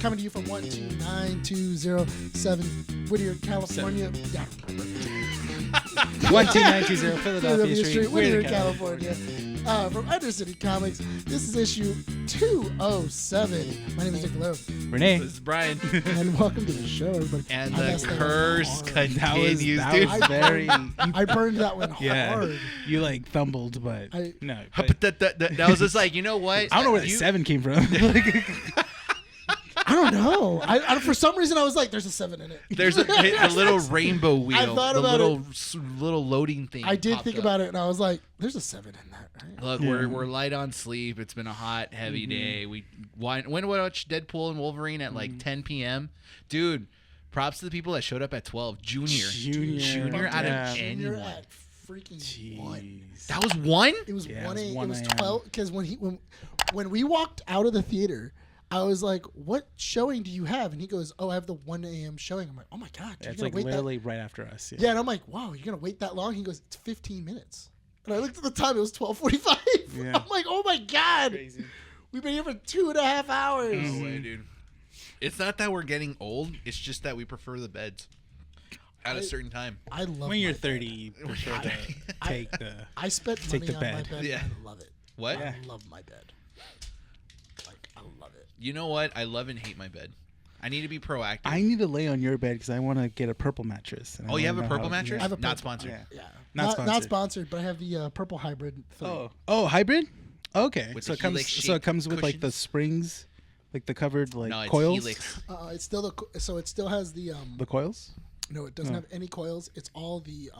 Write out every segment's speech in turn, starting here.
Coming to you from 12920 Whittier, California. Yeah. 12920 Philadelphia Street, Whittier, California. From Undercity Comics, this is issue 207. My name is Nick Lowe. Rene. This is Bryan. And welcome to the show, everybody. And I the messed that curse one hard. continues, that dude. was very... I burned that one Yeah. hard. You like fumbled, but no. But That was just like, you know what? I don't know where the 7 came from. I don't know. I for some reason I was like, "There's a 7 in it." There's a little rainbow wheel. I thought the about little loading thing. I did think about it, and I was like, "There's a 7 in that." Right? Look, we're light on sleep. It's been a hot, heavy day. We went to watch Deadpool and Wolverine at like 10 p.m. Dude, props to the people that showed up at 12. Junior out of Junior anyone. at freaking 1. That was 1? It was Yeah, 1 it was a.m. 1 It was a.m. 12 because when we walked out of the theater, I was like, "What showing do you have?" And he goes, "Oh, I have the 1 a.m. showing." I'm like, "Oh my god, It's you're like gonna wait literally right after us. Yeah, and I'm like, "Wow, you're gonna wait that long?" He goes, "It's 15 minutes." And I looked at the time; it was 12:45. Yeah. I'm like, "Oh my god, Crazy. we've been here for 2.5 hours." No way, dude. It's not that we're getting old. It's just that we prefer the beds at a certain time. I love When you're my 30, bed. you prefer to take the... I spent Take money the on bed. my bed. Yeah. And I love it. What? I love my bed. Like, I love it. You know what? I love and hate my bed. I need to be proactive. I need to lay on your bed because I want to get a purple mattress. And I Oh, you wanna have a know purple how- mattress? I have a Not purple- sponsored. Yeah. Yeah, Not not sponsored. sponsored, but I have the purple hybrid 3. Oh, hybrid? Okay. With So the it comes helix so it comes shaped with like the cushions? springs, like the covered like No, it's coils. Helix. It's still so it still has the The coils? no, it doesn't have any coils. It's all the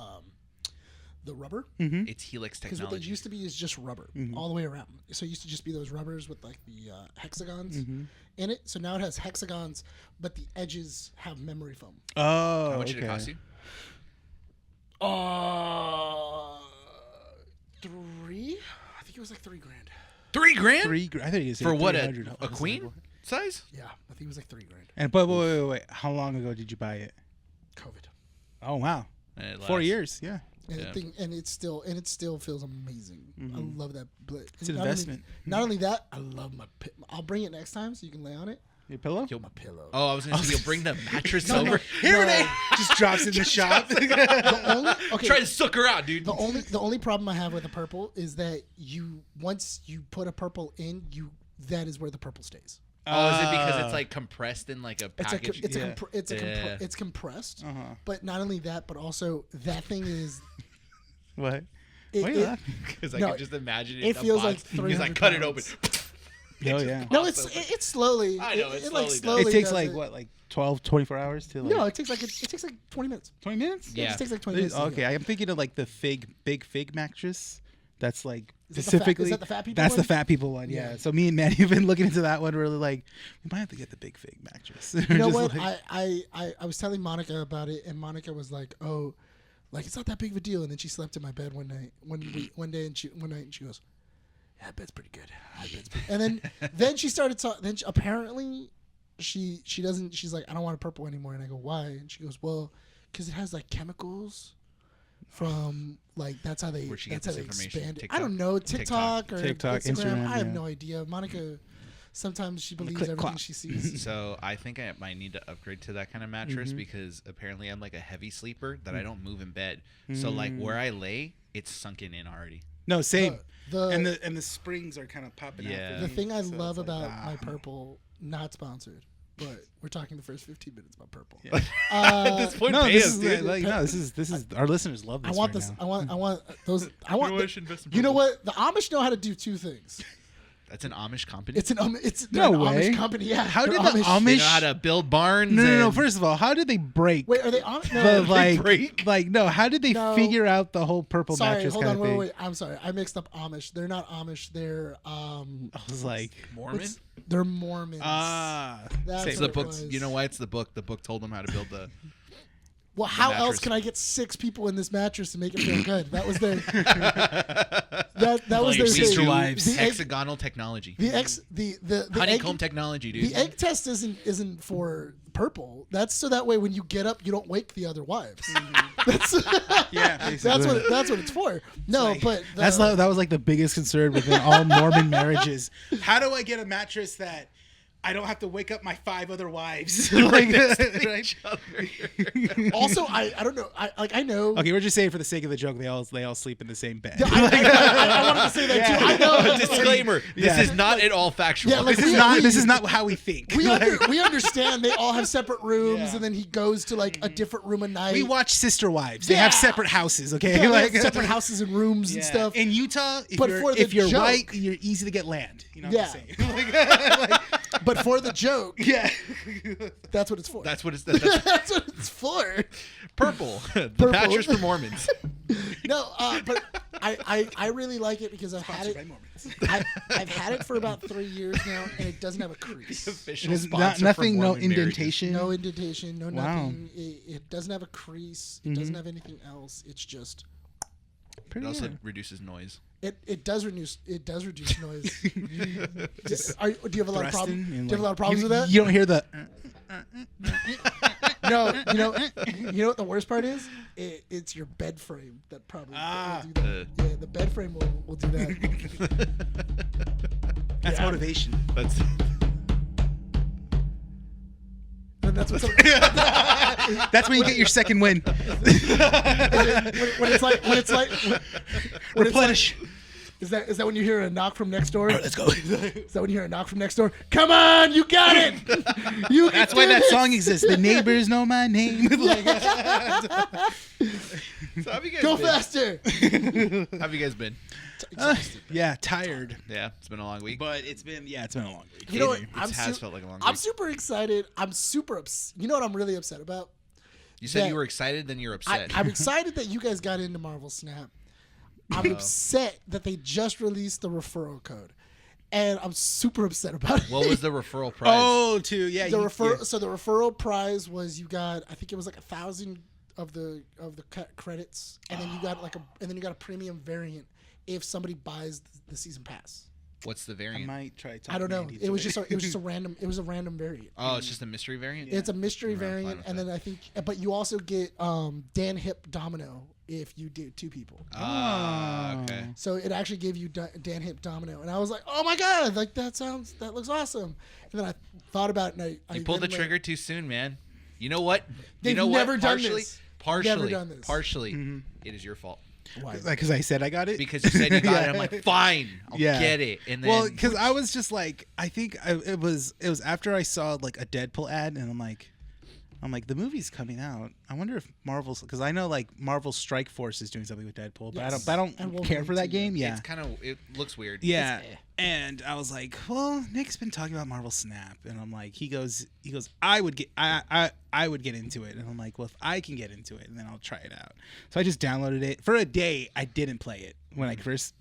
rubber. It's Helix Because what it technology. used to be is just rubber all the way around. So it used to just be those rubbers with like the hexagons in it. So now it has hexagons, but the edges have memory foam. Oh, How much did it cost you? 3? I think it was like $3,000. $3,000? I think it's For what? 300. A queen size? Yeah, I think it was like $3,000. And but wait. How long ago did you buy it? COVID. Oh wow, And it 4 lasts. years. Yeah, And, Yeah. it still feels amazing. I love that. It's an Not only- investment. Not only that, I love my. I'll bring it next time so you can lay on it. your pillow. You'll- My pillow. Oh, I was going to say you'll bring the mattress No, over. Here it is. Just drops in the shop. Try to suck her out, dude. The only problem I have with the purple is that once you put a purple in, that is where the purple stays. Oh, is it because it's like compressed in like a It's package? it's compressed. But not only that, but also that thing is. What? It, Why are you it- laughing? Because I No, can just imagine it the feels box, like because 300 I cut it open. pounds. Oh yeah. No, it's slowly. I know, it it like slowly does. slowly. It takes does like it. what, like 12, 24 hours to like. No, it takes like 20 minutes. 20 minutes. Yeah, Yeah. it takes like 20 minutes. to Okay, get. I'm thinking of like the big fig mattress. That's like Is that the fat- specifically. is that the fat people That's one? the fat people one. Yeah. Yeah. So me and Maddie have been looking into that one. Really, like we might have to get the big fig mattress. You know Just what? like- I was telling Monica about it, and Monica was like, "Oh, like it's not that big of a deal." And then she slept in my bed one night, one night, and she goes, "Yeah, that bed's pretty good." And then she started talking. Then apparently, she doesn't. She's like, "I don't want a purple anymore." And I go, "Why?" And she goes, "Well, because it has like chemicals." From like that's how they Where'd she get that's how this they information? expand it. I TikTok? don't know, TikTok or TikTok, Instagram, I have yeah. no idea. Monica, sometimes she believes click, everything clop. she sees. So I think I might need to upgrade to that kind of mattress because apparently I'm like a heavy sleeper that I don't move in bed. So like where I lay, it's sunken in already. no, same. The- and the springs are kind of popping Yeah. out. The thing I So love it's like, about ah. my purple, not sponsored, but we're talking the first 15 minutes about purple. Yeah. At this point, No, pay this us, is dude. like no, this is our listeners love this. I want right this. now. I want those. I want. know what? I should invest in You know purple. what? The Amish know how to do 2 things. That's an Amish company. It's No they're an way. Amish company. Yeah. How they're did the They Amish? know how to build barns. No. and- First of all, how did they break? Wait, are they Amish? No. the like, break? like no. How did they No. figure out the whole purple Sorry, mattress hold kind on. of thing? Wait. I'm sorry. I mixed up Amish. They're not Amish. They're I was like, Mormon. they're Mormons. That's It's what the it book. was. You know why it's the book? The book told them how to build the. Well, how else mattress. can I get 6 people in this mattress to make it feel good? That was their. that was their sister thing. wives. The egg, Hexagonal technology. the Honeycomb egg, technology, dude. the egg test isn't for purple. That's so that way when you get up, you don't wake the other wives. That's yeah, that's what it's for. No, but that was like the biggest concern within all Mormon marriages. How do I get a mattress that I don't have to wake up my 5 other wives. Like, right? Also, I don't know. I know. Okay, we're just saying for the sake of the joke, they all sleep in the same bed. I wanted to say that too. I know. Disclaimer: this is not at all factual. Yeah, like, this is not how we think. We understand they all have separate rooms, and then he goes to like a different room a night. We watch Sister Wives. They have separate houses, okay? Yeah, Like they have separate houses and rooms and stuff. In Utah, But if you're joke, white, you're easy to get land. You know what I'm saying? But for the joke, Yeah. that's what it's for. That's what it's. That's what it's for. Purple. The Purple. patches for Mormons. No, but I really like it because I've had it. I've had it for about 3 years now, and it doesn't have a crease. Official It is sponsor nothing, for no Mormon marriages. indentation. No indentation, no Wow. nothing. It doesn't have a crease. It doesn't have anything else. It's just. It Pretty also good. reduces noise. It does reduce noise. Do you have a lot of problems? Thrusting and, Do you have a lot of problems with that? You don't hear the. No, you know what the worst part is? It's your bed frame that probably will do that. Yeah, the bed frame will do that. That's motivation. That's. And that's what That's when you get your second win. when it's like Replenish. is that when you hear a knock from next door? Let's go. Is that when you hear a knock from next door? Come on, you got it. You That's can why do that this. song exists. The neighbors know my name. So have you guys Go been? faster. How have you guys been? Yeah, tired. Yeah, it's been a long week. But it's been a long week. You know what? It has felt like a long I'm week. super excited. I'm super You know what I'm really upset about? You said that- you were excited, then you're upset. I'm excited that you guys got into Marvel Snap. I'm upset that they just released the referral code, and I'm super upset about it. What was the referral price? Oh, the referral prize was you got, I think it was like 1,000 of the credits, and then you got a premium variant if somebody buys the season pass. What's the I variant? might try. I don't know. It was just a random variant. Oh, it's just a mystery variant? It's a mystery I'm fine variant, with and that. then I think, but you also get Dan Hip Domino if you do 2 people. Ah, okay. So it actually gave you Dan Hip Domino, and I was like, "Oh my god! Like that looks awesome." And then I thought about it, and I You pulled the then trigger too soon, man. You know what? They've you know never what? done Partially, this. partially, Never done this. partially, it is your fault Why? Because I said I got it. because you said you got it. I'm like, fine, I'll Yeah. get it. And then, Well, because I was just like, I think it was after I saw like a Deadpool ad, and I'm like, the movie's coming out. I wonder if Marvel's, because I know like Marvel Strike Force is doing something with Deadpool, but Yes. I And don't Wolverine care for that too. game. Yeah, it's kind of, it looks weird. yeah. It's And I was like, well, Nick's been talking about Marvel Snap, and I'm like, he goes, I would get into it, and I'm like, well, if I can get into it, and then I'll try it out. So I just downloaded it for a day. I didn't play it when I first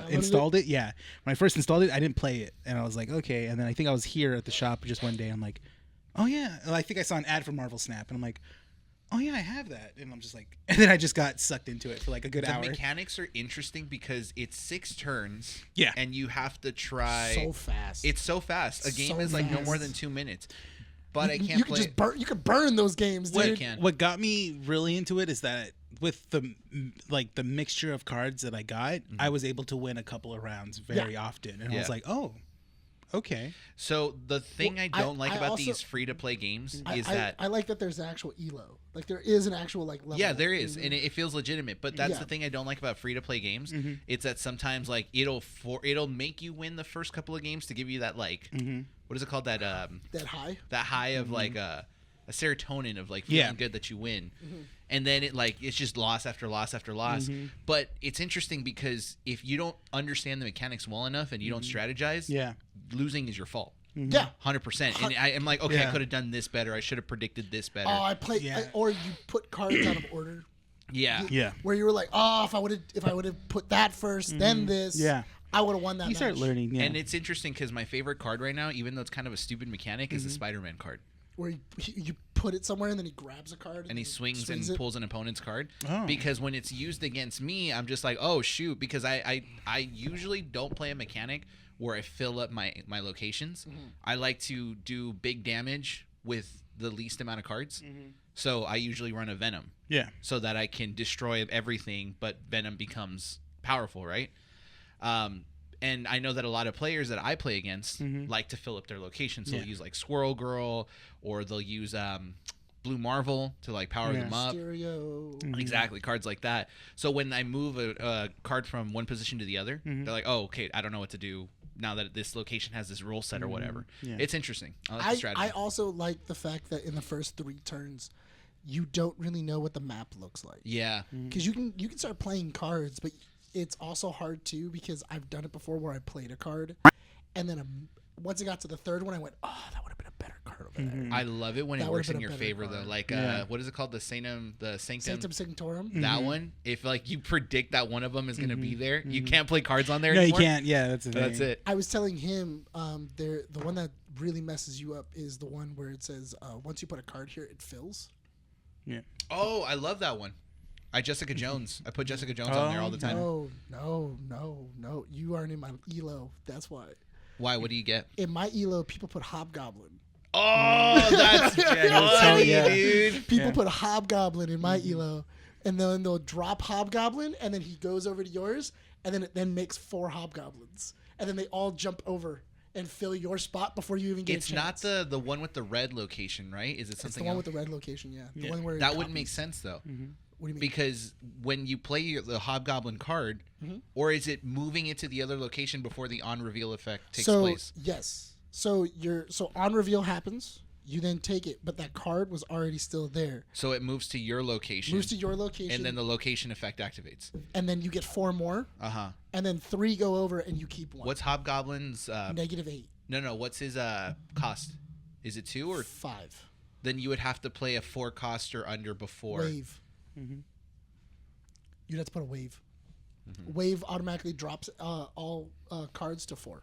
installed it. Yeah, when I first installed it, I didn't play it, and I was like, okay. And then I think I was here at the shop just one day. I'm like, oh yeah. And I think I saw an ad for Marvel Snap, and I'm like, oh yeah, I have that. And I'm just like, and then I just got sucked into it for like a good The hour. mechanics are interesting because it's 6 turns. Yeah. And you have to try. So fast. It's so fast. A game So is like no fast. more than 2 minutes. But I can't you play. can just burn. You can burn those games, dude. You can. What got me really into it is that with the mixture of cards that I got, I was able to win a couple of rounds very often, and I Yeah. was like, oh, okay. So the thing Well, I don't like I about also- these free to play games is I that like that there's an actual elo. Like there is an actual like level. yeah, there is, and it feels legitimate. But that's Yeah. the thing I don't like about free to play games. It's that sometimes like it'll make you win the first couple of games to give you that like what is it called, that that high. that high of like a serotonin of like feeling Yeah. good that you win, and then it's just loss after loss after loss. But it's interesting because if you don't understand the mechanics well enough and you don't strategize, Yeah. losing is your fault. Yeah. 100%. And I am like, okay, I Yeah. could have done this better. I should have predicted this better. Oh, I played. Yeah. Or you put cards out of order. yeah. Yeah. Where you were like, oh, if I would have put that first, then this. Yeah. I would have won that. You start match. learning. Yeah. And it's interesting because my favorite card right now, even though it's kind of a stupid mechanic, is the Spider-Man card. Where you put it somewhere and then he grabs a card And he swings and it. pulls an opponent's card. Oh. Because when it's used against me, I'm just like, oh, shoot. Because I usually don't play a mechanic where I fill up my locations. I like to do big damage with the least amount of cards. So I usually run a Venom. yeah. So that I can destroy everything, but Venom becomes powerful, right? and I know that a lot of players that I play against like to fill up their location. So they'll use like Squirrel Girl, or they'll use Blue Marvel to like power them up. Stereo. Exactly, cards like that. So when I move a card from one position to the other, they're like, oh, okay, I don't know what to do now that this location has this rule set or whatever. Yeah. It's interesting. I like the strategy. I also like the fact that in the first 3 turns, you don't really know what the map looks like. Yeah. Because you can start playing cards, but it's also hard too, because I've done it before where I played a card, and then once it got to the third one, I went, oh, that would have been a better card over there. I love it when That it would've works in been a your better favor card. though. Like what is it called? The Sanctum Sanctorum. That one. If like you predict that one of them is gonna be there, you can't play cards on there No, anymore. you can't. Yeah, that's the thing. That's it. I was telling him, the one that really messes you up is the one where it says, once you put a card here, it fills. Yeah. Oh, I love that one. Jessica Jones. I put Jessica Jones on there all the time. No. You aren't in my ELO. That's why. Why? What do you get? In my ELO, people put Hobgoblin. Oh, that's funny, dude. People put Hobgoblin in my ELO, and then they'll drop Hobgoblin, and then he goes over to yours, and then it then makes 4 Hobgoblins, and then they all jump over and fill your spot before you even get It's a chance. not the one with the red location, right? Is it something It's the one else? with the red location, yeah. The one where That wouldn't make sense though. What do you mean? Because when you play the Hobgoblin card, or is it moving it to the other location before the on reveal effect takes place? Yes. So on reveal happens, you then take it, but that card was already still there. So it moves to your location. Moves to your location, and then the location effect activates. and then you get 4 more, and then 3 go over, and you keep 1. What's Hobgoblin's? -8? No. What's his cost? Is it 2 or 5? Then you would have to play a 4 cost or under before. Wave. You'd have to put a wave. Wave automatically drops all cards to 4.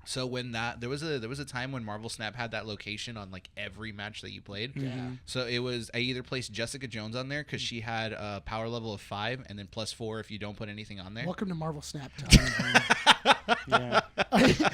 So when there was a time when Marvel Snap had that location on like every match that you played. Yeah. So it was, I either placed Jessica Jones on there because she had a power level of 5 and then +4 if you don't put anything on there. Welcome to Marvel Snap time. Yeah.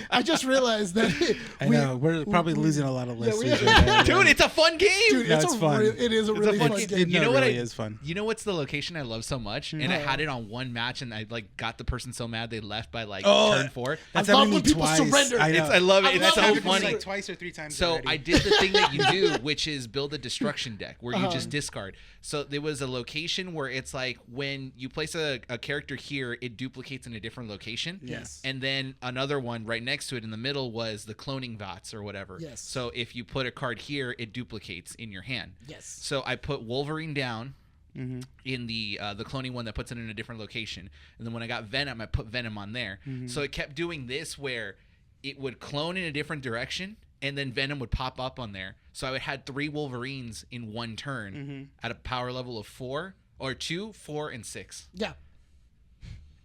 I just realized that I know. We're probably losing a lot of listeners. we- right now. Dude, it's a fun game. Dude, No, it's it's fun. it is a really fun fun game. game. You know it what really I- is fun. You know what's the location I love so much? And I had it on one match and I like got the person so mad they left by like turn 4. That's I love happened to when me people twice. surrender. I know. I love it. I It's love so how happened people to me funny. like twice or 3 times. So already. I did the thing that you do, which is build a destruction deck where you just discard. So there was a location where it's like when you place a character here, it duplicates in a different location. Yes. And then another one right next to it in the middle was the cloning bots or whatever. Yes. So if you put a card here, it duplicates in your hand. Yes. So I put Wolverine down in the cloning one that puts it in a different location. And then when I got Venom, I put Venom on there. So it kept doing this where it would clone in a different direction and then Venom would pop up on there. So I had 3 Wolverines in one turn at a power level of 4 or 2, 4, and 6. Yeah.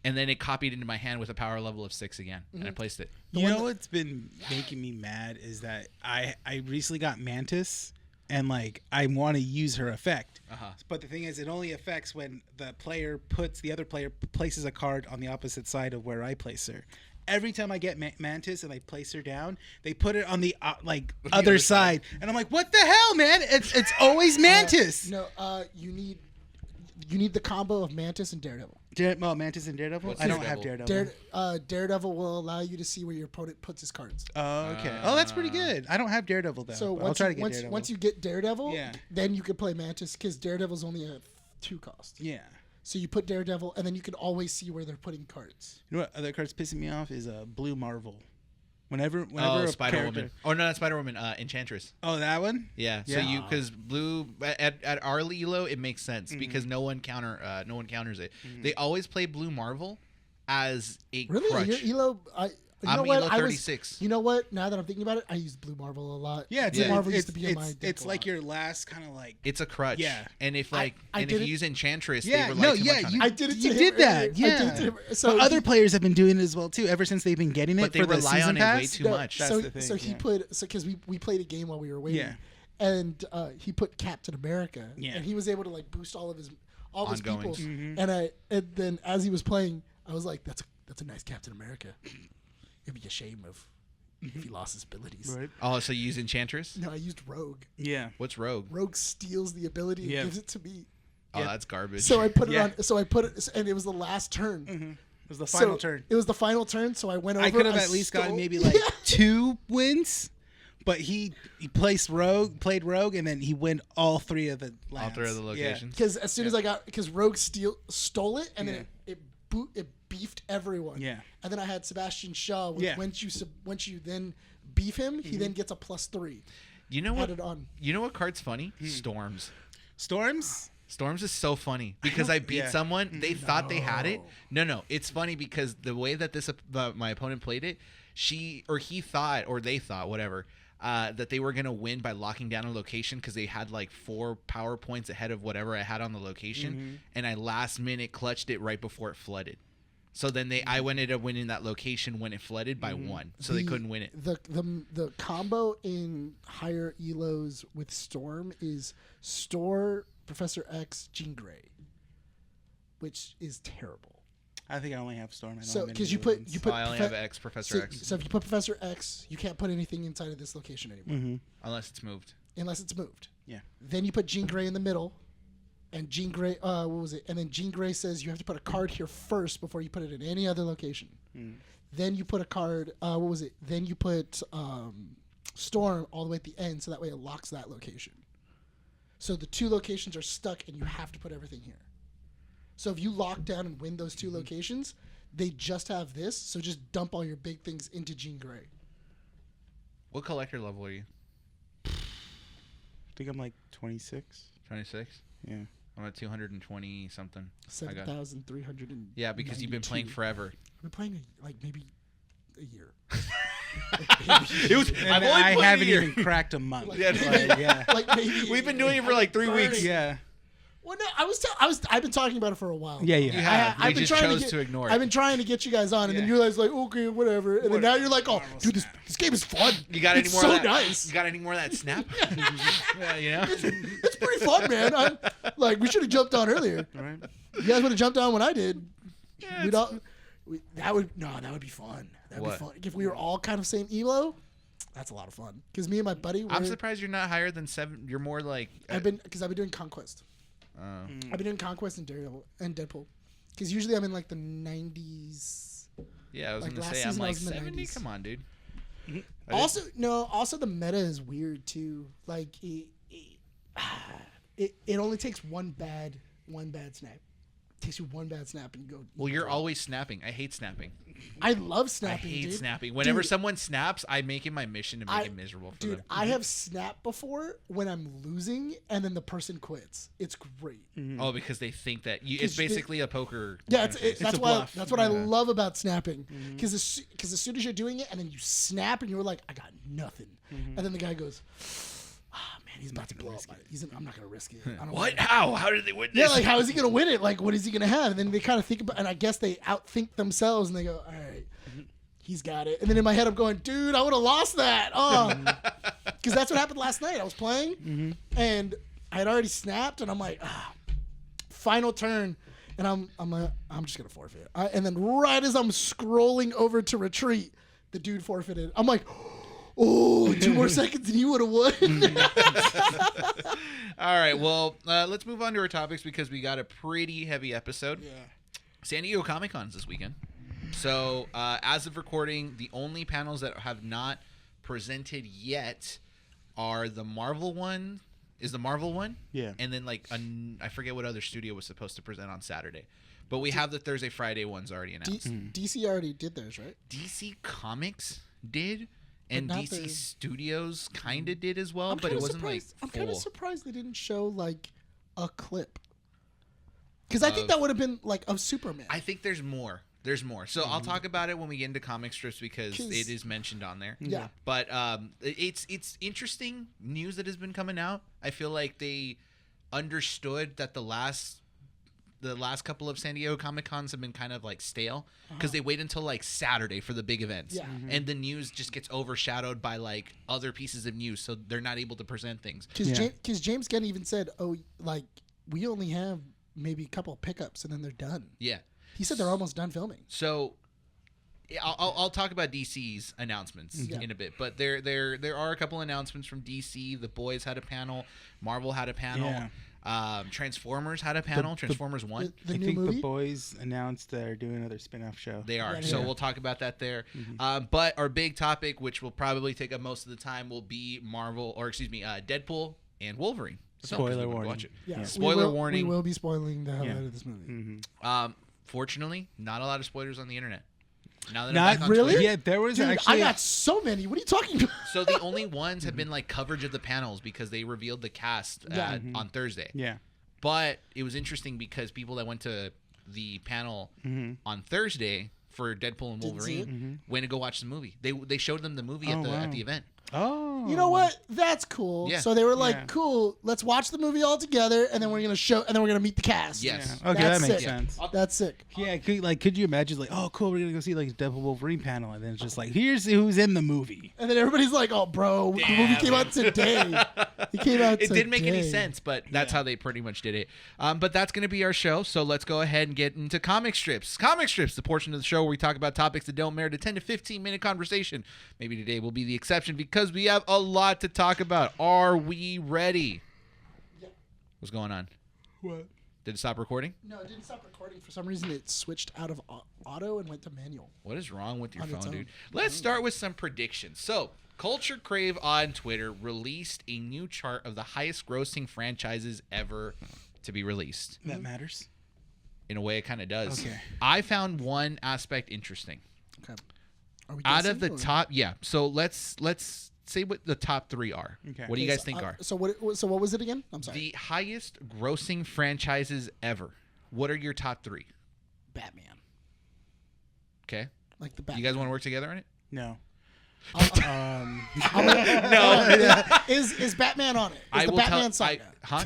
And then it copied into my hand with a power level of 6 again, and I placed it. You know what's been making me mad is that I recently got Mantis, and like I want to use her effect, but the thing is, it only affects when the other player places a card on the opposite side of where I place her. Every time I get Mantis and I place her down, they put it on the other side, and I'm like, "What the hell, man? It's always Mantis." No, you need the combo of Mantis and Daredevil. Mantis and Daredevil. What's I don't have Daredevil? Daredevil. Daredevil will allow you to see where your opponent puts his cards. Oh, okay. Oh, that's pretty good. I don't have Daredevil though. So but I'll try to get Daredevil. once you get Daredevil, Yeah. then you can play Mantis because Daredevil's only a 2 cost. Yeah. So you put Daredevil, and then you can always see where they're putting cards. You know what other card's pissing me off is Blue Marvel. Whenever Oh, a Spider character- Woman. Oh, no, not Spider Woman. Enchantress. Oh, that one. Yeah. So Yeah. you because blue at our Elo it makes sense because no one counters it. They always play Blue Marvel as a Really? crutch. Your Elo? You I'm know what? Elo I was. 36. You know what? Now that I'm thinking about it, I use Blue Marvel a lot. Yeah, Blue Marvel used to be in my deck it's a like lot. your last kind of like. It's a crutch. Yeah. And if I if did you it- use Enchantress, Yeah, they rely no, too yeah, much on you, it. I did it to you him did that. earlier. Yeah. I did it to him. So but other he- players have been doing it as well too. Ever since they've been getting it But they for the rely season on it pass. way too No, much. That's so the thing, so he yeah. put because we played a game while we were waiting. Yeah. And he put Captain America. Yeah. And he was able to like boost all of his people. Ongoings. And then as he was playing, I was like, that's a nice Captain America. It'd be a shame if he lost his abilities. Right. Oh, so you use Enchantress? No, I used Rogue. Yeah. What's Rogue? Rogue steals the ability and Yeah. gives it to me. Oh, that's garbage. So I put it Yeah. on. So I put it, and it was the last turn. It was the final So turn. It was the final turn, so I went over. I could have at least gotten maybe like 2 wins, but he played rogue, and then he went all 3 of the lands. All 3 of the locations. Because as soon as because Rogue stole it, and then it beefed everyone. Yeah. And then I had Sebastian Shaw. Which Yeah. Once you then beef him, he then gets a +3. You know what? Added on. You know what card's funny? Storms. Storms? Storms is so funny because I beat someone. They thought they had it. No. It's funny because the way that my opponent played it, he thought, or they thought, whatever, that they were going to win by locking down a location because they had like 4 power points ahead of whatever I had on the location. And I last minute clutched it right before it flooded. So then I ended up winning that location when it flooded by 1. So they couldn't win it. The combo in higher elos with Storm is store Professor X Jean Grey, which is terrible. I think I only have Storm. So because you put I only have X, Professor X. So if you put Professor X, you can't put anything inside of this location anymore Unless it's moved. unless it's moved. Yeah. Then you put Jean Grey in the middle, and Jean Grey, what was it? And then Jean Grey says you have to put a card here first before you put it in any other location. Then you put a card. What was it? Then you put Storm all the way at the end, so that way it locks that location. So the 2 locations are stuck, and you have to put everything here. So if you lock down and win those 2 locations, they just have this. So just dump all your big things into Jean Grey. What collector level are you? I think I'm like 26. 26? Yeah. I'm at 220 something. 7,300. Yeah, because you've been playing forever. I've been playing like maybe a year. It was. And I haven't even cracked a month. Yeah. Like maybe We've been doing it for like 3 weeks. Yeah. Well, no, I've been talking about it for a while. Yeah. You have. I've We been just trying chose to ignore it. I've been trying to get you guys on, and then you guys like, okay, whatever. And then now you're like, oh, dude, this game is fun. You got any it's more so of that? nice. You got any more of that snap? Yeah, you know? It's pretty fun, man. I'm like, we should have jumped on earlier. Right. You guys would have jumped on when I did. That would be fun. That'd What? be fun. If we were all kind of same elo, that's a lot of fun. Because me and my buddy, I'm surprised you're not higher than 7. You're more like. I've been doing Conquest. I've been doing Conquest and Daredevil and Deadpool. Because usually I'm in like the 90s. Yeah, I was like gonna last say I'm season I like was in the 70. 90s. Come on, dude. Also the meta is weird too. Like it only takes one bad snap. It takes you one bad snap and you go. Well, you're always snapping. I hate snapping. I love snapping. I hate dude. snapping. Whenever Dude, someone snaps, I make it my mission to make it miserable for Dude, them. I have snapped before when I'm losing and then the person quits. It's great. Oh, because they think that it's basically a poker. Yeah, interface. that's a why bluff. that's what I love about snapping. Because as soon as you're doing it and then you snap and you're like, I got nothing, and then the guy goes, man, he's about to blow up. I'm not gonna risk it. I don't What? wanna- How did they win this? Yeah, like how is he gonna win it? Like what is he gonna have? And then they kind of think about, and I guess they outthink themselves and they go, all right, he's got it. And then in my head I'm going, dude, I would have lost that. Oh, because that's what happened last night. I was playing and I had already snapped, and I'm like, final turn, and I'm just gonna forfeit. And then right as I'm scrolling over to retreat, the dude forfeited. I'm like, oh, 2 more seconds and he would have won. All right, well, let's move on to our topics because we got a pretty heavy episode. Yeah. San Diego Comic-Con's this weekend. So, as of recording, the only panels that have not presented yet are the Marvel one. Is the Marvel one? Yeah. And then, like, I forget what other studio was supposed to present on Saturday. But we have the Thursday, Friday ones already announced. DC already did theirs, right? DC Comics did, and not DC the- Studios kind of did as well, I'm but it kinda wasn't, like, surprised. I'm kind of full. surprised they didn't show like a clip. Because I think that would have been like of Superman. I think there's more. There's more. So I'll talk about it when we get into comic strips because it is mentioned on there. Yeah. But it's interesting news that has been coming out. I feel like they understood that the last couple of San Diego Comic Cons have been kind of like stale because they wait until like Saturday for the big events. Yeah. And the news just gets overshadowed by like other pieces of news, so they're not able to present things. Because James Gunn even said, "Oh, like we only have maybe a couple of pickups and then they're done." Yeah. He said they're almost done filming. So I'll talk about DC's announcements in a bit, but there are a couple announcements from DC. The Boys had a panel, Marvel had a panel. Transformers had a panel. Transformers 1. The I new think movie. the boys announced they're doing another spin-off show. They are. Yeah, So yeah. we'll talk about that there. But our big topic, which will probably take up most of the time, will be Deadpool and Wolverine. So, 'cause we Spoiler wanna warning. watch it. Yeah. Spoiler warning. We will be spoiling the hell Yeah. out of this movie. Fortunately, not a lot of spoilers on the internet. Now that I'm Not back on really? Twitter. Yeah, there was Dude, actually. I got so many. What are you talking about? So the only ones have been like coverage of the panels because they revealed the cast Yeah. on Thursday. Yeah. But it was interesting because people that went to the panel on Thursday for Deadpool and Didn't see Wolverine went to go watch the movie. They showed them the movie Oh, wow. at the event. Oh. You know what? That's cool. Yeah. So they were like, Yeah. "Cool, let's watch the movie all together, and then we're gonna meet the cast." Yes. Yeah. Okay, That's that makes sick. sense. That's sick. Yeah, could you imagine like, oh, cool, we're gonna go see like Deadpool Wolverine panel, and then it's just like, here's who's in the movie. And then everybody's like, "Oh, bro, the movie came out today. It came out It today." didn't make any sense, but that's how they pretty much did it. But that's going to be our show. So let's go ahead and get into comic strips. Comic strips, the portion of the show where we talk about topics that don't merit a 10 to 15 minute conversation. Maybe today will be the exception because we have a lot to talk about. Are we ready? Yeah. What's going on? What? Did it stop recording? No, it didn't stop recording. For some reason, it switched out of auto and went to manual. What is wrong with your On its phone, own. dude? Let's start with some predictions. So, Culture Crave on Twitter released a new chart of the highest grossing franchises ever to be released. That matters. In a way, it kind of does. Okay. I found one aspect interesting. Okay. Are we Out of the guessing, or- top, yeah. So let's say what the top 3 are. Okay. What do you Okay, guys think are So what was it again? I'm sorry. the highest grossing franchises ever? What are your top 3? Batman. Okay. Like the Batman. You guys want to work together on it? No. No. Is Batman on it? Is the will Batman tell. saga? Huh?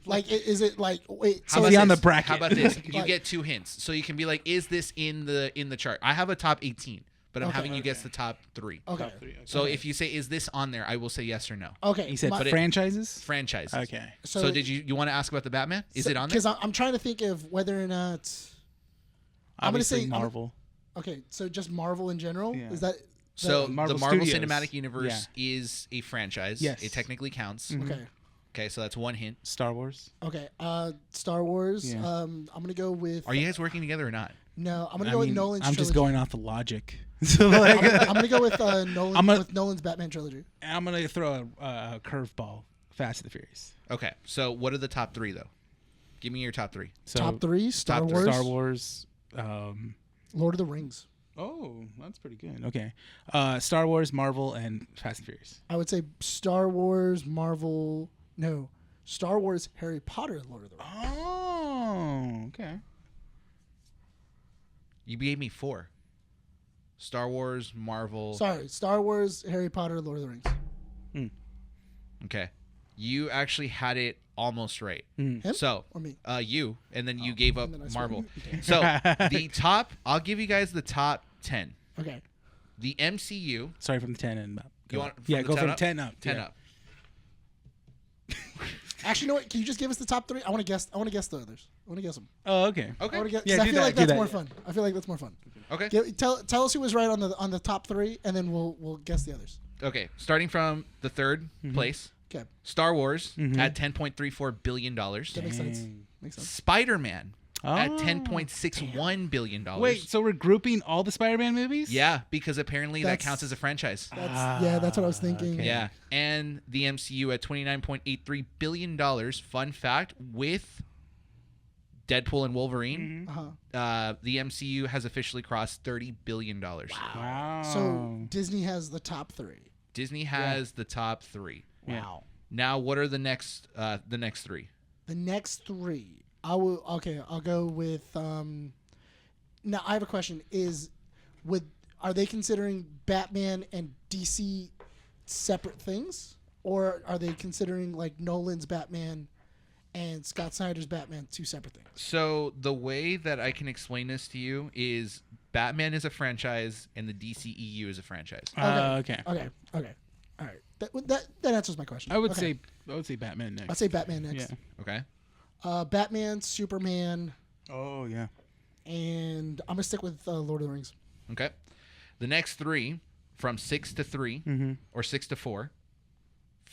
Like, is it like? Wait. How So about he this? on the bracket? How about this? You Like- get 2 hints, so you can be like, "Is this in the chart?" I have a top 18, but I'm Okay. having you guess the top 3. Okay. So if you say, "Is this on there?" I will say yes or no. Okay. He said my- franchises. Franchises. Okay. So did you want to ask about the Batman? Is it on there? Because I'm trying to think of whether or not. I'm gonna Obviously say Marvel. Okay, so just Marvel in general. Yeah. Is that? So Marvel the Marvel Studios. Cinematic Universe is a franchise. Yes. It technically counts. Okay. Okay, so that's one hint. Star Wars. Okay. Star Wars. Yeah. I'm gonna go with. Are you guys working together or not? No, I'm gonna go with Nolan's. I'm just trilogy. going off the logic. So like, I'm gonna go with Nolan. I'm gonna- with Nolan's Batman trilogy. I'm gonna throw a curveball. Fast and the Furious. Okay, so what are the top 3 though? Give me your top 3. So Top 3: Star top three. Wars, Star Wars. Lord of the Rings. Oh, that's pretty good. Okay. Star Wars, Marvel, and Fast and Furious. I would say Star Wars, Marvel. No, Star Wars, Harry Potter, and Lord of the Rings. Oh, okay. You gave me 4. Star Wars, Marvel. Sorry, Star Wars, Harry Potter, Lord of the Rings. Okay. You actually had it almost right. Him So, or me? you, and then you gave up and then I swear Marvel. you- So, the top, I'll give you guys the top 10. Okay. The MCU, Sorry, from the 10 and up. You want from yeah, the go 10 from up? 10 up. 10 yeah. up. Actually, you know what? Can you just give us the top 3? I want to guess. I want to guess the others. I want to guess them. Oh, okay. Okay. I want to guess. Yeah, 'cause I do feel that, like do that's that, more yeah. fun. I feel like that's more fun. Okay. Tell us who was right on the top 3, and then we'll guess the others. Okay. Starting from the 3rd place, Okay, Star Wars at $10.34 billion. that makes sense. Dang. Makes sense. Spider-Man at Oh. $10.61 billion. Wait, so we're grouping all the Spider-Man movies? Yeah, because apparently that That's- counts as a franchise. That's what I was thinking. okay. Yeah, and the MCU at $29.83 billion. Fun fact, with Deadpool and Wolverine, the MCU has officially crossed $30 billion. Wow. So Disney has the top 3. Disney has the top 3. Wow. Now, what are the next 3? The next 3, I'll go with. Now I have a question: are they considering Batman and DC separate things, or are they considering like Nolan's Batman and Scott Snyder's Batman 2 separate things? So the way that I can explain this to you is Batman is a franchise and the DCEU is a franchise. Okay. Okay. All right. That answers my question. I would Okay. say Batman next. I'd say Batman next. Yeah. Okay. Batman, Superman, Oh, yeah. and I'm gonna stick with Lord of the Rings. Okay. The next 3 from 6 to 3 or 6 to 4.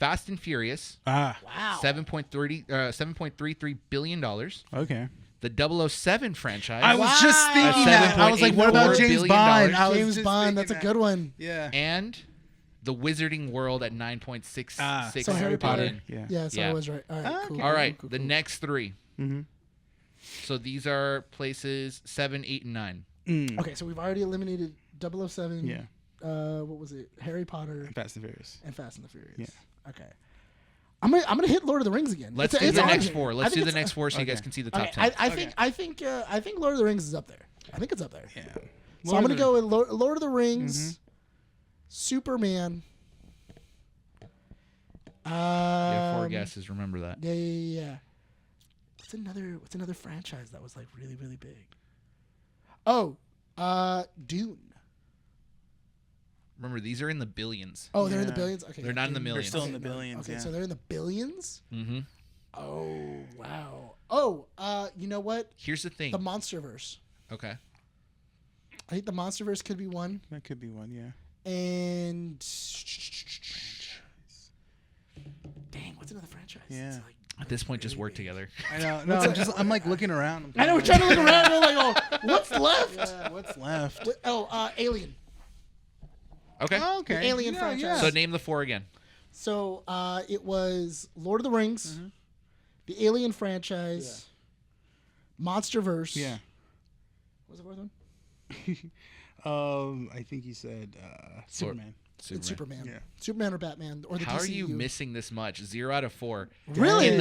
Fast and Furious, Wow. $7.33 billion. Okay. The 007 franchise. I was just thinking that. I was like, what about $7.84 James billion? Bond? James Bond, that's a good one. Yeah. And the Wizarding World at 9.66 So Harry Potter. billion. Yeah. Yeah, so Yeah. I was right. All right, cool. All right, cool, the cool. next three. Mm-hmm. So these are places 7, 8, and 9. Okay, so we've already eliminated 007. Yeah. What was it? Harry Potter Fast and Furious. and Fast and the Furious. Yeah. Okay. I'm gonna hit Lord of the Rings again. Let's It's do the hard next here. four. I Let's think do the it's- next four so you guys okay. can see the top Okay, 10. I think Lord of the Rings is up there. I think it's up there. Yeah. So I'm gonna go with Lord of the Rings, Superman. You have 4 Um, guesses. Remember that. Yeah. What's another franchise that was like really, really big? Oh, Dune. Remember, these are in the billions. Oh, they're in the Yeah. billions. Okay, They're not in the Dune. millions. They're still in Okay, the no. billions, Okay, yeah. so they're in the billions. Mm-hmm. Oh wow. Oh, you know what? Here's the thing. The MonsterVerse. Okay. I think the MonsterVerse could be one. That could be one, yeah. And dang, what's another franchise? Yeah. It's like At this point, just really work big. together. I know. No, I'm like looking around. I know we're trying to look around. And we're like, oh, what's left? Yeah, what's left? Alien. Okay. Oh, okay. The Alien Yeah, franchise. yeah. So name the 4 again. So it was Lord of the Rings, the Alien franchise, MonsterVerse. Yeah. What was the fourth one? I think you said Superman. It's Superman. Yeah. Superman or Batman or the How DCEU. are you missing this much? 0 out of 4. Really? In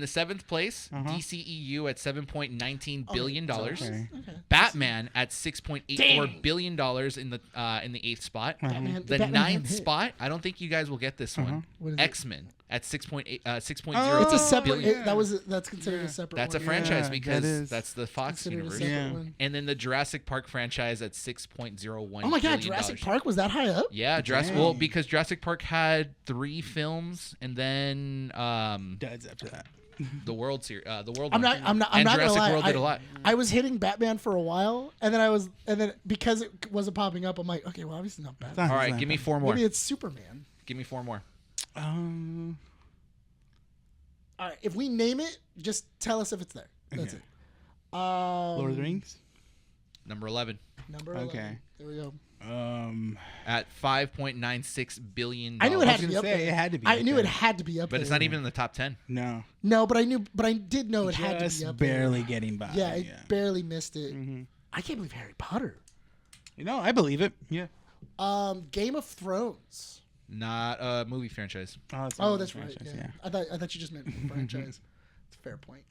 the 7th place, DCEU at $7.19 billion. Okay. Batman at $6.84 billion in the 8th spot. Batman- The Batman 9th hit. spot, I don't think you guys will get this one. What is it? X-Men at 6.0 It's a separate. billion. That's considered a separate. That's a one. franchise that because is. that's the Fox Considered a universe. separate Yeah. one. And then the Jurassic Park franchise at $6.01 Oh my God, billion. Jurassic Park was that high up? Yeah, Jurassic. Dang. Well, because Jurassic Park had 3 films, and then Dad's after that. the World Series, the World. I'm one. not. I'm not. I'm And not Jurassic gonna lie. World did a lot. I was hitting Batman for a while, and then because it wasn't popping up, I'm like, okay, well, obviously not Batman. All right, give me 4 more. Maybe it's Superman. Give me 4 more. All right, if we name it, just tell us if it's there. That's Okay. it. Lord of the Rings. Number 11 Number 11. Okay. There we go. at $5.96 billion. I knew it I had was to be gonna up say, there. it had to be I up knew there. it had to be up but there. it's not even in the top 10. No. No, but I did know it had to Just be up barely there. getting by. Yeah, it barely missed it. Mm-hmm. I can't believe Harry Potter. You know, I believe it. Yeah. Game of Thrones. Not a movie franchise. It's Oh, a that's right. franchise, Yeah. I thought you just meant franchise. It's a fair point.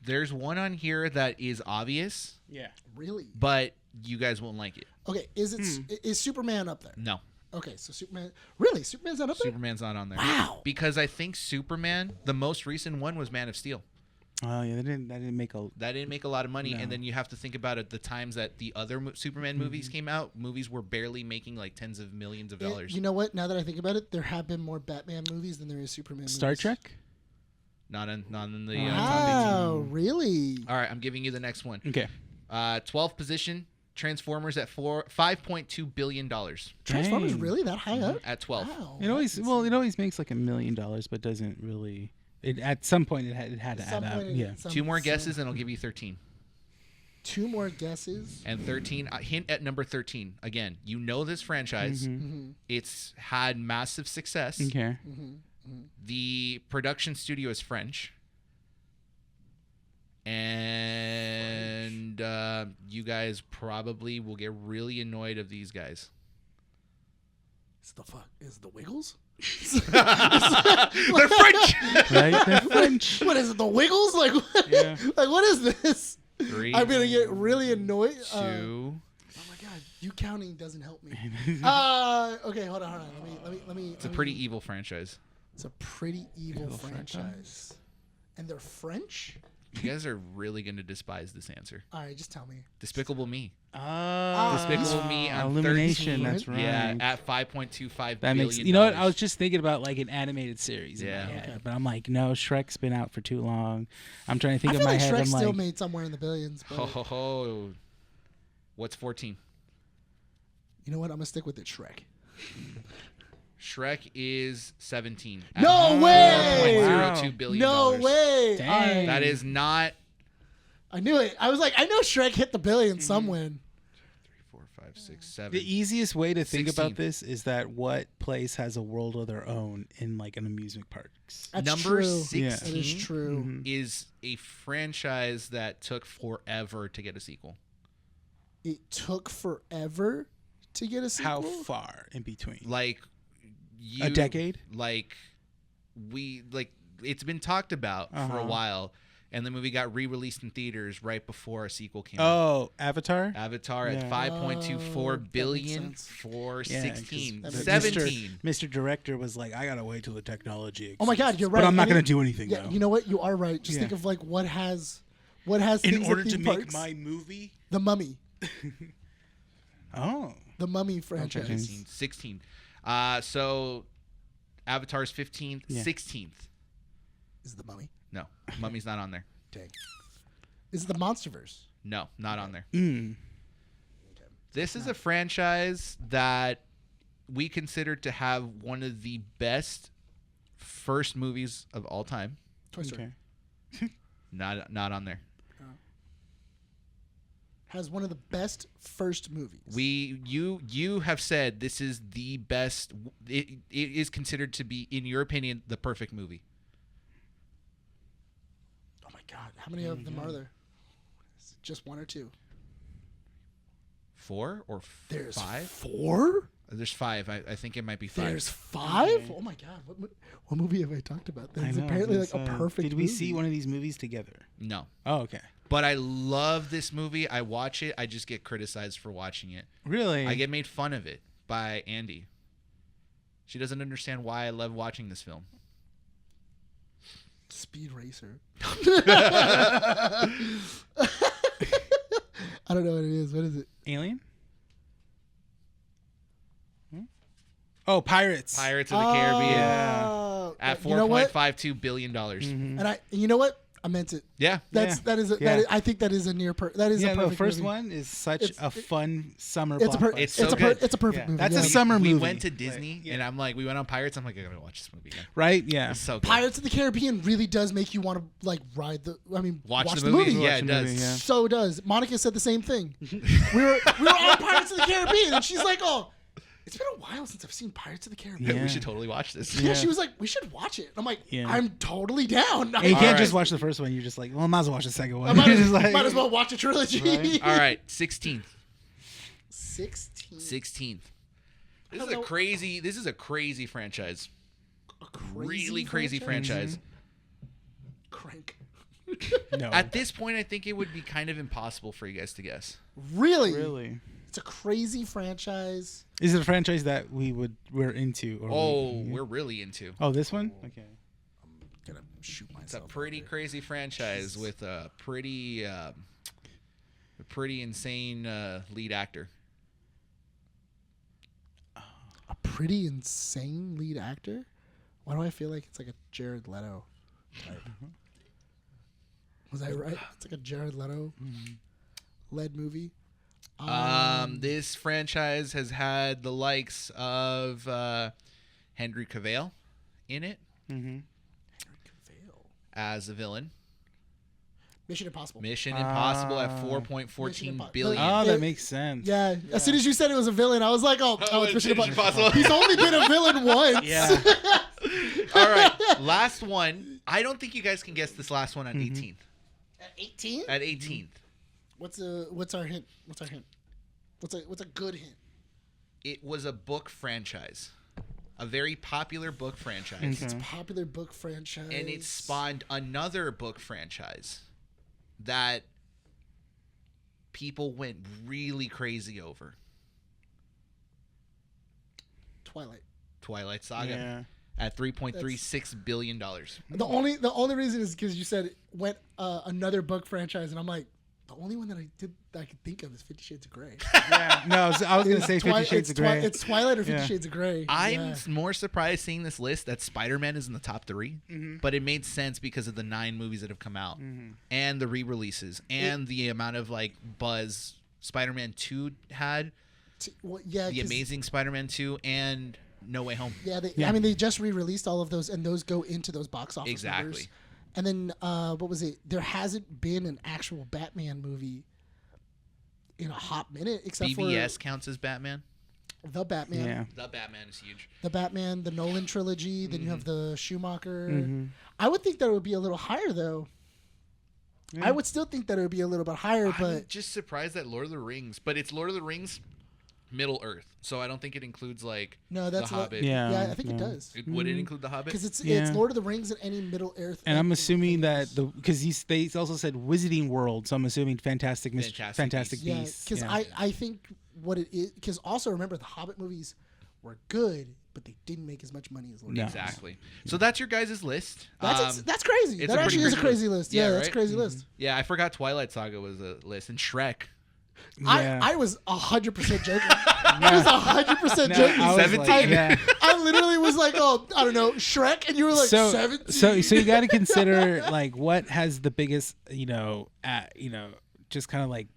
There's one on here that is obvious, Yeah. Really? but you guys won't like it. Okay, is Superman up there? No, Okay, so Superman. Really, Superman's not up there. Superman's not on there. Wow. Because I think Superman, the most recent one was Man of Steel. Oh yeah, that didn't make a. That didn't make a lot of money, No. and then you have to think about it. The times that the other Superman movies came out, movies were barely making like tens of millions of dollars. You know what? Now that I think about it, there have been more Batman movies than there is Superman movies. Star Trek. Not in the top 18. Wow, really? All right, I'm giving you the next one. Okay. 12th position, Transformers at $5.2 billion. Transformers Dang. really that high up? At 12. Wow. It always makes like $1 million, but doesn't really. It at some point it had to add up. Yeah. 2 more guesses, and I'll give you 13. 2 more guesses. And 13, hint at number 13. Again, you know this franchise. It's had massive success. Okay. The production studio is French. And you guys probably will get really annoyed of these guys. Is it the Wiggles? They're French! Right. They're French. What is it? The Wiggles? Like what? Yeah. Like what is this? 3, I'm gonna get really annoyed. 2. Oh my god, you counting doesn't help me. Okay, hold on. Let me. It's a pretty evil franchise. It's a pretty evil Evil franchise. franchise. And they're French? You guys are really going to despise this answer. All right, just tell me. Despicable Me. Despicable Me on Illumination. 13. That's right. Yeah, at $5.25 That billion. makes. You know what? I was just thinking about like an animated series. Yeah. In my head, but I'm like, no, Shrek's been out for too long. I'm trying to think I in feel my like head. Shrek's I'm still like, made somewhere in the billions. But Ho, ho, ho. What's 14? you know what? I'm gonna stick with it. Shrek. Shrek is 17. No way! $1.02 billion. No way! Dang. That is not. I knew it. I was like, I know Shrek hit the billion somewhere. 3, 4, 5, 6, 7. The easiest way to think 16. about this is that what place has a world of their own in like an amusement parks? That's Number true. 16 That is true. is a franchise that took forever to get a sequel. It took forever to get a sequel. How far in between? Like A decade? Like it's been talked about for a while, and the movie got re-released in theaters right before a sequel came out. Oh, Avatar? Avatar at Yeah. 5.24 billion sense. for Yeah, 16. that makes 17. Mr. Director was like, I gotta wait till the technology exists. Oh my God, you're right. But I'm not And gonna it- do anything Yeah, though. you know what? You are right. Just Yeah. think of like what has in things order at to theme make parks. my movie. The Mummy, Oh. the Mummy franchise. 16. So Avatar's 15th, Yeah. 16th. Is the Mummy? No, Mummy's not on there. Dang. Is it the MonsterVerse? No, not on there. Mm. This is a franchise that we consider to have one of the best first movies of all time. Toy Story Okay. Not on there. has one of the best first movies. You have said this is the best. It is considered to be, in your opinion, the perfect movie. Oh my God, how many of them are there? Is it just one or two? 4 or There's 5? 4. There's 5. I think it might be 5. There's 5. Oh my God, what movie have I talked about? That's apparently like a perfect. Did we movie. see one of these movies together? No. Oh, okay. But I love this movie. I watch it. I just get criticized for watching it. Really? I get made fun of it by Andy. She doesn't understand why I love watching this film. Speed Racer. I don't know what it is. What is it? Alien? Oh, Pirates. Pirates of the Caribbean Oh, at you know what? $4.52 billion. Mm-hmm. And you know what? I meant it. Yeah. That is I think that is a near that is a Yeah, perfect the first movie. one is such It's- a fun summer It's a blockbuster. It's so good. it's a perfect Yeah. movie. That's yeah. a summer we movie. went to Disney, Like, yeah. and I'm like, we went on Pirates. I'm like, I gotta watch this movie again. Right? Yeah. It's so good. Pirates of the Caribbean really does make you want to like ride the. I mean, Watch the the movie. movie. Yeah, Watch it the does. movie, yeah. So does Monica said the same thing. we were on Pirates of the Caribbean, and she's like, "Oh, it's been a while since I've seen Pirates of the Caribbean." Yeah. We should totally watch this. Yeah, Yeah. she was like, "We should watch it." I'm like, Yeah. "I'm totally down." And you All can't right. just watch the first one. You're just like, well, I might as well watch the second one. I might, You're as, just like, might as well watch a trilogy. Right. All right, 16th. 16. 16th. This don't is a know. crazy. This is a crazy franchise. A crazy Really crazy franchise. Crank. No. At this point, I think it would be kind of impossible for you guys to guess. Really? Really? It's a crazy franchise. Is it a franchise that we're into? Or We're really into. Oh, this one? Okay. I'm gonna shoot It's a myself. pretty crazy franchise with a pretty insane lead actor. A pretty insane lead actor. Why do I feel like it's like a Jared Leto type? Was I right? It's like a Jared Leto led movie. This franchise has had the likes of Henry Cavill in it Mm-hmm. as a villain. Mission Impossible. Mission Impossible at Mission 4.14 Impo- billion. Oh, Yeah. that makes sense. Yeah. As soon as you said it was a villain, I was like, oh, it's Mission Impossible. Impossible. He's only been a villain once. Yeah. All right, last one. I don't think you guys can guess this last one at 18th. At 18? At 18th, What's our hint? What's a good hint? it was a book franchise, a very popular book franchise, Okay. It's a popular book franchise. and it spawned another book franchise that people went really crazy over. Twilight Saga Yeah. at $3.36 billion. The only reason is because you said it went another book franchise, and I'm like, the only one that I could think of is 50 Shades of Grey. Yeah. No, I was gonna say 50 Shades of Grey. It's Twilight or 50 Yeah. Shades of Grey. I'm Yeah. more surprised seeing this list that Spider-Man is in the top 3, but it made sense because of the 9 movies that have come out and the re-releases and the amount of like buzz Spider-Man 2 had, The the Amazing Spider-Man 2 and No Way Home. Yeah, Yeah. I mean, they just re-released all of those, and those go into those box office Exactly. numbers. And then, what was it? There hasn't been an actual Batman movie in a hot minute, except BVS counts as Batman. for the Batman. Yeah. The Batman is huge. The Batman, the Nolan trilogy. Then you have Mm-hmm. the Schumacher. Mm-hmm. I would think that it would be a little higher, though. Yeah. I would still think that it would be a little bit higher, I'm but just surprised that Lord of the Rings, but it's Lord of the Rings, Middle Earth. So I don't think it includes like no, that's the not. Hobbit. Yeah. I think it does. Would it include the Hobbit? Because it's Yeah. Lord of the Rings and any Middle Earth. And I'm anything assuming that things. because they also said Wizarding World, so I'm assuming Fantastic Fantastic Yeah, Beasts. because I think what it is. Because also remember the Hobbit movies were good, but they didn't make as much money as Lord No. of the Rings. Exactly. So that's your guys' list. That's crazy. it's That a pretty actually is a crazy crazy list. Yeah, Yeah, that's a right? crazy list. Yeah, I forgot Twilight Saga was a list, and Shrek. Yeah. I was 100% joking. I was 100% No, joking. I was 17. like, yeah. I literally was like, oh, I don't know, Shrek, and you were like 17. So you got to consider like what has the biggest, just kind of like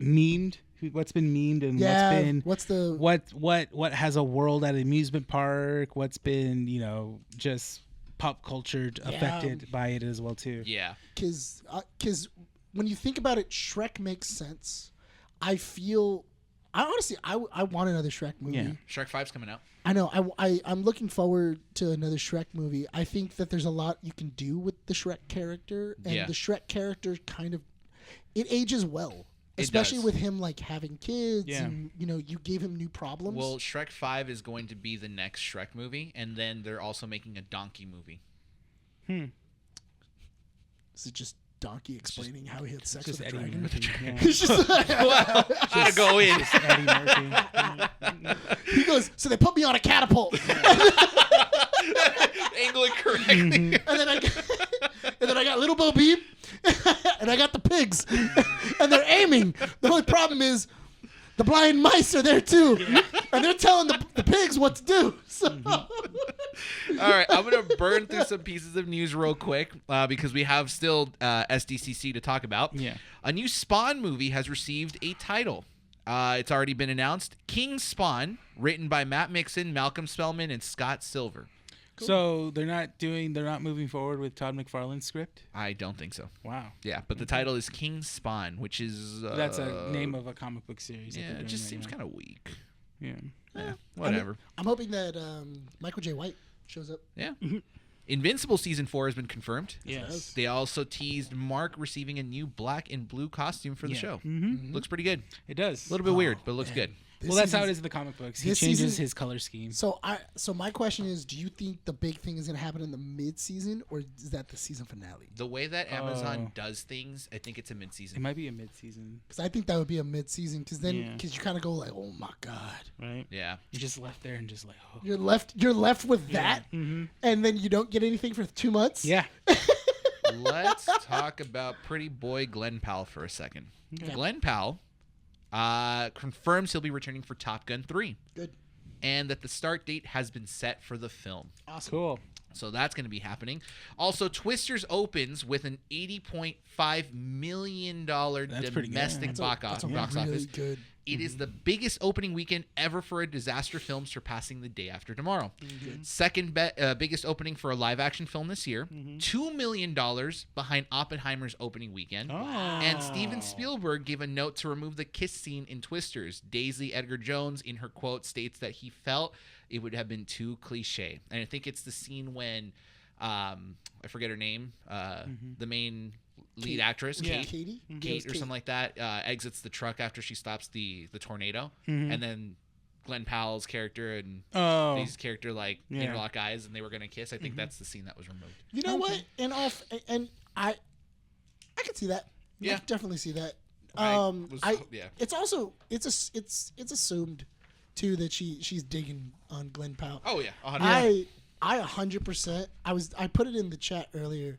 memed, what's been memed and what's the what has a world at an amusement park, what's been, just pop culture affected by it as well too. Yeah. because when you think about it, Shrek makes sense. I honestly want another Shrek movie. Yeah. Shrek 5's coming out. I know. I'm looking forward to another Shrek movie. I think that there's a lot you can do with the Shrek character, and Yeah. the Shrek character it ages well, It especially does. with him like having kids, Yeah. and you gave him new problems. Well, Shrek 5 is going to be the next Shrek movie, and then they're also making a Donkey movie. Is it just Donkey explaining how he had sex Just with a Eddie dragon? Murphy. Yeah. He's just Gotta go in. Just Eddie Murphy. he goes. So they put me on a catapult, Angle it correctly. and then I got little Bo Peep, and I got the pigs, and they're aiming. The only problem is the blind mice are there too, and they're telling the pigs what to do. So. All right, I'm going to burn through some pieces of news real quick because we have still SDCC to talk about. Yeah. A new Spawn movie has received a title. It's already been announced. King Spawn, written by Matt Mixon, Malcolm Spellman, and Scott Silver. So they're not moving forward with Todd McFarlane's script? I don't think so. Wow. Yeah, but the title is King Spawn, which is... That's a name of a comic book series. Yeah, it just seems kind of weak. Yeah. Yeah, whatever. I'm hoping that Michael J. White shows up. Yeah. Invincible Season 4 has been confirmed. Yes. They also teased Mark receiving a new black and blue costume for the show. Mm-hmm. Looks pretty good. It does. A little bit weird, but looks good. Well, that's how it is in the comic books. He this changes season- his color scheme. So my question is, do you think the big thing is going to happen in the mid-season, or is that the season finale? The way that Amazon Oh. does things, I think it's a mid-season. It might be a mid-season, Because I think that would be a mid-season. Because then, Yeah. because you kind of go like, oh my god, right? Yeah. You just left there and just like, oh. you're left with that, Mm-hmm. and then you don't get anything for 2 months. Yeah. Let's talk about pretty boy Glenn Powell for a second. Okay. Glenn Powell confirms he'll be returning for Top Gun 3 Good. and that the start date has been set for the film. Awesome. Cool. So that's going to be happening. Also, Twisters opens with an $80.5 million That's pretty good. domestic box That's office. really good. It is the biggest opening weekend ever for a disaster film, surpassing The Day After Tomorrow. Second biggest opening for a live-action film this year. $2 million behind Oppenheimer's opening weekend. Oh. And Steven Spielberg gave a note to remove the kiss scene in Twisters. Daisy Edgar Jones, in her quote, states that he felt it would have been too cliche. And I think it's the scene when, I forget her name, the main lead actress, Yeah. Kate. Katie? Kate or something like that, exits the truck after she stops the tornado, and then Glenn Powell's character and Oh. Daisy's character like Yeah. interlock eyes, and they were gonna kiss. I think that's the scene that was removed. You know what? And I can see that. Yeah. I can definitely see that. Yeah. It's also it's assumed too that she's digging on Glenn Powell. Oh yeah, 100%. I 100%. I put it in the chat earlier.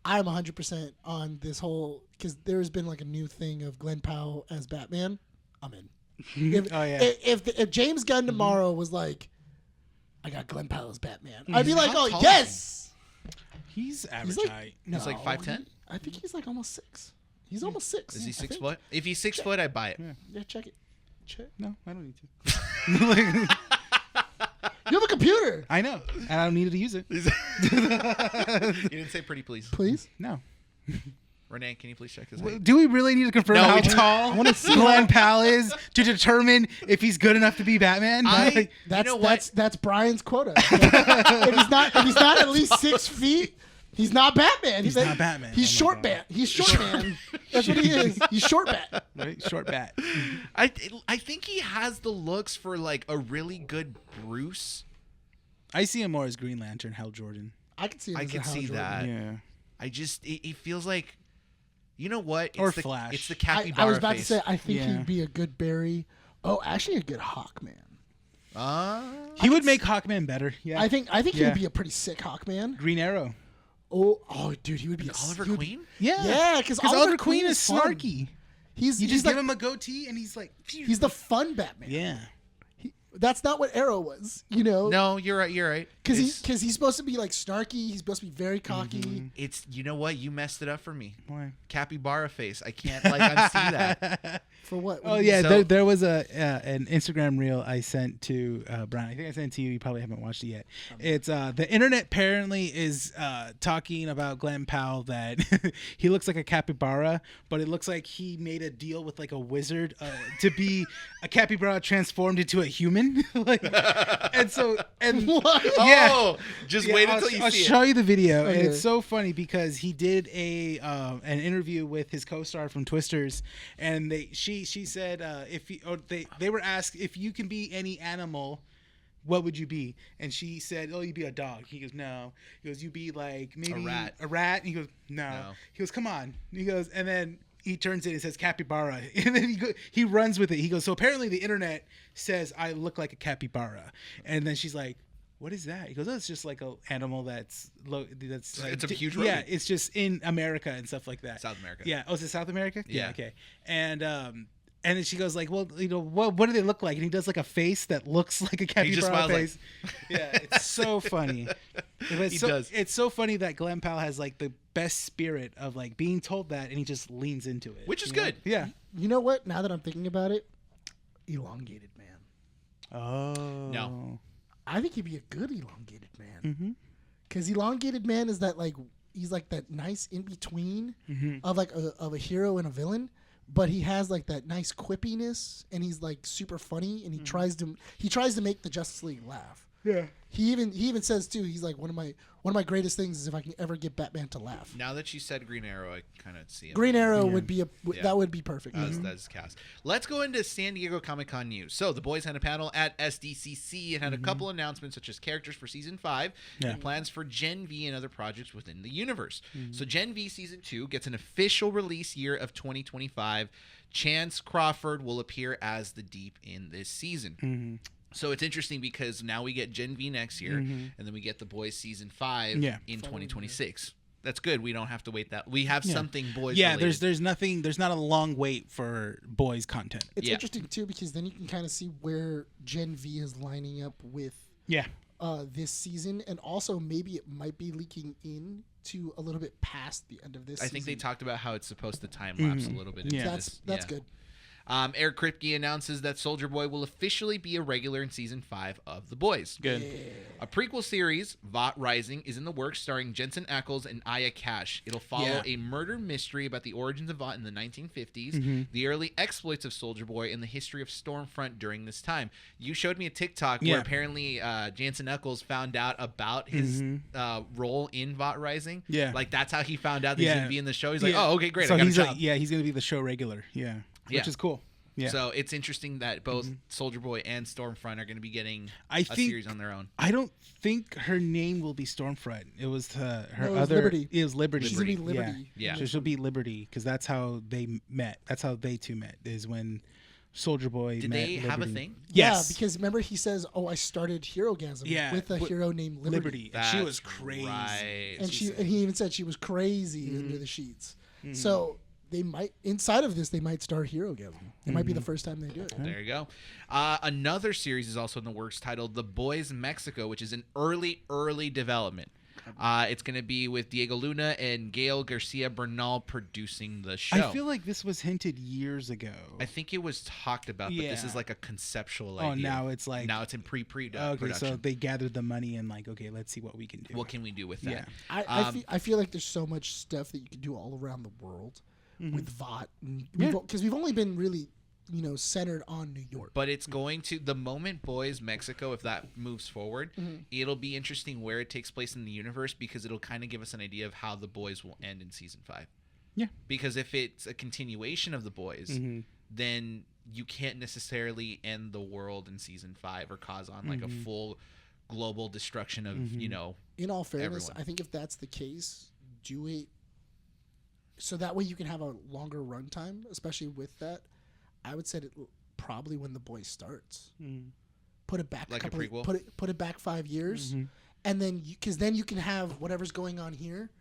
I'm 100% on this whole because there's been like a new thing of Glenn Powell as Batman. I'm in. If, Oh, yeah. If James Gunn tomorrow was like, I got Glenn Powell as Batman, I'd be He's like, not oh tall. yes. He's average He's like, height. no, He's like 5'10"? I think he's like almost 6. He's almost 6. Is he I 6 think. foot? If he's 6 foot, I buy it. Yeah, check it. Check. No, I don't need to. You have a computer. I know, and I don't need to use it. You didn't say pretty please. Please. No. Renee, can you please check this out? Do we really need to confirm No, how we don't. tall Glenn Powell is to determine if he's good enough to be Batman? I- That's You know what? that's Brian's quota. if he's not at least 6 feet, he's not Batman. He's not Batman. He's Oh my short God. bat. He's short man. That's what he is. He's short bat. Right? Short bat. I think he has the looks for like a really good Bruce. I see him more as Green Lantern, Hal Jordan. I can see him I as a can Hal see Jordan. that. Yeah. I just it feels like, you know what? It's Or the, Flash. It's the I capybara was about face. to say I think Yeah. he'd be a good Barry. Oh, actually a good Hawkman. He would make Hawkman better. Yeah. I think Yeah. he'd be a pretty sick Hawkman. Green Arrow. Oh, dude, he would be Oliver he would- Queen? Yeah, because Oliver Queen is fun. snarky. He's You just like, give him a goatee and he's like, he's the fun Batman. yeah. That's not what Arrow was, you know. No, you're right. You're right. Because It's- he's supposed to be like snarky. He's supposed to be very cocky. It's, you know what? You messed it up for me. Why? Capybara face. I can't like unsee that. For what? Oh yeah, So- there was an Instagram reel I sent to Bryan. I think I sent it to you. You probably haven't watched it yet. It's the internet apparently is talking about Glenn Powell that he looks like a capybara, but it looks like he made a deal with like a wizard to be a capybara transformed into a human. Like, and so and What? yeah. Oh, just wait until you I'll see show it. you the video. And Okay. it's so funny because he did an interview with his co-star from Twisters, and she said they were asked if you can be any animal, what would you be? And she said, "Oh, you'd be a dog." He goes, "No." He goes, "You'd be like maybe A rat." And he goes, "No." No. He goes, "Come on." He goes, and then he turns it and says capybara, and then he runs with it. He goes, "So apparently the internet says I look like a capybara," and then she's like, "What is that?" He goes, "Oh, it's just like an animal that's It's a huge yeah, rodent. it's just in America and stuff like that." South America. Yeah. Oh, is it South America? Yeah. Okay. And then she goes like, "Well, you know, what do they look like?" And he does like a face that looks like a capybara just smiles like- face. Yeah, it's so funny. It's He so, does. It's so funny that Glenn Powell has like the best spirit of like being told that, and he just leans into it, Which is you know? good. Yeah. You know what? Now that I'm thinking about it, elongated man. Oh. No. I think he'd be a good elongated man. Mm-hmm. Because elongated man is that like he's like that nice in between of like of a hero and a villain, but he has like that nice quippiness, and he's like super funny, and he tries to make the Justice League laugh. Yeah. He even says too. He's like one of my greatest things is if I can ever get Batman to laugh. Now that you said Green Arrow, I kind of see it. Green Arrow Yeah. would be that would be perfect. That's cast. Let's go into San Diego Comic-Con news. So the boys had a panel at SDCC and had a couple announcements such as characters for Season 5 Yeah. and plans for Gen V and other projects within the universe. So Gen V Season 2 gets an official release year of 2025. Chance Crawford will appear as the Deep in this season. So it's interesting because now we get Gen V next year, and then we get the boys Season 5 Yeah. in 2026. That's good. We don't have to wait that. We have something boys Yeah, related. there's nothing. There's not a long wait for boys content. It's Yeah. interesting too because then you can kind of see where Gen V is lining up with Yeah. this season, and also maybe it might be leaking in to a little bit past the end of this I think they season. talked about how it's supposed to time lapse a little bit. Into Yeah. this. That's Yeah. good. Eric Kripke announces that Soldier Boy will officially be a regular in Season 5 of The Boys. Good. A prequel series, Vought Rising, is in the works starring Jensen Ackles and Aya Cash. It'll follow Yeah. a murder mystery about the origins of Vought in the 1950s, Mm-hmm. the early exploits of Soldier Boy, and the history of Stormfront during this time. You showed me a TikTok Yeah. where apparently Jensen Ackles found out about his role in Vought Rising. Mm-hmm. Yeah. Like, that's how he found out that he's Yeah. going to be in the show. He's like, Yeah. oh, okay, great. So I got he's a job. he's gonna be the show regular. Yeah. Yeah. Which is cool. Yeah. So it's interesting that both Soldier Boy and Stormfront are going to be getting I a think- series on their own. I don't think her name will be Stormfront. It was her No, it was other. Liberty. It was Liberty. She's gonna be Liberty. Yeah. So she'll be Liberty because that's how they met. That's how they two met. Is when Soldier Boy Did met they have a Liberty. thing? Yes. Yeah, because remember he says, "Oh, I started HeroGasm Yeah, with a with hero named Liberty." Liberty. And she That's was crazy. Right. And he even said she was crazy under the sheets. So they might inside of this they might start HeroGasm. It might be the first time they do it. There you go. Another series is also in the works titled The Boys Mexico, which is in early development. It's going to be with Diego Luna and Gael Garcia Bernal producing the show. I feel like this was hinted years ago. I think it was talked about, but this is like a conceptual Oh, idea. now it's like... Now it's in production. Okay, so they gathered the money and like, okay, let's see what we can do. What can we do with that? Yeah. I feel like there's so much stuff that you can do all around the world with VOT. Yeah. Because we've only been really, centered on New York. But it's going to, the moment Boys Mexico, if that moves forward, it'll be interesting where it takes place in the universe, because it'll kind of give us an idea of how the Boys will end in season 5. Yeah. Because if it's a continuation of the Boys, then you can't necessarily end the world in season 5 or cause on like a full global destruction of, In all fairness, everyone. I think if that's the case, do it so that way you can have a longer runtime, especially with that. I would set it probably when the Boys starts. Put it back Like a prequel? Put it back 5 years, and then because then you can have whatever's going on here,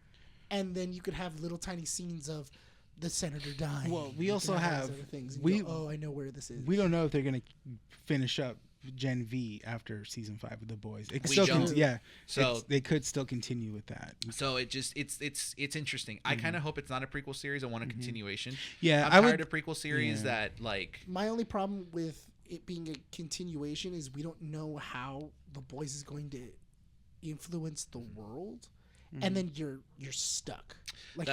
and then you could have little tiny scenes of the senator dying. Well, we You also can have... those other things. And you go, I know where this is. We don't know if they're going to finish up Gen V after season 5 of the Boys. It We still don't. So they could still continue with that. So it's interesting. I kind of hope it's not a prequel series. I want a continuation. Yeah, I'm tired of prequel series that like. My only problem with it being a continuation is we don't know how the Boys is going to influence the world, and then you're stuck. Like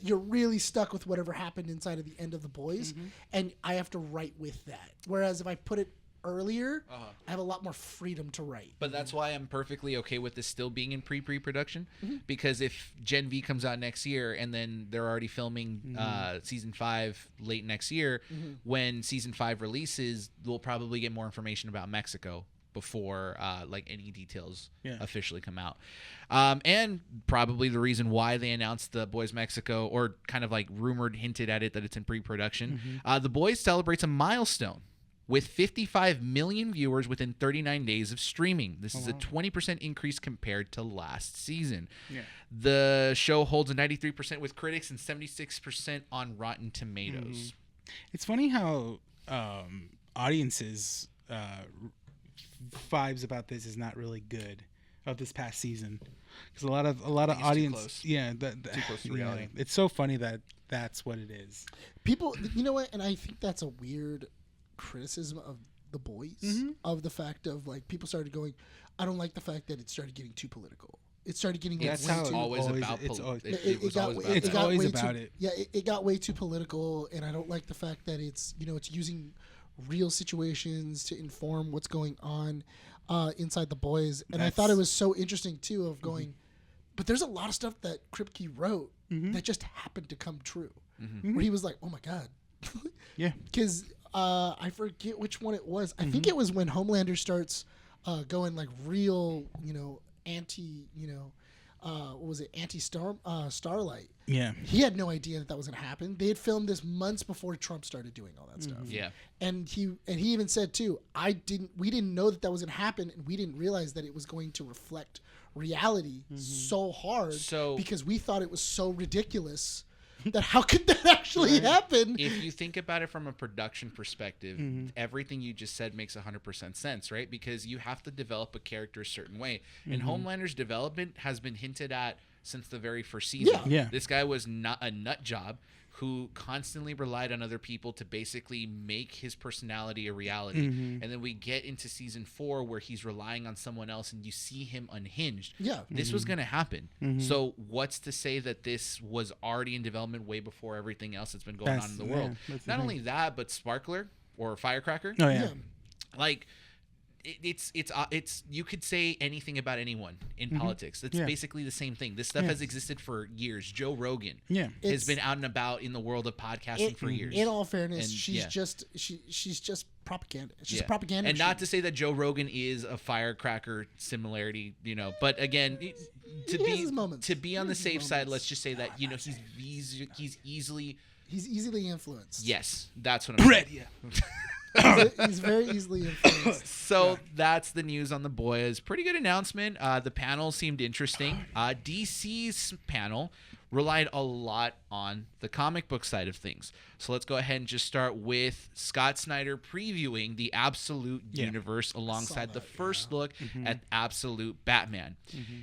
you're really stuck with whatever happened inside of the end of the Boys, and I have to write with that. Whereas if I put it earlier, I have a lot more freedom to write. But that's why I'm perfectly okay with this still being in pre-production, because if Gen V comes out next year and then they're already filming season 5 late next year, when season 5 releases, we'll probably get more information about Mexico before like any details officially come out. And probably the reason why they announced the Boys Mexico, or kind of like rumored, hinted at it that it's in pre-production, the Boys celebrates a milestone with 55 million viewers within 39 days of streaming. This is a 20% increase compared to last season. Yeah. The show holds a 93% with critics and 76% on Rotten Tomatoes. It's funny how audiences vibes about this is not really good of this past season, because a lot of audience too close to reality. It's so funny that that's what it is. People, you know what, and I think that's a weird criticism of the Boys, of the fact of like people started going, I don't like the fact that it started getting too political. It started getting It's always about it. Yeah, it got way too political, and I don't like the fact that it's it's using real situations to inform what's going on inside the Boys. And I thought it was so interesting too of going, but there's a lot of stuff that Kripke wrote that just happened to come true, where he was like, oh my god, because I forget which one it was. I think it was when Homelander starts going like real, anti, what was it, Starlight. Yeah. He had no idea that was going to happen. They had filmed this months before Trump started doing all that stuff. Yeah. And he even said too, we didn't know that was going to happen, and we didn't realize that it was going to reflect reality so hard, because we thought it was so ridiculous that how could that actually happen? If you think about it from a production perspective, everything you just said makes 100% sense, right? Because you have to develop a character a certain way. And Homelander's development has been hinted at since the very first season. Yeah. This guy was not a nut job who constantly relied on other people to basically make his personality a reality. And then we get into season 4 where he's relying on someone else and you see him unhinged. Yeah. This was going to happen. So what's to say that this was already in development way before everything else that's been going on in the world? Not only that, but Sparkler or Firecracker. Oh, yeah. Like, it's you could say anything about anyone in politics. It's basically the same thing. This stuff has existed for years. Joe Rogan has been out and about in the world of podcasting for years. In all fairness, And, she's just propaganda. It's just propaganda. And not to say that Joe Rogan is a Firecracker similarity, but again, to be on the safe side, let's just say that he's easily influenced. Yes, that's what I'm saying. He's very easily influenced. So that's the news on the Boys. Pretty good announcement. The panel seemed interesting. DC's panel relied a lot on the comic book side of things. So let's go ahead and just start with Scott Snyder previewing the Absolute Universe alongside the first look at Absolute Batman.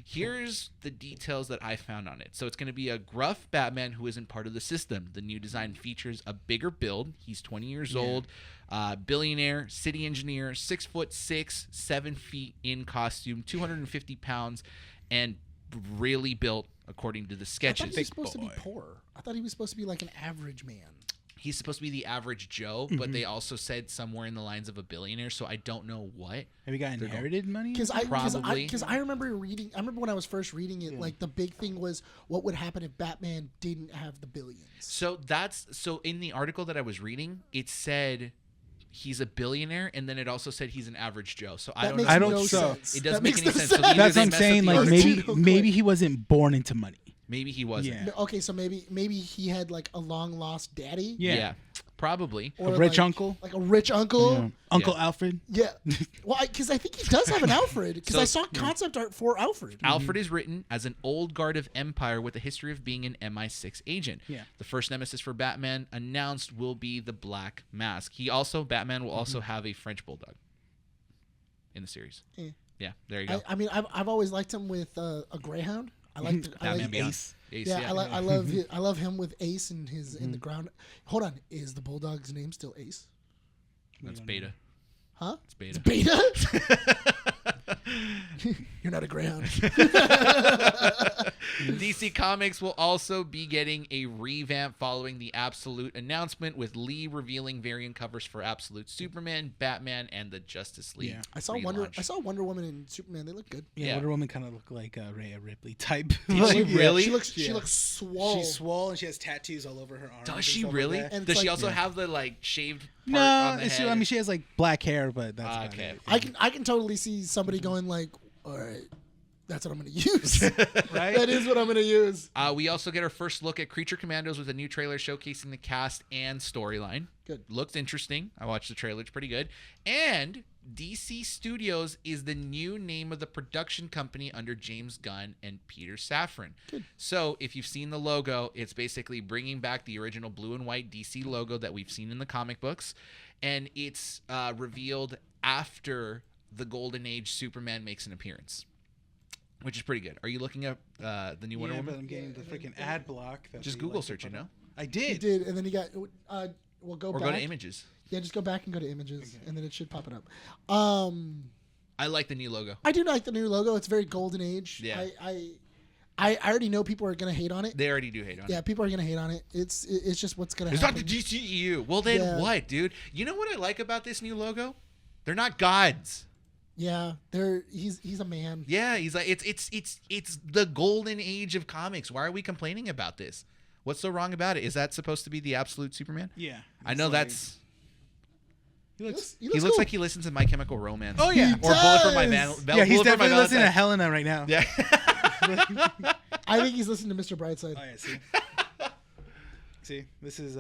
Here's the details that I found on it. So it's going to be a gruff Batman who isn't part of the system. The new design features a bigger build. He's 20 years old, billionaire, city engineer, 6'6", 7 feet in costume, 250 pounds, and really built according to the I sketches. thought he was supposed to be poor. I thought he was supposed to be like an average man. He's supposed to be the average Joe, but they also said somewhere in the lines of a billionaire, so I don't know what. Have you got inherited money? Because Probably. I remember reading. I remember when I was first reading it. Like the big thing was what would happen if Batman didn't have the billions. So in the article that I was reading, it said he's a billionaire, and then it also said he's an average Joe. So I don't know. Makes no sense. It doesn't That make any makes no sense. So sense. either That's they what I'm messed up saying. the Like article- maybe he wasn't born into money. maybe he wasn't. Yeah. Okay, so maybe he had like a long lost daddy. Yeah, probably. Or A rich like- uncle? Like a rich uncle. Uncle Yeah. Alfred. Yeah. Well, because I think he does have an Alfred. Because So- I saw concept art for Alfred. Alfred is written as an old guard of Empire with a history of being an MI6 agent. Yeah. The first nemesis for Batman announced will be the Black Mask. Batman will also have a French bulldog in the series. Eh. Yeah, there you go. I mean, I've always liked him with a Greyhound. I like Batman Beyond. Ace. Ace, Yeah, I love him with Ace and his in the ground. Hold on, is the bulldog's name still Ace? That's Beta. Huh? It's Beta. Beta? You're not a Greyhound. DC Comics will also be getting a revamp following the Absolute announcement, with Lee revealing variant covers for Absolute Superman, Batman, and the Justice League. Yeah. I saw Wonder Woman and Superman. They look good. Yeah, Yeah. Wonder Woman kind of looked like Rhea Ripley type. Did she really? She looks swole. She's swole and she has tattoos all over her arms. Does and she stuff like really? that. And Does it's she like- also have the like shaved part No, on the head? I mean she has like black hair, but that's about Okay. it. I can totally see somebody going like, all right, that's what I'm going to use. Right? That is what I'm going to use. We also get our first look at Creature Commandos with a new trailer showcasing the cast and storyline. Good. Looked interesting. I watched the trailer. It's pretty good. And DC Studios is the new name of the production company under James Gunn and Peter Safran. Good. So if you've seen the logo, it's basically bringing back the original blue and white DC logo that we've seen in the comic books. And it's revealed after the Golden Age Superman makes an appearance, which is pretty good. Are you looking up the new Wonder But Woman? I'm getting the freaking ad block. that Just they Google like to search it, put no? up. I He did. did, and then he got. We'll go Or back. go to images. Yeah, just go back and go to images, and then it should pop it up. I like the new logo. I do like the new logo. It's very Golden Age. Yeah. I already know people are gonna hate on it. They already do hate on it. Yeah, people are gonna hate on it. It's just what's gonna It's happen. not the DCEU. Well, then Yeah. what, dude? You know what I like about this new logo? They're not gods. Yeah, he's a man. Yeah, he's like it's the golden age of comics. Why are we complaining about this? What's so wrong about it? Is that supposed to be the absolute Superman? Yeah. I know It's like- that's. He looks. He looks cool. like he listens to My Chemical Romance. Oh yeah. He Or Bullet for My does. Man. Yeah, he's Bullet for My definitely listening to Valentine. Helena right now. Yeah. I think he's listening to Mr. Brightside. Oh yeah. See. See, this is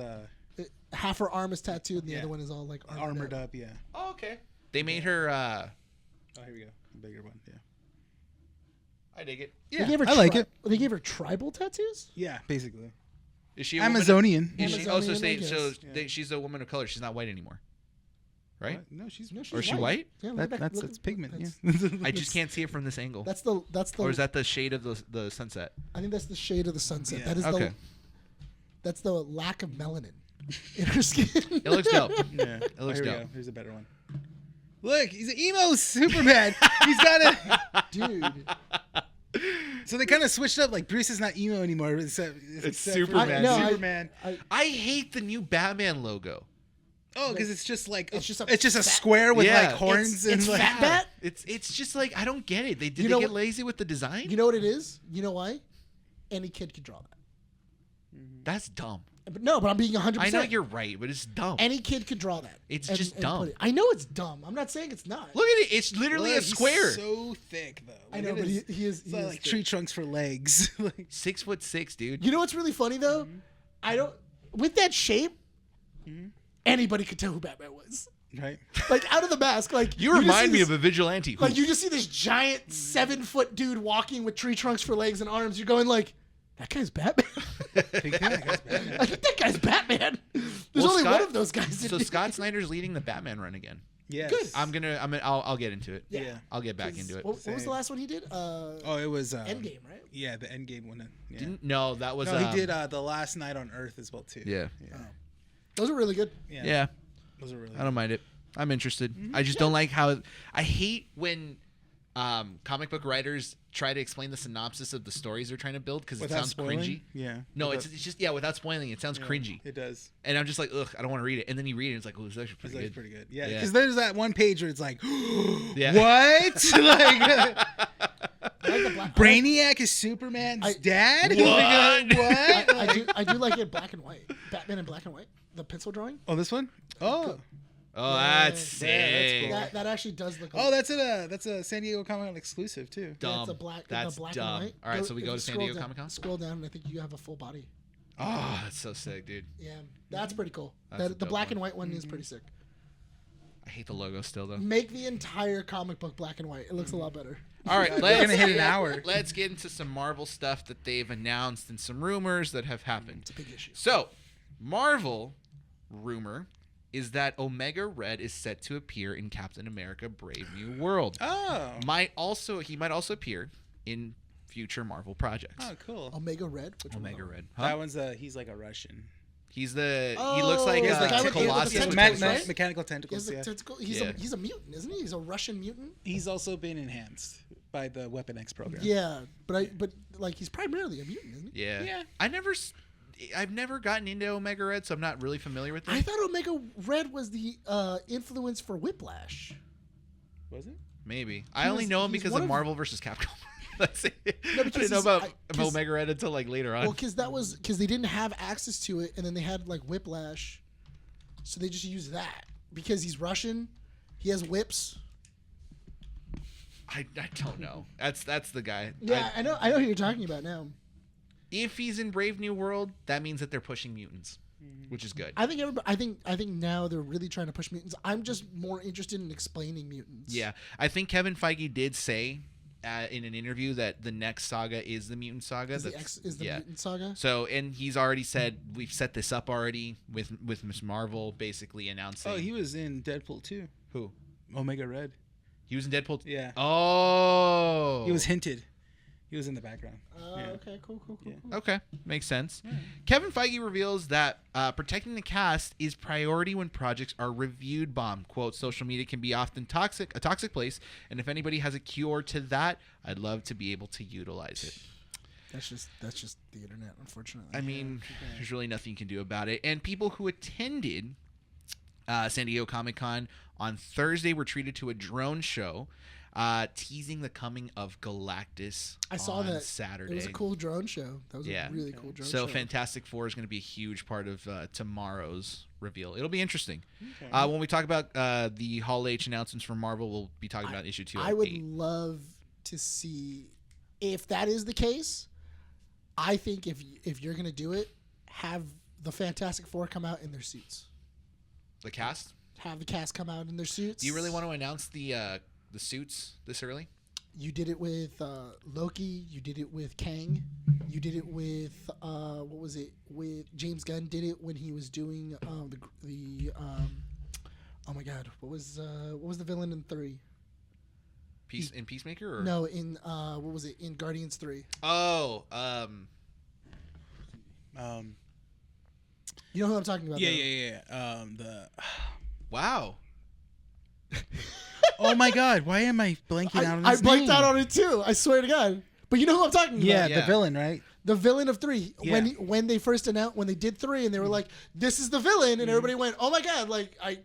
Half her arm is tattooed, and the Yeah. other one is all like armored up. Yeah. Oh, okay. They made her. Oh, here we go. Bigger one. Yeah. I dig it. They gave her I like it. They gave her tribal tattoos. Yeah, basically. Is she a woman? Amazonian. Is she, oh, so, Amazonian, I so guess. they, she's a woman of color. She's not white anymore, right? What? No, she's. No, she's Or is she white? Yeah, look That, back- that's look- that's pigment. that's- Yeah. I just can't see it from this angle. That's the Or is that the shade of the sunset? I think that's the shade of the sunset. Yeah. That is Okay. that's the lack of melanin in her skin. It looks dope. Yeah. It looks Here we dope. go. Here's a better one. Look, he's an emo Superman. He's got a. Dude. So they kind of switched up. Like Bruce is not emo anymore. Except for Superman. I- no, I- Superman. I hate the new Batman logo. Oh, because it's just like It's just a it's just a fat- square with Yeah. like horns It's and like. fat bat. It's just like I don't get it. Did You they know get what- lazy with the design? You know what it is? You know why? Any kid could draw that. That's dumb. But I'm being 100%. I know you're right, but it's dumb. Any kid could draw that. It's just dumb. put it- I know it's dumb. I'm not saying it's not. Look at it. It's literally Look, a square. He's so thick though. I Look know, at but his- he is. it's He is like thick. tree trunks for legs. Like, 6'6", dude. You know what's really funny though? I don't. With that shape, anybody could tell who Batman was. right? Like out of the mask, like You just remind see me this- of a vigilante. Like you just see this giant 7-foot dude walking with tree trunks for legs and arms. You're going like, that guy's Batman. I think that guy's Batman. I think that guy's Batman. There's Well, only Scott- one of those guys. So Scott Snyder's leading the Batman run again. Yes. Good. I'll get into it. Yeah. I'll get back into it. What was the last one he did? Oh, it was Endgame, right? Yeah, the Endgame one. Yeah. No, that was. No, he did The Last Night on Earth as well too. Yeah. Those are really good. Yeah. Those are really. I don't mind it. I'm interested. I just don't like how. I hate when comic book writers try to explain the synopsis of the stories they're trying to build because it Without sounds spoiling? cringy. Yeah. No, it's just without spoiling it sounds cringy. It does. And I'm just like, ugh, I don't want to read it. And then you read it, it's like, oh, it's actually pretty good. Pretty good. Yeah. Yeah. Because there's that one page where it's like, Yeah. what? Like, I like the black. Brainiac is Superman's dad? What? What? I do like it black and white. Batman in black and white. The pencil drawing. Oh, this one? Oh. Oh, that's sick. that's cool. That actually does look. Oh, that's a San Diego Comic-Con exclusive too. Dumb. It's a black. That's the black dumb. and white. All right, so we if go you to San scroll Diego down- Comic-Con? Scroll down, and I think you have a full body. Oh, that's so sick, dude. Yeah, that's pretty cool. That's a The dope black one. and white one is pretty sick. I hate the logo still, though. Make the entire comic book black and white. It looks a lot better. All right, We're let's gonna hit an hour. Let's get into some Marvel stuff that they've announced and some rumors that have happened. It's a big issue. So, Marvel rumor is that Omega Red is set to appear in Captain America: Brave New World. Oh. He might also appear in future Marvel projects. Oh, cool. Omega Red. Which one? Omega Red. That one's he's like a Russian. He looks Oh, like he has the guy with the Colossus. tentacles, with right? tentacles. Mechanical He has tentacles, the yeah. tentacle. Yeah. He's a mutant, isn't he? He's a Russian mutant. He's also been enhanced by the Weapon X program. Yeah, but like he's primarily a mutant, isn't he? Yeah. Yeah. I've never gotten into Omega Red, so I'm not really familiar with it. I thought Omega Red was the influence for Whiplash. Was it? Maybe. I only know him he's because one of of- Marvel vs. Capcom. That's it. No, I because didn't know he's- about 'cause- Omega Red until like later on. Well, because they didn't have access to it, and then they had like Whiplash, so they just used that because he's Russian. He has whips. I don't know. That's the guy. Yeah, I know who you're talking about now. If he's in Brave New World, that means that they're pushing mutants, which is good. I think everybody. I think now they're really trying to push mutants. I'm just more interested in explaining mutants. Yeah, I think Kevin Feige did say in an interview that the next saga is the mutant saga. Is the yeah. mutant saga? So, and he's already said we've set this up already with Miss Marvel, basically announcing. Oh, he was in Deadpool too. Who? Omega Red. He was in Deadpool. Yeah. Oh. He was hinted. He was in the background. Yeah. Okay, cool. Okay, makes sense. Kevin Feige reveals that protecting the cast is priority when projects are reviewed bomb. Quote, social media can be often a toxic place, and if anybody has a cure to that, I'd love to be able to utilize it. That's just the internet, unfortunately. I mean, there's really nothing you can do about it. And people who attended San Diego Comic-Con on Thursday were treated to a drone show teasing the coming of Galactus. I saw on that. Saturday. It was a cool drone show. That was Yeah. a really cool drone So show. Fantastic Four is going to be a huge part of tomorrow's reveal. It'll be interesting. When we talk about the Hall H announcements from Marvel, we'll be talking about issue 2. I would love to see if that is the case. I think if you're gonna do it, have the Fantastic Four come out in their suits. The cast. Have the cast come out in their suits. Do you really want to announce the suits this early? You did it with Loki. You did it with Kang. You did it with what was it? With James Gunn did it when he was doing the oh my god, what was the villain in 3? Peacemaker or No, in what was it? In Guardians 3. Oh, You know who I'm talking about? Yeah. though? wow. Oh my God! Why am I blanking out on I his blanked name? out on it too. I swear to God. But you know who I'm talking about? Yeah, Yeah. the villain, right? The villain of 3. Yeah. When they first announced, when they did 3, and they were like, "This is the villain," and everybody went, "Oh my God!" Like I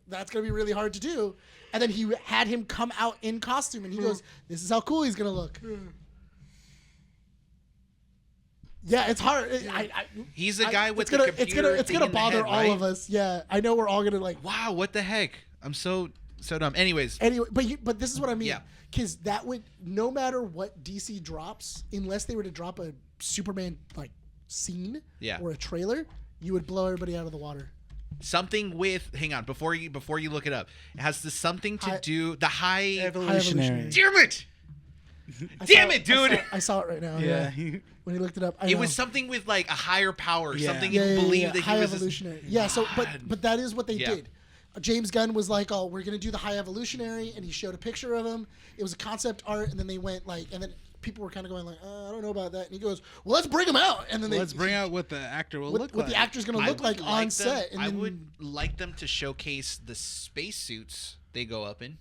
that's gonna be really hard to do. And then he had him come out in costume, and he goes, "This is how cool he's gonna look." Yeah, it's hard. He's the guy with the it's computer it's thing gonna in the bother head, all right? of us. Yeah, I know we're all gonna like. Wow, what the heck? I'm so dumb. Anyways, Anyway, but this is what I mean. Yeah. Because that would, no matter what DC drops, unless they were to drop a Superman like scene Yeah. or a trailer, you would blow everybody out of the water. something with hang on before you look it up. It has something to do the high Evolutionary. Damn it! Damn it, dude! I saw it right now. Yeah. When he looked it up, I It know. was something with like a higher power, Yeah. something Yeah, you yeah, believe yeah. that high he was. evolutionary. Yeah. So, but that is what they Yeah. did. James Gunn was like, "Oh, we're gonna do the high evolutionary," and he showed a picture of him. It was a concept art, and then they went like, and then people were kind of going like, I don't know about that. And he goes, "Well, let's bring him out," and then Let's bring out what the actor will what, look what like. the actor's gonna look like on them, set. And I then would like them to showcase the spacesuits they go up in.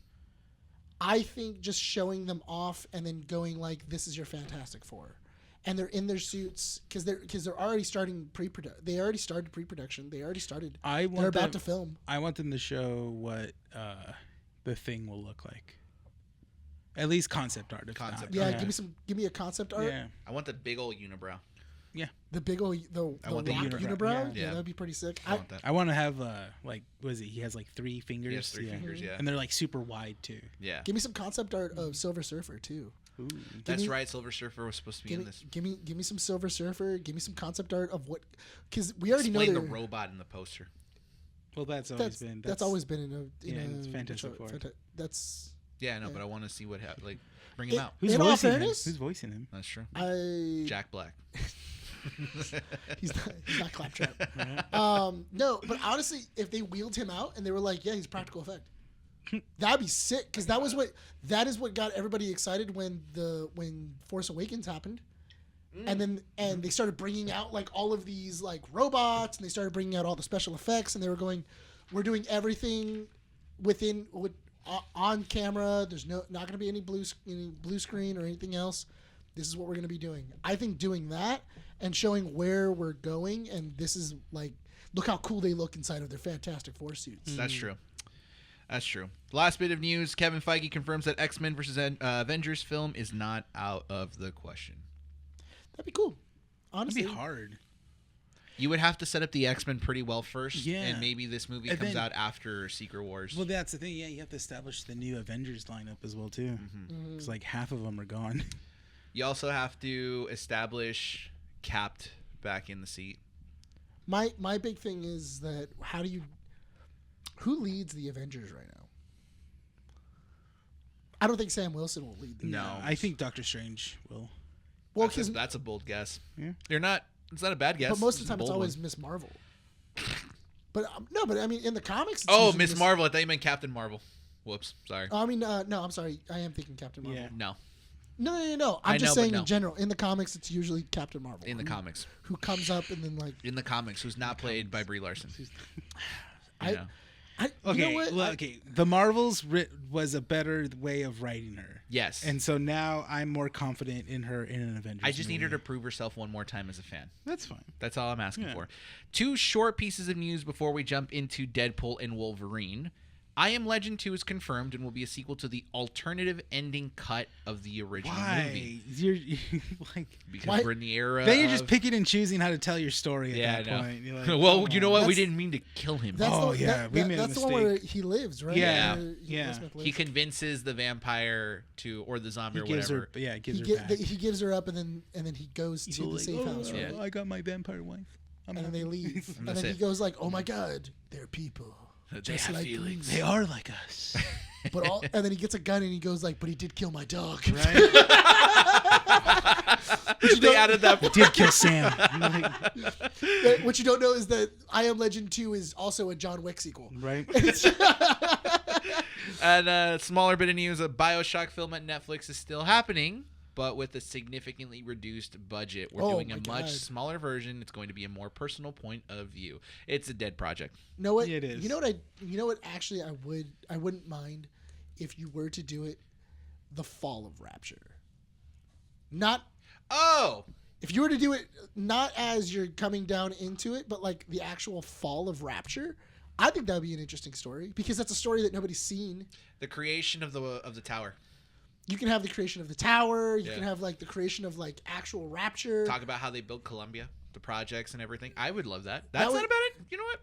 I think just showing them off and then going like, "This is your Fantastic Four," and they're in their suits because they're already starting pre-production. They already started pre-production. They already started. They're about to film. I want them to show what the Thing will look like. At least concept art. Concept Yeah, art. give me a concept art. Yeah. I want the big old unibrow. The big old the want the rock unibrow. unibrow. Yeah. Yeah, that'd be pretty sick. I want that. I want to have like, what is it? He has like 3 fingers. He has 3 fingers, yeah. And they're like super wide too. Yeah. Give me some concept art of Silver Surfer too. Ooh. That's me- right. Silver Surfer was supposed to be in this. Give me some Silver Surfer. Give me some concept art of what, because we already Explain know the they're- robot in the poster. Well, that's always been. that's always been in it's a Fantastic Four. That's Yeah, I know, Yeah. but I want to see what happened. Like, bring him out. Who's in all voicing him? fairness, Who's voicing him? That's true. Jack Jack Black. he's not Claptrap. No, but honestly, if they wheeled him out and they were like, yeah, he's practical effect, that'd be sick. Because that is what got everybody excited when Force Awakens happened. And they started bringing out like all of these like robots, and they started bringing out all the special effects, and they were going, we're doing everything on camera. There's not going to be any blue screen or anything else. This is what we're going to be doing. I think doing that and showing where we're going, and this is like, look how cool they look inside of their Fantastic Four suits. That's true. That's true. Last bit of news: Kevin Feige confirms that X-Men vs. Avengers film is not out of the question. That'd be cool. Honestly, It'd be hard. You would have to set up the X-Men pretty well first, Yeah. and maybe this movie And comes then- out after Secret Wars. Well, that's the thing. Yeah, you have to establish the new Avengers lineup as well too. Mm-hmm. Because like half of them are gone. You also have to establish Capped back in the seat. my big thing is that who leads the Avengers right now? I don't think Sam Wilson will lead them. No. I think Doctor Strange will. Well, That's a bold guess. Yeah. It's not a bad guess. but most of It's the a time it's bold always one. Miss Marvel. But no, but I mean in the comics. It's Oh, usually Miss Marvel. I thought you meant Captain Marvel. Whoops. Sorry. I mean, no, I'm sorry. I am thinking Captain Marvel. Yeah. No. No. I I'm just know, but saying no. in general. In the comics, it's usually Captain Marvel. In the comics. Who comes up and then like In the comics, who's not played by Brie Larson. I- You know. you know what? Okay. The Marvels was a better way of writing her. Yes. And so now I'm more confident in her in an Avengers. I just need her movie. to prove herself one more time as a fan. That's fine. That's all I'm asking Yeah. for. 2 short pieces of news before we jump into Deadpool and Wolverine. I Am Legend 2 is confirmed and will be a sequel to the alternative ending cut of the original movie. Why? You're like. Because Why- we're in the era Then you're just of- picking and choosing how to tell your story at Yeah, I that know. point. You're like, well, come you know on. what? We That's- didn't mean to kill him. That's Oh, the, yeah, that, we that- made a that's the one where mistake. he lives, right? Yeah, Where yeah. Will Smith He lives. convinces the vampire to, or the zombie He or gives whatever. her. Yeah, He, gives her gi- back. he gives her up, and then he goes He's to the like, safe house, right? Yeah. I got my vampire wife. And then they leave, and that's then he it. goes like, "Oh my God, they're people, They just have like feelings. They are like us. But all, and then he gets a gun and he goes like, "But he did kill my dog." Right? They added that. Did kill Sam. What you don't know is that I Am Legend 2 is also a John Wick sequel. Right? And a smaller bit of news: a BioShock film at Netflix is still happening, but with a significantly reduced budget. We're Oh doing a my much God. smaller version. It's going to be a more personal point of view. It's a dead project. Know what? It is. You know what? Actually, I wouldn't mind if you were to do it, the fall of Rapture. Not Oh, if you were to do it not as you're coming down into it, but like the actual fall of Rapture. I think that would be an interesting story because that's a story that nobody's seen. the creation of the tower. You can have the creation of the tower. You Yeah. can have like the creation of like actual Rapture. Talk about how they built Columbia, the projects and everything. I would love that. That That's would- not about it. You know what?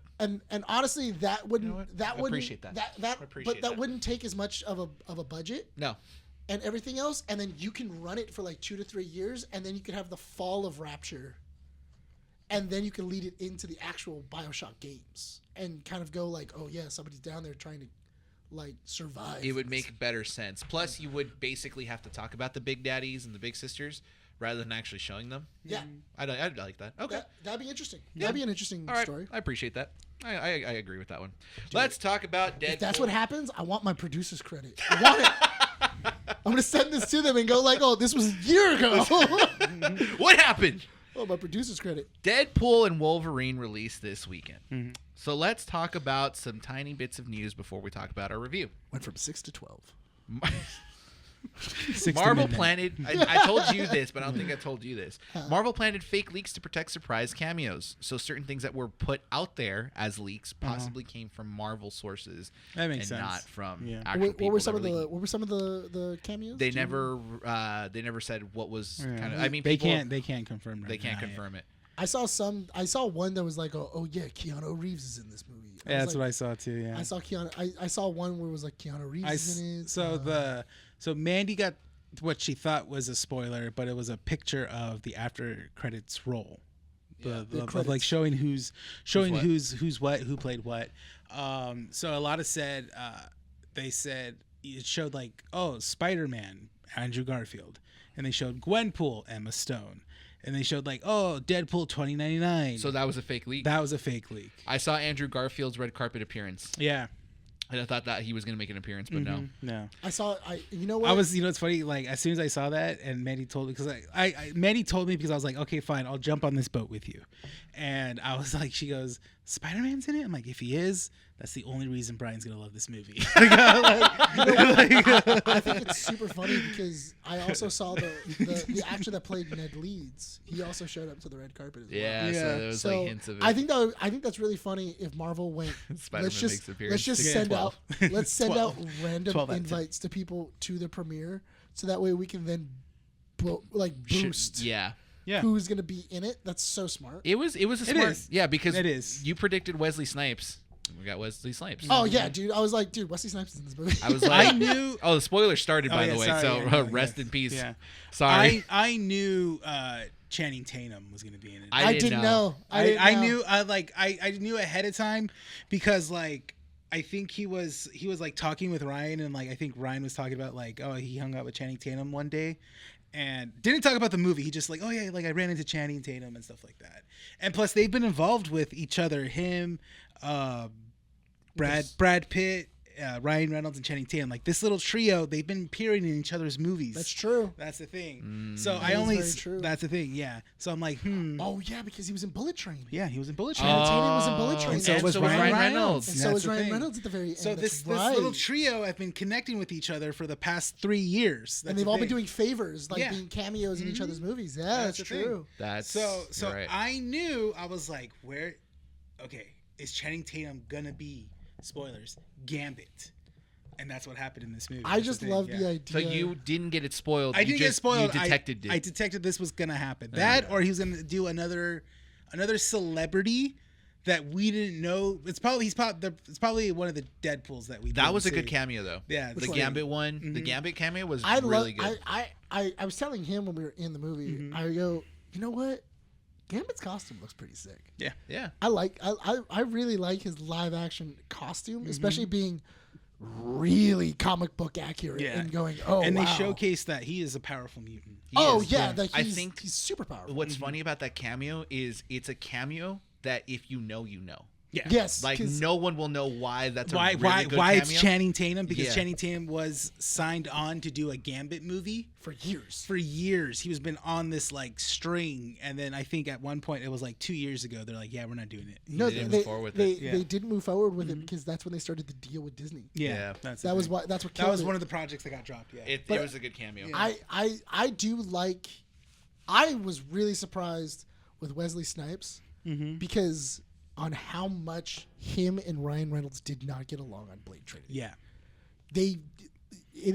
And honestly, that wouldn't know what? that I wouldn't appreciate that. that I appreciate but that that. wouldn't take as much of a budget No. and everything else, and then you can run it for like 2 to 3 years, and then you could have the fall of Rapture, and then you can lead it into the actual BioShock games and kind of go like, oh yeah, somebody's down there trying to like survive. It would make better sense. Plus, you would basically have to talk about the big daddies and the big sisters rather than actually showing them. Yeah, I'd like that. Okay. that'd be interesting. Yeah. That'd be an interesting All right. story. I appreciate that. I agree with that one. Let's talk about Deadpool. If that's what happens, I want my producer's credit. I want it. I'm gonna send this to them and go like, "Oh, this was a year ago." What happened? Oh, my producer's credit. Deadpool and Wolverine released this weekend. So let's talk about some tiny bits of news before we talk about our review. Went from 6 to 12. Marvel planted. I told you this, but I don't think I told you this. Marvel planted fake leaks to protect surprise cameos. So certain things that were put out there as leaks possibly came from Marvel sources, That makes sense. not from Yeah. actual people. What were some that of were the leaking. What were some of the cameos? They Do you never said what was kind of. I mean, they people, can't confirm. Right They can't now, confirm it. I saw one that was like, oh yeah, Keanu Reeves is in this movie. Yeah, that's what I saw too. Yeah, I saw I saw one where it was like Keanu Reeves is in it. So Mandy got what she thought was a spoiler, but it was a picture of the after credits roll. the Of credits. like showing who's what, who played what. So a lot of said they said it showed like, oh, Spider-Man, Andrew Garfield, and they showed Gwenpool, Emma Stone, and they showed like, oh, Deadpool 2099. So that was a fake leak. that was a fake leak. I saw Andrew Garfield's red carpet appearance, Yeah. and I thought that he was going to make an appearance, but no. No. You know what? I was, it's funny. Like as soon as I saw that, and Mandy told me because Mandy told me because I was like, okay, fine, I'll jump on this boat with you, and I was like, she goes, Spider-Man's in it. I'm like, if he is, that's the only reason Brian's gonna love this movie. I think it's super funny because I also saw the actor that played Ned Leeds. He also showed up to the red carpet as well. Yeah, so there was like hints of it. I think that's really funny if Marvel went. Spider-Man makes appearance. Let's just 6 send to out 12. let's send 12. out random 12 out of 10. invites to people to the premiere, so that way we can then boost Yeah. Yeah. who's gonna be in it. That's so smart. It was a smart. is. Yeah, because It is. you predicted Wesley Snipes. We got Wesley Snipes. Oh yeah, dude. I was like, dude, Wesley Snipes is in this movie. I was I like, knew. oh, the spoiler started by Oh, the yeah, way, sorry, so yeah, no, rest yeah. in peace. Yeah. Sorry. I knew Channing Tatum was gonna be in it. I didn't know. I knew I knew ahead of time because like I think he was like talking with Ryan, and like I think Ryan was talking about like, oh, he hung out with Channing Tatum one day and didn't talk about the movie. He just like, oh yeah, like I ran into Channing Tatum and stuff like that. And plus they've been involved with each other, him, Brad Pitt, Ryan Reynolds, and Channing Tatum. Like this little trio, they've been appearing in each other's movies. That's true. That's the thing. So That I is only very true. that's the thing. Yeah. So I'm like, Oh yeah, because he was in Bullet Train. yeah, he was in Bullet Train. Channing Tatum was in Bullet Train. And so And was so was Ryan Ryan Reynolds. Reynolds. And And so that's was the Ryan thing. Reynolds at the very end. So That's this right. little trio have been connecting with each other for the past 3 years. And they've all been doing favors, like Yeah. being cameos in each other's movies. Yeah, That's that's the thing. true. That's So you're right. I knew, I was like, where? Okay, is Channing Tatum gonna be, spoilers, Gambit? And that's what happened in this movie. I That's just the thing, love yeah. the idea. So you didn't get it spoiled. I didn't get spoiled. You detected I it. detected this was gonna happen. That, or he was gonna do another celebrity that we didn't know. It's probably one of the Deadpools that we. That didn't was a see. good cameo though. Yeah, The it's Gambit one. The Gambit cameo was I really love. good. I was telling him when we were in the movie. I go, you know what? Gambit's costume looks pretty sick. Yeah. I really like his live action costume, especially being really comic book accurate Yeah. and going, oh, And wow. they showcase that he is a powerful mutant. He Oh is. yeah, that I he's, think he's super powerful. What's funny about that cameo is it's a cameo that if you know, you know. Yeah. Yes, Like 'cause no one will know why that's a Why really good it's cameo. Channing Tatum? Because Yeah. Channing Tatum was signed on to do a Gambit movie for years. for years. He was been on this like string, and then I think at one point it was like 2 years ago. They're like, yeah, we're not doing it. No, They didn't move forward with it. Yeah. They did move forward with it because that's when they started the deal with Disney. Yeah. that's the That was thing. what. That's what. That killed was it. one of the projects that got dropped. Yeah. It But- was a good cameo. I do like. I was really surprised with Wesley Snipes because on how much him and Ryan Reynolds did not get along on Blade Trinity. Yeah. It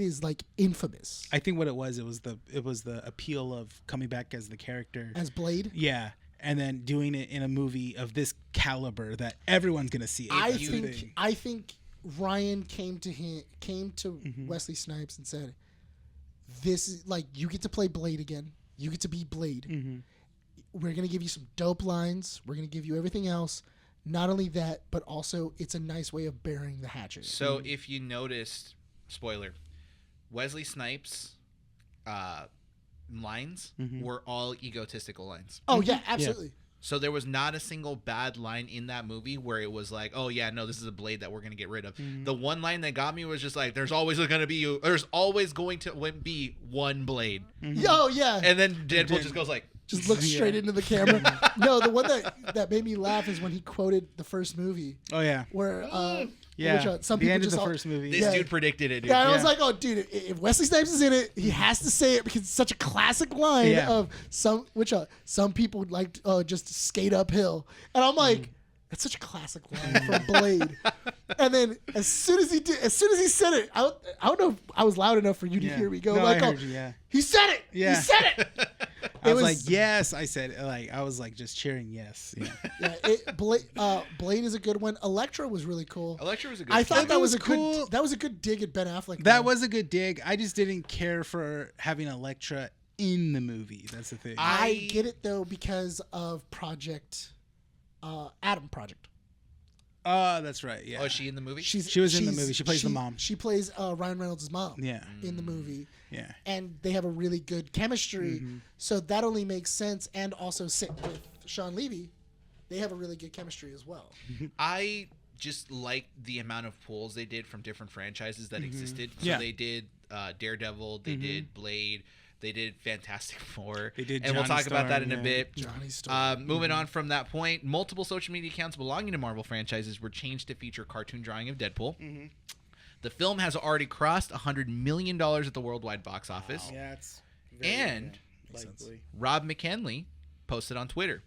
is like infamous I think what it was the appeal of coming back as the character. as Blade. Yeah. And then doing it in a movie of this caliber that everyone's gonna see. I think Ryan came to Wesley Snipes and said, "This is like you get to play Blade again. You get to be Blade. We're gonna give you some dope lines. We're gonna give you everything else. Not only that, but also it's a nice way of burying the hatchet. So if you noticed, spoiler, Wesley Snipes' lines were all egotistical lines. Oh yeah, absolutely. So there was not a single bad line in that movie where it was like, oh yeah, no, this is a blade that we're gonna get rid of. The one line that got me was just like, there's always going to be one blade. Oh yeah. And then Deadpool just goes like, just looks straight into the camera. No, the one that made me laugh is when he quoted the first movie. Oh yeah. Where Yeah. some the people end just of the first movie. this dude predicted it, dude. Yeah, I was like, oh, dude, if Wesley Snipes is in it, he has to say it because it's such a classic line of some people would like just skate uphill, and I'm like, that's such a classic line from Blade. And then as soon as he said it, I don't know if I was loud enough for you to hear me go I heard you, he said it. Yeah. He said it. I was like, yes. I said, I was like just cheering yes. Yeah. Blade is a good one. Elektra was really cool. Elektra was a good I thought that was cool. that was a good dig at Ben Affleck. That was a good dig. I just didn't care for having Elektra in the movie. That's the thing. I get it though because of Project Adam Project. Oh, that's right. Yeah. Oh, is she in the movie? She was in the movie. She plays the mom. She plays Ryan Reynolds' mom. Yeah. In the movie. Yeah. And they have a really good chemistry, so that only makes sense. And also with Sean Levy, they have a really good chemistry as well. I just like the amount of pulls they did from different franchises that existed. So they did Daredevil, they did Blade, they did Fantastic Four. They did and we'll talk about that in a Storm, bit. Johnny Storm. Moving on from that point, multiple social media accounts belonging to Marvel franchises were changed to feature cartoon drawing of Deadpool. The film has already crossed $100 million at the worldwide box office. Yeah, it's likely. Rob McKinley posted on Twitter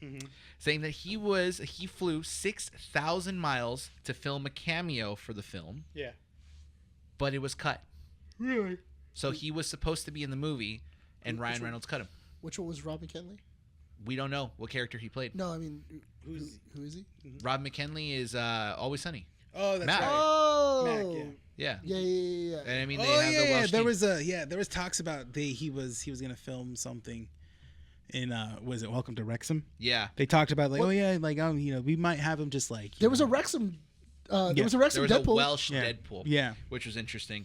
saying that he flew 6,000 miles to film a cameo for the film. Yeah. But it was cut. Really? So he was supposed to be in the movie, and Ryan Reynolds cut him. Which one was Rob McKinley? We don't know what character he played. No, I mean, who is he? Rob McKinley is Always Sunny. Oh, that's Mac. right. Oh, Mac, Yeah. Yeah. And I mean, they have the Welsh team. There was talks about he was gonna film something in was it Welcome to Wrexham? Yeah. They talked about we might have him just like there was a Wrexham. There was a Wrexham There was Deadpool. a Welsh Deadpool. Yeah. Which was interesting.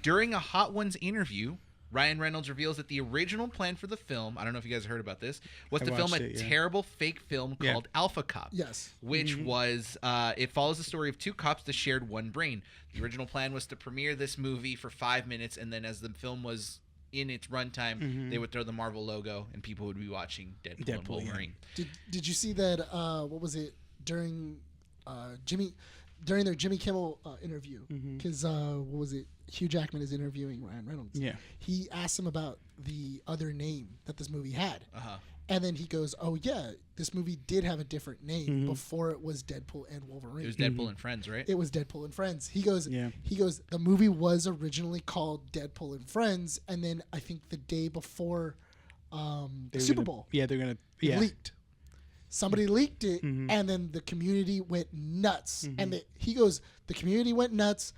During a Hot Ones interview, Ryan Reynolds reveals that the original plan for the film, I don't know if you guys heard about this, was to film a terrible fake film called Alpha Cop. Yes. Which was, it follows the story of two cops that shared one brain. The original plan was to premiere this movie for 5 minutes, and then as the film was in its runtime, they would throw the Marvel logo, and people would be watching Deadpool and Wolverine. Yeah. Did you see that, what was it, during their Jimmy Kimmel interview? Because, what was it? Hugh Jackman is interviewing Ryan Reynolds. Yeah. He asked him about the other name that this movie had. Uh-huh. And then he goes, oh, yeah, this movie did have a different name before it was Deadpool and Wolverine. It was Deadpool and Friends, right? It was Deadpool and Friends. He goes, the movie was originally called Deadpool and Friends, and then I think the day before the Super Bowl. Yeah, they're going to... It leaked. Somebody leaked it, and then the community went nuts. And he goes, the community went nuts,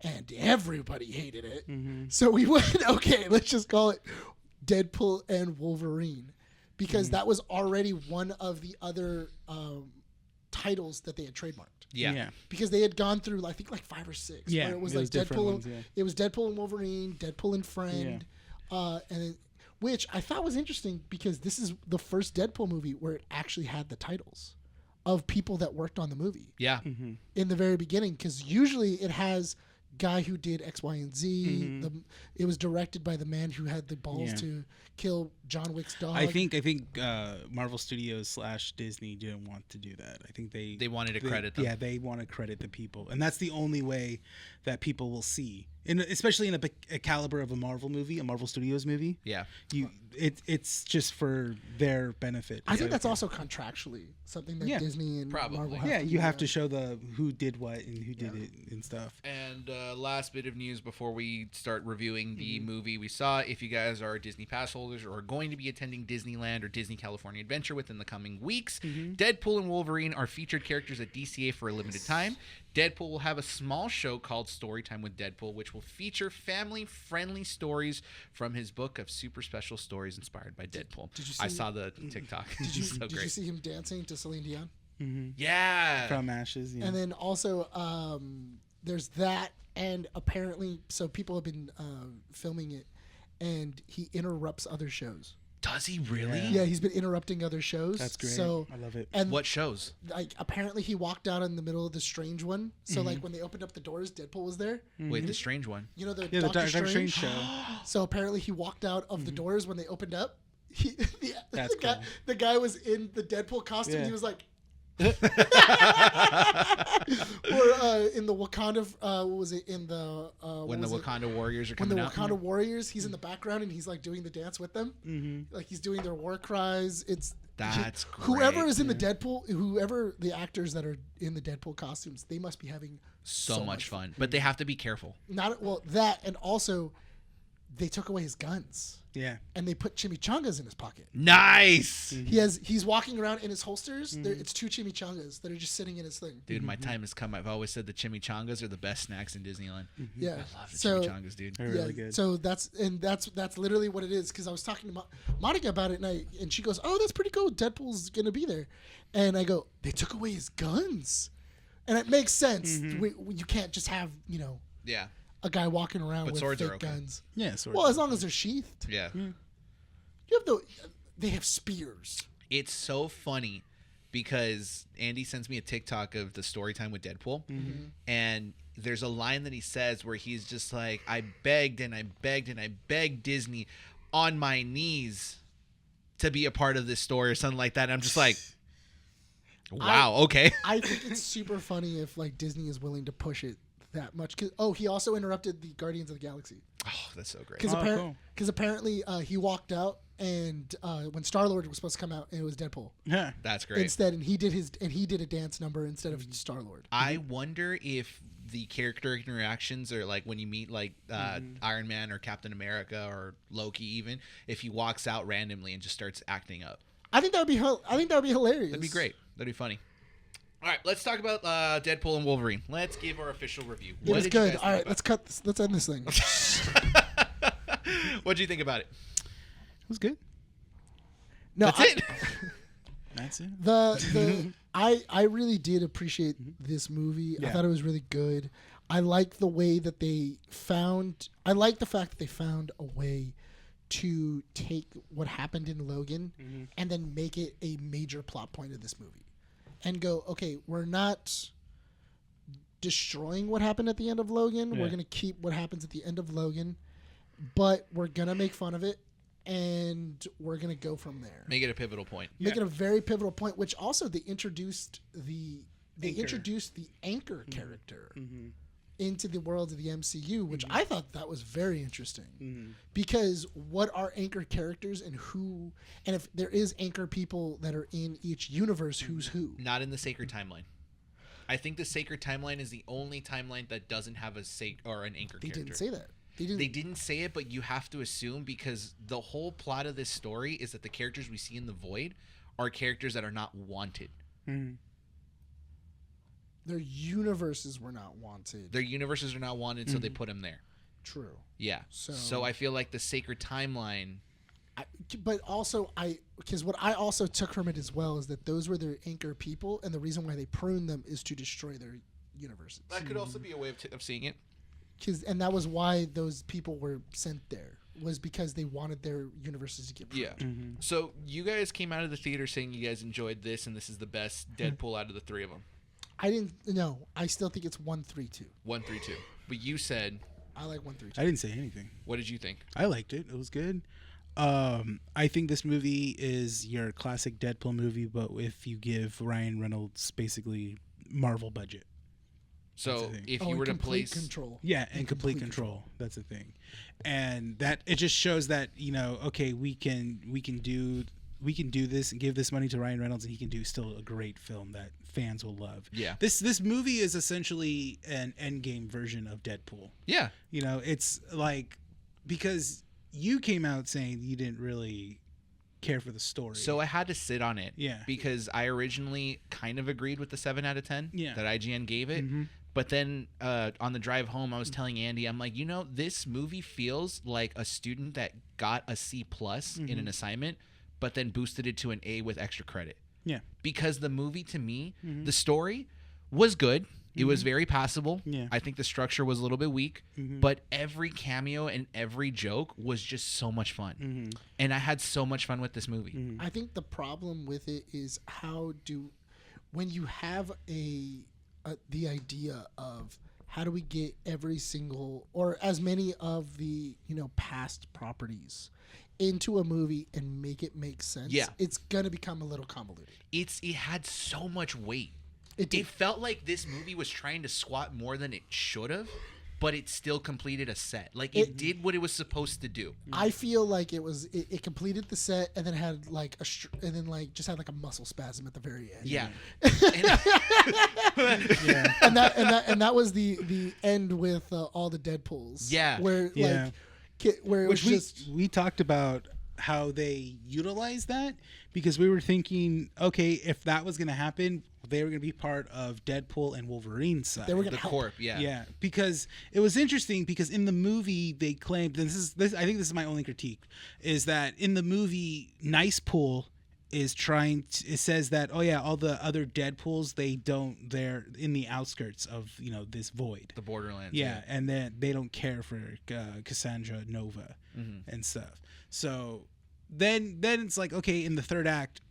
and everybody hated it. So we went, okay, let's just call it Deadpool and Wolverine. Because that was already one of the other titles that they had trademarked. Yeah. Because they had gone through, I think, like 5 or 6. Yeah, where it was it like was different Deadpool. ones, It was Deadpool and Wolverine, Deadpool and Friend, and then, which I thought was interesting because this is the first Deadpool movie where it actually had the titles of people that worked on the movie. Yeah. In the very beginning, because usually it has guy who did X, Y, and Z. It was directed by the man who had the balls to kill John Wick's dog. I think Marvel Studios / Disney didn't want to do that. I think they wanted to credit them. Yeah, they want to credit the people, and that's the only way that people will see, especially in a caliber of a Marvel movie, a Marvel Studios movie. Yeah, it's just for their benefit. I think that's also contractually something that Disney and Marvel have to you have to show who did what and who did it and stuff. And last bit of news before we start reviewing the movie we saw. If you guys are Disney Pass holders or are going to be attending Disneyland or Disney California Adventure within the coming weeks, Deadpool and Wolverine are featured characters at DCA for a limited time. Deadpool will have a small show called Storytime with Deadpool, which will feature family-friendly stories from his book of super special stories inspired by Deadpool. Did you see, I saw the TikTok. Did you so did great. you see him dancing to Celine Dion? Yeah. From Ashes. Yeah. And then also, there's that, and apparently, so people have been filming it, and he interrupts other shows. Does he really? Yeah, he's been interrupting other shows. That's great. So I love it. and What shows? like apparently he walked out in the middle of the Strange one. So like when they opened up the doors, Deadpool was there. Wait, the strange one. You know the Yeah, the Doctor Doctor Strange. Strange show. So apparently he walked out of the doors when they opened up. That's cool. The guy was in the Deadpool costume. Yeah. He was like, or in the Wakanda, what was it? In the When the Wakanda warriors are when the coming out. Wakanda warriors, he's in the background and he's like doing the dance with them. Like he's doing their war cries. That's great. Whoever is in the Deadpool, whoever the actors that are in the Deadpool costumes, they must be having so much fun. But they have to be careful. Not well that, and also they took away his guns. Yeah. And they put chimichangas in his pocket. Nice. He's walking around in his holsters. It's 2 chimichangas that are just sitting in his thing. Dude, my time has come. I've always said the chimichangas are the best snacks in Disneyland. Yeah, I love the chimichangas, dude. They're really good. So that's literally what it is. Because I was talking to Monica about it, and she goes, "Oh, that's pretty cool. Deadpool's gonna be there," and I go, "They took away his guns," and it makes sense. You can't just have Yeah. a guy walking around But with swords are fake okay. guns. Yeah. Sort Well, as long as they're sheathed. Yeah. You have they have spears. It's so funny because Andy sends me a TikTok of the story time with Deadpool. And there's a line that he says where he's just like, I begged and I begged and I begged Disney on my knees to be a part of this story or something like that. And I'm just like, wow, okay. I think it's super funny if like Disney is willing to push it that much. He also interrupted the Guardians of the Galaxy. Oh, that's so great. Because apparently he walked out, and when Star-Lord was supposed to come out, and it was Deadpool Yeah. That's great. instead, and he did a dance number instead of Star-Lord. I wonder if the character interactions are like when you meet like Iron Man or Captain America or Loki, even if he walks out randomly and just starts acting up. I think that would be hilarious. That'd be great. That'd be funny. All right, let's talk about Deadpool and Wolverine. Let's give our official review. It was good. All right, let's cut this. Let's end this thing. What do you think about it? It was good. No, That's it. That's it. I really did appreciate this movie. I Yeah. thought it was really good. I like the way that I like the fact that they found a way to take what happened in Logan and then make it a major plot point of this movie. And go, okay, we're not destroying what happened at the end of Logan. Yeah. We're going to keep what happens at the end of Logan, but we're going to make fun of it, and we're going to go from there. Make it a pivotal point. Make it a very pivotal point, which also they introduced the anchor character into the world of the MCU, which I thought that was very interesting. Because what are anchor characters and if there is anchor people that are in each universe, who's who? Not in the sacred timeline. I think the sacred timeline is the only timeline that doesn't have an anchor They character. didn't say that. They didn't say it, but you have to assume because the whole plot of this story is that the characters we see in the Void are characters that are not wanted. Their universes were not wanted. Their universes are not wanted, so they put them there. True. Yeah. So I feel like the sacred timeline. But also, because what I also took from it as well is that those were their anchor people, and the reason why they pruned them is to destroy their universes. That could also be a way of seeing it. And that was why those people were sent there, was because they wanted their universes to get pruned. Yeah. So you guys came out of the theater saying you guys enjoyed this, and this is the best Deadpool out of the three of them. I didn't. No, I still think it's 1-3-2. 1-3-2. But you said, I like 1-3-2. I didn't say anything. what did you think? I liked it. It was good. I think this movie is your classic Deadpool movie, but if you give Ryan Reynolds basically Marvel budget. So if Oh, you were to complete place, control. Yeah, and complete control. That's the thing. And that it just shows that, okay, we can do this and give this money to Ryan Reynolds, and he can do still a great film that fans will love. Yeah. This movie is essentially an Endgame version of Deadpool. yeah, It's like, because you came out saying you didn't really care for the story. so I had to sit on it. Yeah. Because I originally kind of agreed with the 7 out of 10 Yeah. that IGN gave it. But then on the drive home, I was telling Andy, I'm like, this movie feels like a student that got a C+ in an assignment, but then boosted it to an A with extra credit. Yeah. Because the movie, to me, the story was good. It was very passable. Yeah. I think the structure was a little bit weak, but every cameo and every joke was just so much fun. And I had so much fun with this movie. I think the problem with it is when you have the idea of how do we get every single or as many of the past properties into a movie and make it make sense. Yeah. It's gonna become a little convoluted. It had so much weight. It did. It felt like this movie was trying to squat more than it should have, but it still completed a set. Like it did what it was supposed to do. I feel like it completed the set and then had just had like a muscle spasm at the very end. Yeah. And that was the end with all the Deadpools. Yeah. Where where it was we talked about how they utilized that because we were thinking, okay, if that was going to happen, they were going to be part of Deadpool and Wolverine's side. they were gonna The help. corp, yeah. Yeah, because it was interesting because in the movie they claimed this. I think this is my only critique is that in the movie Nice Pool is it says that all the other Deadpools they're in the outskirts of this void. The Borderlands. Yeah, and then they don't care for Cassandra Nova and stuff. So then it's like, okay, in the third act,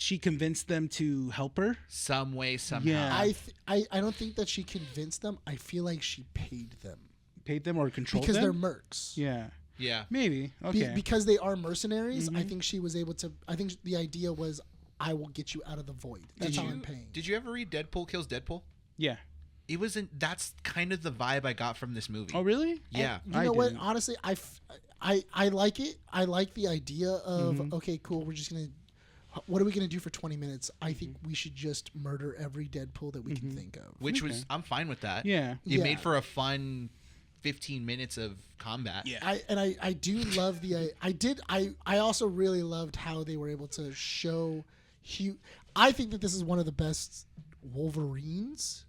she convinced them to help her. Some way, somehow. Yeah. I don't think that she convinced them. I feel like she paid them. Paid them or controlled Because them? they're mercs. Yeah. Yeah. Maybe. Okay. Because they are mercenaries, I think she was able to. I think the idea was, I will get you out of the void. That's how I'm paying. Did you ever read Deadpool Kills Deadpool? Yeah. It wasn't. That's kind of the vibe I got from this movie. Oh, really? Yeah. You know what? didn't. Honestly, I like it. I like the idea of okay, cool. We're just gonna. What are we gonna do for 20 minutes? I think we should just murder every Deadpool that we can think of. Which was, I'm fine with that. Yeah. It Yeah. made for a fun 15 minutes of combat. Yeah. I do love I also really loved how they were able to show I think that this is one of the best Wolverines.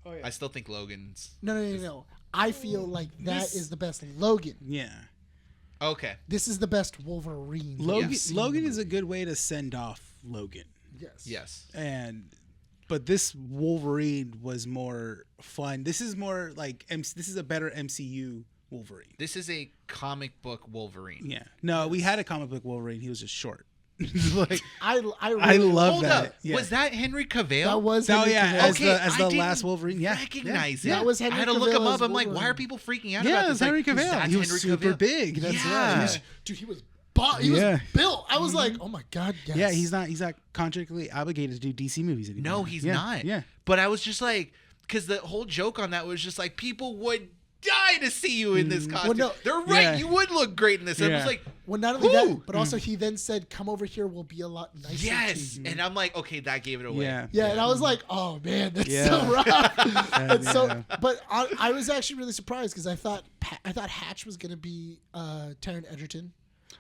Oh, yeah. I still think Logan's. No. I feel like that is the best Logan. Yeah. Okay. This is the best Wolverine. Logan is a good way to send off Logan. Yes. Yes. But this Wolverine was more fun. This is more like this is a better MCU Wolverine. This is a comic book Wolverine. Yeah. No, we had a comic book Wolverine. He was just short. Like I I really love Hold that. up. Yeah. Was that Henry Cavill? that was Oh Henry yeah, Cavill. as the I last didn't Wolverine. Yeah. recognize yeah. it. That was I Henry had to look him Cavill up. as I'm like, why Wolverine. are people freaking out Yeah, about it this? was Henry Like, Cavill. that's He was Henry super Cavill. big. That's Yeah. right. Dude, he was he was Yeah. built. I was like, oh my god, yes. Yeah, he's not contractually obligated to do DC movies anymore. No, he's Yeah, not. Yeah. But I was just like, because the whole joke on that was just like, people would die to see you in this costume. no, They're right. yeah. You would look great in this. I Yeah. was like, Well, not only Who? that, but also he then said, "Come over here. We'll be a lot nicer." yes. To you. And I'm like, okay, that gave it away. Yeah. Yeah, and I was like, "Oh man, that's Yeah. so rough." And Yeah. so, but I was actually really surprised because I thought Hatch was gonna be Taron Egerton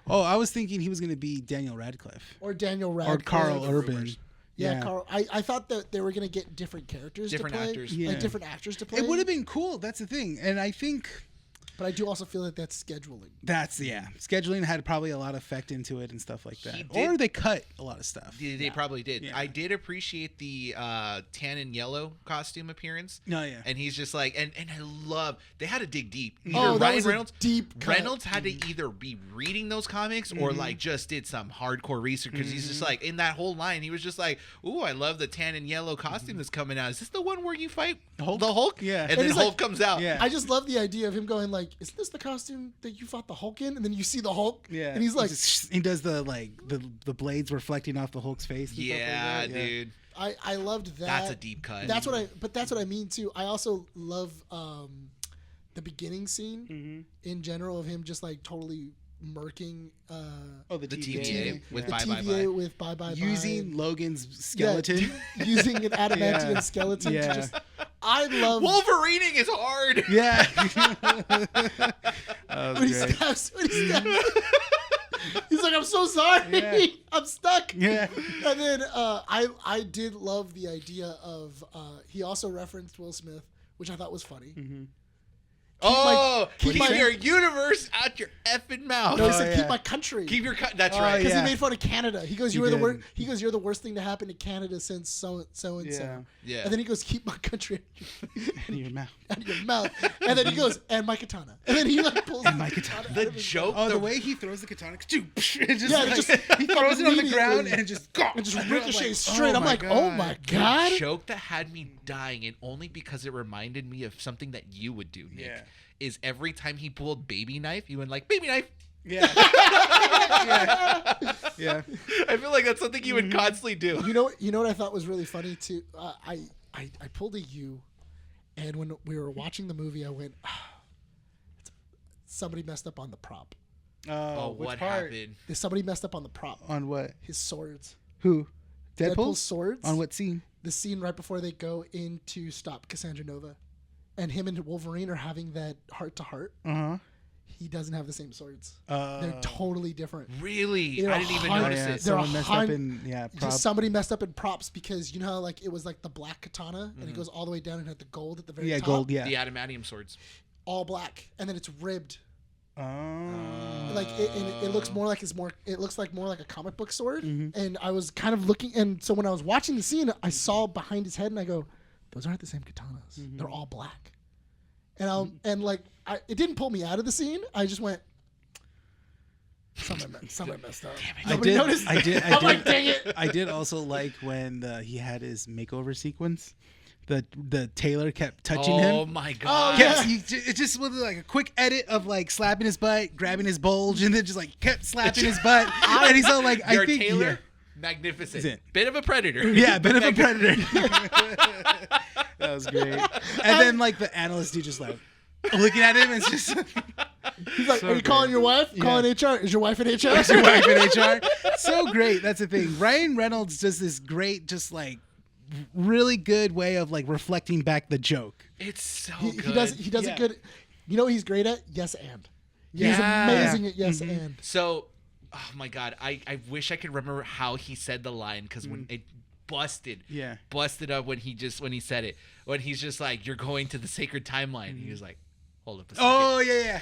Oh, I was thinking he was going to be Daniel Radcliffe or Daniel or Radcliffe Carl Urban. rumors. Yeah, Carl. I thought that they were gonna get different characters, Different to play, actors. Yeah. like different actors to play. It would have been cool. That's the thing. And I think but I do also feel that that's scheduling. scheduling had probably a lot of effect into it and stuff like He that. did- Or they cut a lot of stuff. They probably did. Yeah. I did appreciate the tan and yellow costume appearance. No, yeah. And he's just like, and I love, they had to dig deep. Either Oh, that Ryan was a Reynolds, deep cut. Reynolds had to either be reading those comics or like just did some hardcore research because he's just like, in that whole line, he was just like, ooh, I love the tan and yellow costume that's coming out. Is this the one where you fight the Hulk? Yeah. And And then he's Hulk like- comes out. Yeah. I just love the idea of him going like, "Isn't this the costume that you fought the Hulk in?" And then you see the Hulk, Yeah. and he's like, he does the the blades reflecting off the Hulk's face. And stuff Yeah, like that. dude. I loved that. That's a deep cut. That's what I mean too. I also love the beginning scene in general of him just like totally murking Oh, the The TVA. TVA with the Bye Bye TVA Bye. with Bye Bye Bye. Using Logan's Yeah, skeleton. using an adamantium Yeah. skeleton Yeah. to just. I love Wolverining is hard. Yeah. when he stabs. He's like, "I'm so sorry, Yeah. I'm stuck." Yeah. And then I did love the idea of he also referenced Will Smith, which I thought was funny. keep keep my your universe out your effing mouth. No, he said yeah. keep my country. Keep your that's right. Because yeah. he made fun of Canada. He goes, He "You were the did. worst." He goes, "You're the worst thing to happen to Canada since so and so." Yeah. And then he goes, "Keep my country In your mouth. out of your mouth." And then he goes, "And my katana." And then he like pulls my katana. out The of his joke. Oh, the way he throws the katana, it just, Yeah, like, just he throws it on the ground immediately. and it just and just I'm ricochets like, straight. I'm like, "Oh my The god!" joke that had me dying, and only because it reminded me of something that you would do, Nick, Yeah. is every time he pulled baby knife, you went like baby knife. Yeah. Yeah. I feel like that's something you would constantly do. You know what I thought was really funny too. I pulled a U, and when we were watching the movie, I went, somebody messed up on the prop. Oh, which what part? happened? Somebody messed up on the prop. On what? His swords. Who? Deadpool's swords. On what scene? The scene right before they go in to stop Cassandra Nova, and him and Wolverine are having that heart to heart. Uh-huh. He doesn't have the same swords. They're totally different. Really? They're I didn't even 100 notice Yeah, it. They're someone messed up 100 in Just prop. somebody messed up in props because you know how like it was like the black katana and it goes all the way down and had the gold at the very Yeah, top. gold. Yeah. The adamantium swords. All black, and then it's ribbed. Oh. Like it looks more like it looks like more like a comic book sword. Mm-hmm. And I was kind of looking, and so when I was watching the scene, I saw behind his head, and I go, "Those aren't the same katanas. Mm-hmm. They're all black." And it didn't pull me out of the scene. I just went, "Something messed up." Nobody noticed. I'm like, "Dang it!" I did also like when he had his makeover sequence. The tailor kept touching Oh him. my god. yeah. It just was like a quick edit of like slapping his butt, grabbing his bulge, and then just like kept slapping his butt. And he's all like, Your I think tailor, magnificent. Is it? Bit of a predator. Yeah, bit of a predator. That was great. And then like the analyst dude just like looking at him and it's just He's like, So "Are you calling great. your wife? Yeah. Calling HR? Is your wife in HR?" Is your wife in HR? So great. That's the thing. Ryan Reynolds does this great, just like really good way of like reflecting back the joke. It's so He good. does Yeah. a good. You know what he's great at? Yes and. He's Yeah. amazing at yes and. So, oh my god, I wish I could remember how he said the line because when it busted up when he said it, when he's just like, "You're going to the sacred timeline." He was like, "Hold up a second. Oh yeah.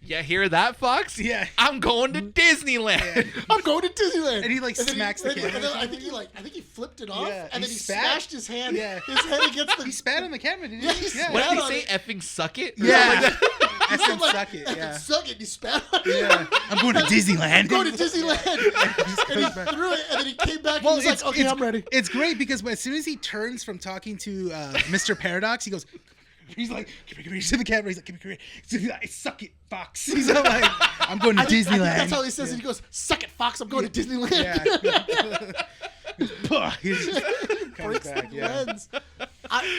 Yeah, hear that, Fox? Yeah. I'm going to Disneyland." I'm going to Disneyland. And he, like, then smacks the and then camera. I think he flipped it off, Yeah, and he then he spat. smashed his hand. Yeah. His head against the. He spat on the camera, didn't Yeah, he? he Yeah. What spat did on he say? it. Effing suck it? Or Yeah. something like that? I said I'm like, suck it. Yeah. Suck it. He spat on it. Yeah. I'm going to Disneyland. I'm going to Disneyland. And he threw it, and then he came back and he was like, "Okay, I'm ready." It's great because as soon as he turns from talking to Mr. Paradox, he goes, he's like, come here, to the camera. He's like, come here. He's like, suck it, Fox. He's all like, I'm going to I think Disneyland. that's how he says it. He goes, "Suck it, Fox. I'm going to Disneyland." Yeah. He just comes Breaks back, the yeah. lens.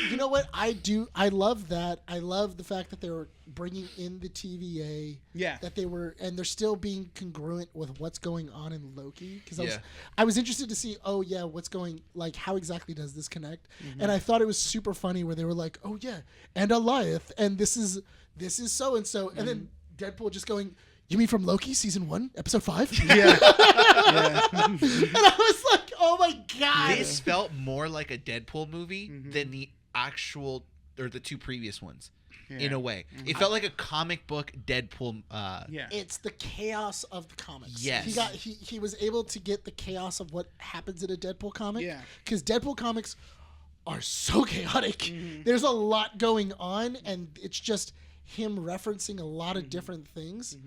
You know what? I do. I love that. I love the fact that they were bringing in the TVA. Yeah. That they were, and they're still being congruent with what's going on in Loki. Because Yeah. I was interested to see. Oh yeah, what's going? Like, how exactly does this connect? Mm-hmm. And I thought it was super funny where they were like, "Oh yeah, and Alioth, and this is so and so," and then Deadpool just going, "You mean from Loki season 1, episode 5?" Yeah. And I was like, "Oh my god!" This felt more like a Deadpool movie than the actual or the two previous ones. In a way, it felt like a comic book Deadpool. Yeah. It's the chaos of the comics. Yes. He was able to get the chaos of what happens in a Deadpool comic. Yeah. Because Deadpool comics are so chaotic. There's a lot going on, and it's just him referencing a lot of different things.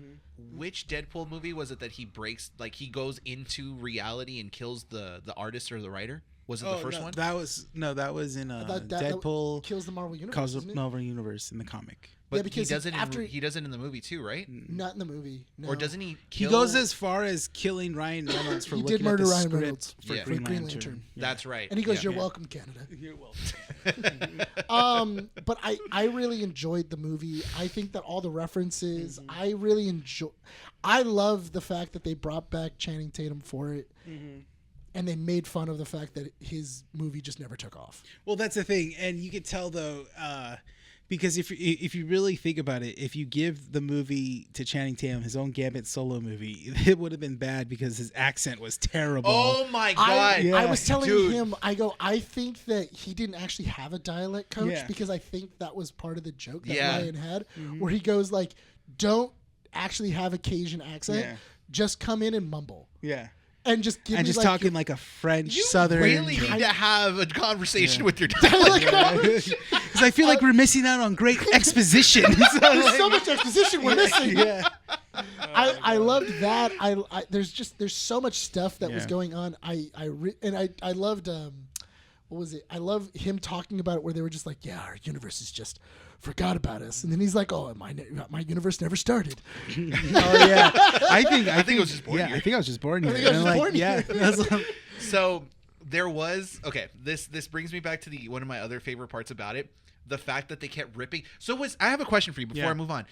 Which Deadpool movie was it that he breaks, like he goes into reality and kills the artist or the writer? Was it the first one? That was in That Deadpool kills the Marvel universe. calls Isn't it? Marvel Universe in the comic. But yeah, because he does it after he does it in the movie too, right? not in the movie. No. Or doesn't he? He Kill... goes as far as killing Ryan Reynolds for He looking did murder at the Ryan script Reynolds for Yeah. Green Green Lantern. Lantern. Yeah. That's right. And he goes, Yeah. "You're welcome, Canada." You're welcome. But I really enjoyed the movie. I think that all the references, I really enjoy. I love the fact that they brought back Channing Tatum for it, and they made fun of the fact that his movie just never took off. Well, that's the thing, and you could tell though, Because if you really think about it, if you give the movie to Channing Tatum, his own Gambit solo movie, it would have been bad because his accent was terrible. Oh my god! I was telling Dude. him, I think that he didn't actually have a dialect coach Yeah. because I think that was part of the joke that Yeah. Ryan had, where he goes like, "Don't actually have a Cajun accent, Yeah. just come in and mumble Yeah. and just give And me just like talking like a French You Southern. really need to have a conversation with your dialect dialect. coach." Because I feel like we're missing out on great exposition. There's so much exposition we're missing. Yeah. I loved that. There's so much stuff that was Yeah. going on. I loved what was it? I love him talking about it where they were just like, yeah, our universe is just forgot about us, and then he's like, oh, my universe never started. Oh yeah. I think I was just born yeah, here. I think I was just born here. think I was And just like, born yeah. here. That's like- So there was This brings me back to one of my other favorite parts about it, the fact that they kept ripping. So I have a question for you before Yeah. I move on.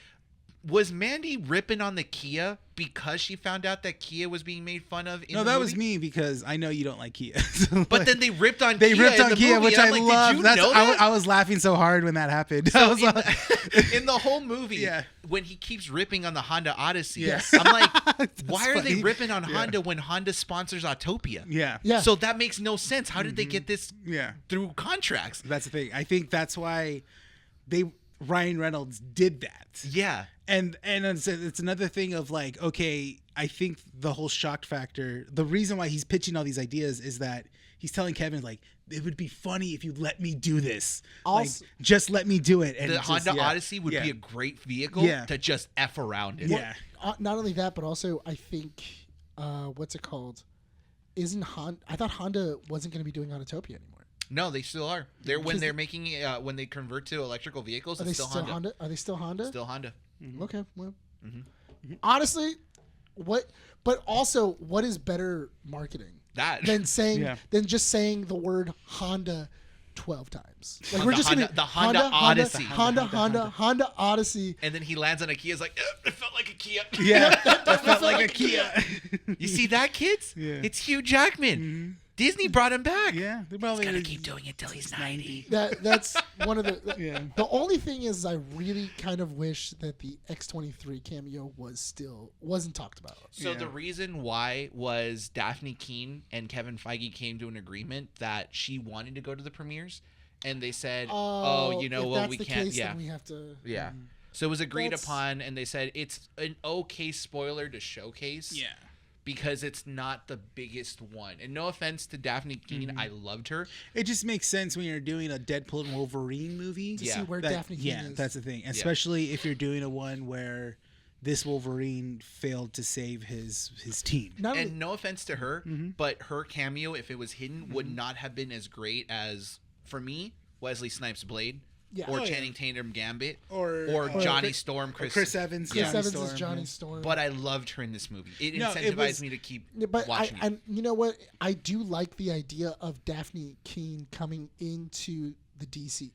Was Mandy ripping on the Kia because she found out that Kia was being made fun of? No, that was me because I know you don't like Kia. So, But like, then they ripped on they Kia ripped in on the Kia, movie, which and I I'm like, love. Did you That's know that? I was laughing so hard when that happened. I So was like, in the whole movie, Yeah. when he keeps ripping on the Honda Odyssey, Yes. I'm like, That's why are they funny. ripping on Yeah. Honda when Honda sponsors Autopia? yeah, Yeah. So that makes no sense. How did they get this yeah. through contracts? That's the thing. I think that's why Ryan Reynolds did that. Yeah. And it's another thing of like, okay, I think the whole shock factor, the reason why he's pitching all these ideas is that he's telling Kevin, like, it would be funny if you let me do this. Also- like, just let me do it. And The just, Honda yeah. Odyssey would Yeah. be a great vehicle Yeah. to just F around in. Yeah. Not only that, but also I think what's it called? Isn't Honda? I thought Honda wasn't going to be doing Autopia anymore. No, they still are. When Because they're making when they convert to electrical vehicles, Are they it's still still Honda. Honda? Are they still Honda? Still Honda. Okay. Well, Mm-hmm. honestly, but also, what is better marketing That than saying Yeah. than just saying the word Honda 12 times? Like On we're the just Honda- gonna the Honda Odyssey. Honda Odyssey. and then he lands on a Kia. It's like it felt like a Kia. Yeah. That felt like a Kia. You see that, kids? Yeah. It's Hugh Jackman. Disney brought him back. Yeah. They're probably He's gonna keep doing it till he's 90. That's one of the. Yeah. The only thing is, I really kind of wish that the X-23 cameo wasn't talked about. So Yeah. the reason why was Daphne Keane and Kevin Feige came to an agreement that she wanted to go to the premieres, and they said, "Oh, you know if what? that's We the can't." Case, Yeah, then we have to. yeah. So it was agreed That's- upon, and they said it's an okay spoiler to showcase. Yeah. Because it's not the biggest one. And no offense to Daphne Keane, I loved her. It just makes sense when you're doing a Deadpool and Wolverine movie. To Yeah. see where Daphne Keane Yeah, is. that's the thing. Especially if you're doing a one where this Wolverine failed to save his team. Not only, And no offense to her, but her cameo, if it was hidden, would not have been as great as, for me, Wesley Snipes' Blade. Yeah. Or Oh, yeah. Channing Tatum Gambit. Or Johnny Chris- Storm. Chris Evans. Chris Johnny Evans Storm, is Johnny yeah. Storm. But I loved her in this movie. It No, incentivized it was- me to keep Yeah, but watching it. and you know what? I do like the idea of Daphne Keane coming into the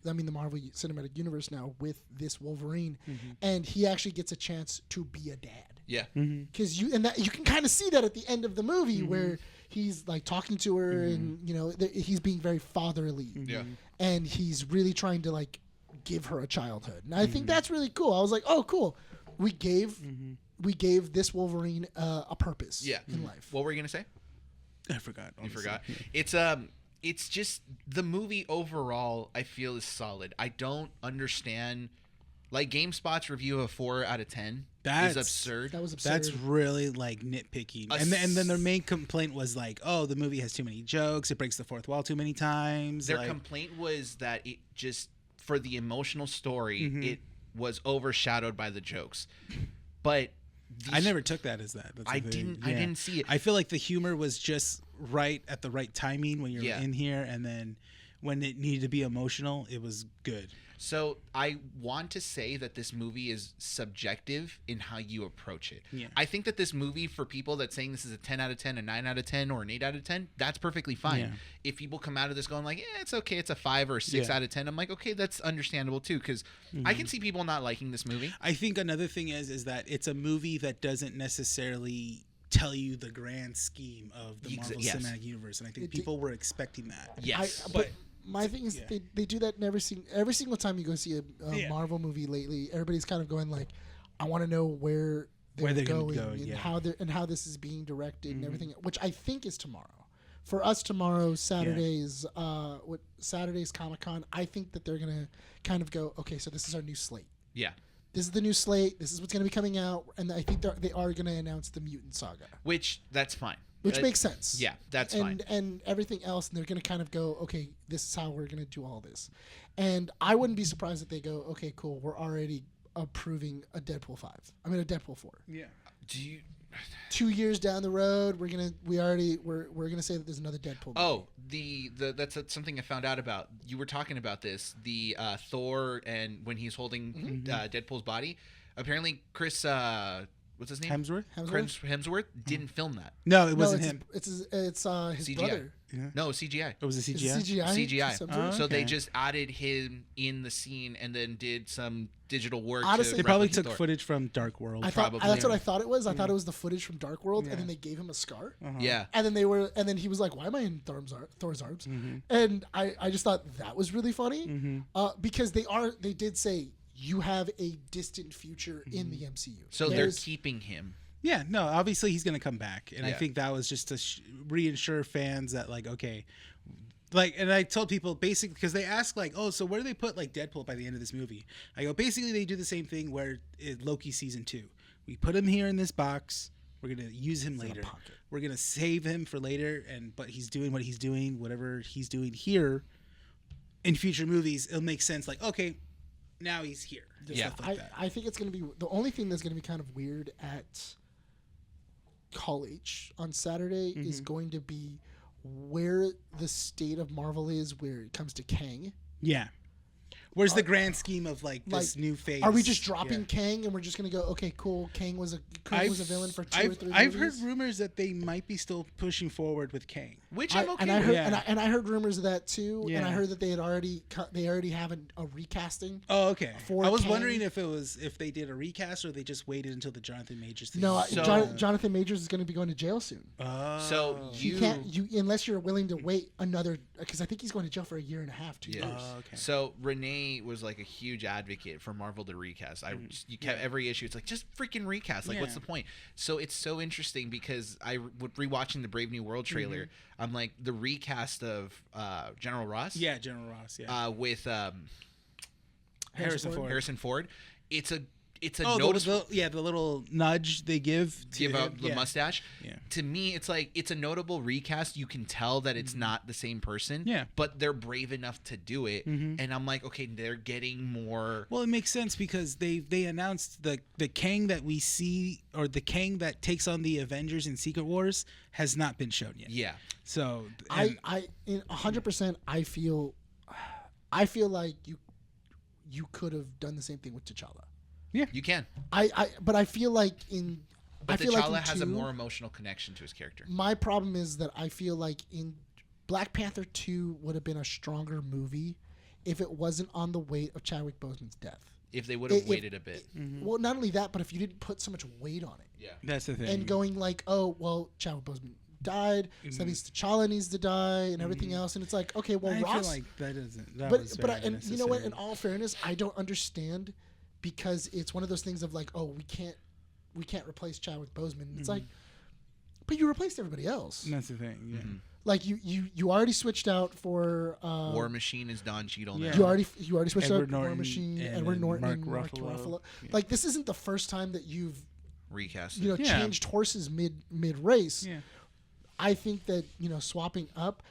the Marvel Cinematic Universe now with this Wolverine, and he actually gets a chance to be a dad. Yeah. Because you can kind of see that at the end of the movie where he's like talking to her, and he's being very fatherly. Yeah. And he's really trying to like give her a childhood, and I think that's really cool. I was like, oh, cool. We gave this Wolverine a purpose. Yeah. In life. What were you going to say? I forgot. You honestly. forgot. It's just the movie overall I feel is solid. I don't understand, like GameSpot's review of a 4 out of 10 is absurd. That was absurd. That's really like nitpicking. And then their main complaint was like, oh, the movie has too many jokes. It breaks the fourth wall too many times. Their like, complaint was that it just, for the emotional story, it was overshadowed by the jokes. But I never took that as that. That's the I thing. didn't see it. I feel like the humor was just right at the right timing when you're Yeah. in here, and then when it needed to be emotional, it was good. So I want to say that this movie is subjective in how you approach it. Yeah. I think that this movie, for people that saying this is a 10 out of 10, a 9 out of 10, or an 8 out of 10, that's perfectly fine. Yeah. If people come out of this going like, yeah, it's okay, it's a 5 or a 6 Yeah. out of 10, I'm like, okay, that's understandable too, because I can see people not liking this movie. I think another thing is that it's a movie that doesn't necessarily tell you the grand scheme of the Marvel yes. Cinematic Universe, and I think It- people were expecting that. Yes. But my thing is they do that in every single time you go see a Marvel movie lately. Everybody's kind of going like, I want to know where they're going and how this is being directed and everything, which I think is tomorrow. For us, tomorrow, Saturday's Comic-Con, I think that they're gonna kind of go, okay, so this is our new slate. Yeah. This is the new slate. This is what's gonna be coming out, and I think they are gonna announce the Mutant Saga, Which that's fine. which makes sense. Yeah, that's fine. And everything else, and they're gonna kind of go, okay, this is how we're gonna do all this, and I wouldn't be surprised if they go, okay, cool, we're already approving a Deadpool 4. Yeah. Do you? 2 years down the road, we're gonna say that there's another Deadpool movie. Oh, that's something I found out about. You were talking about this. The Thor and when he's holding Deadpool's body, apparently Chris what's his name? Chris Hemsworth didn't film that. No, it wasn't him. It's his CGI. brother. Yeah. No, CGI. It was a It's CGI. CGI. CGI. So they okay. just added him in the scene and then did some digital work. Honestly, They to probably replicate took Thor. footage from Dark World. Probably. That's what I thought it was. I thought it was the footage from Dark World, Yeah. and then they gave him a scar. Yeah. And then he was like, "Why am I in Thor's arms?" And I just thought that was really funny because they did say you have a distant future in the MCU. So they're keeping him. Yeah, no, obviously he's going to come back. And I Yeah. think that was just to reassure fans that, like, okay. Like, and I told people basically, because they ask, like, oh, so where do they put, like, Deadpool by the end of this movie? I go, basically, they do the same thing where Loki season 2. We put him here in this box. We're going to use him later. We're going to save him for later. But he's doing what he's doing, whatever he's doing here in future movies. It'll make sense. Like, okay, now he's here. Just stuff like that. I think it's going to be the only thing that's going to be kind of weird at college on Saturday is going to be where the state of Marvel is where it comes to Kang. Yeah. Where's the grand scheme of like this new phase? Are we just dropping Kang and we're just gonna go, okay, cool, Kang was a villain for 2 or 3 I've movies? heard rumors that they might be still pushing forward with Kang. Which I'm okay and I with. heard and I heard rumors of that too, Yeah. and I heard that they already have a recasting. Oh, okay. For I was Kang. wondering if they did a recast or they just waited until the Jonathan Majors thing. No, So- Jonathan Majors is going to be going to jail soon. So You can't unless you're willing to wait another, because I think he's going to jail for 1.5 years, 2 years. Okay. So Rene was like a huge advocate for Marvel to recast. You kept every issue. It's like just freaking recast. Like, what's the point? So it's so interesting because rewatching the Brave New World trailer. I'm like the recast of General Ross. Yeah, General Ross. Yeah. With Harrison Ford. Harrison Ford. It's a Oh, noticeable. the little nudge they give About the mustache. Yeah. To me, it's like it's a notable recast. You can tell that it's not the same person. Yeah. But they're brave enough to do it, and I'm like, okay, they're getting more. Well, it makes sense because they announced the Kang that we see, or the Kang that takes on the Avengers in Secret Wars, has not been shown yet. Yeah. So in 100%, I feel like you could have done the same thing with T'Challa. You can. But I feel like But feel like T'Challa in has a 2, more emotional connection to his character. My problem is that I feel like in Black Panther 2 would have been a stronger movie if it wasn't on the weight of Chadwick Boseman's death. If they would have waited a bit. Well, not only that, but if you didn't put so much weight on it. Yeah. that's the thing. And going like, oh, well, Chadwick Boseman died, so that means T'Challa needs to die and everything else. And it's like, okay, well, I Ross... feel like that isn't... That But was but very and you know what? In unnecessary. all fairness, I don't understand because it's one of those things of like, oh, we can't replace Chadwick Boseman. It's like, but you replaced everybody else. That's the thing. Yeah. Like you already switched out for War Machine is Don Cheadle now. Yeah. you already switched Edward out for War Norton Machine, and Edward then Norton, Mark and Mark Ruffalo. Ruffalo. Yeah. Like this isn't the first time that you've Recast. Yeah. changed horses mid race. Yeah. I think that swapping up.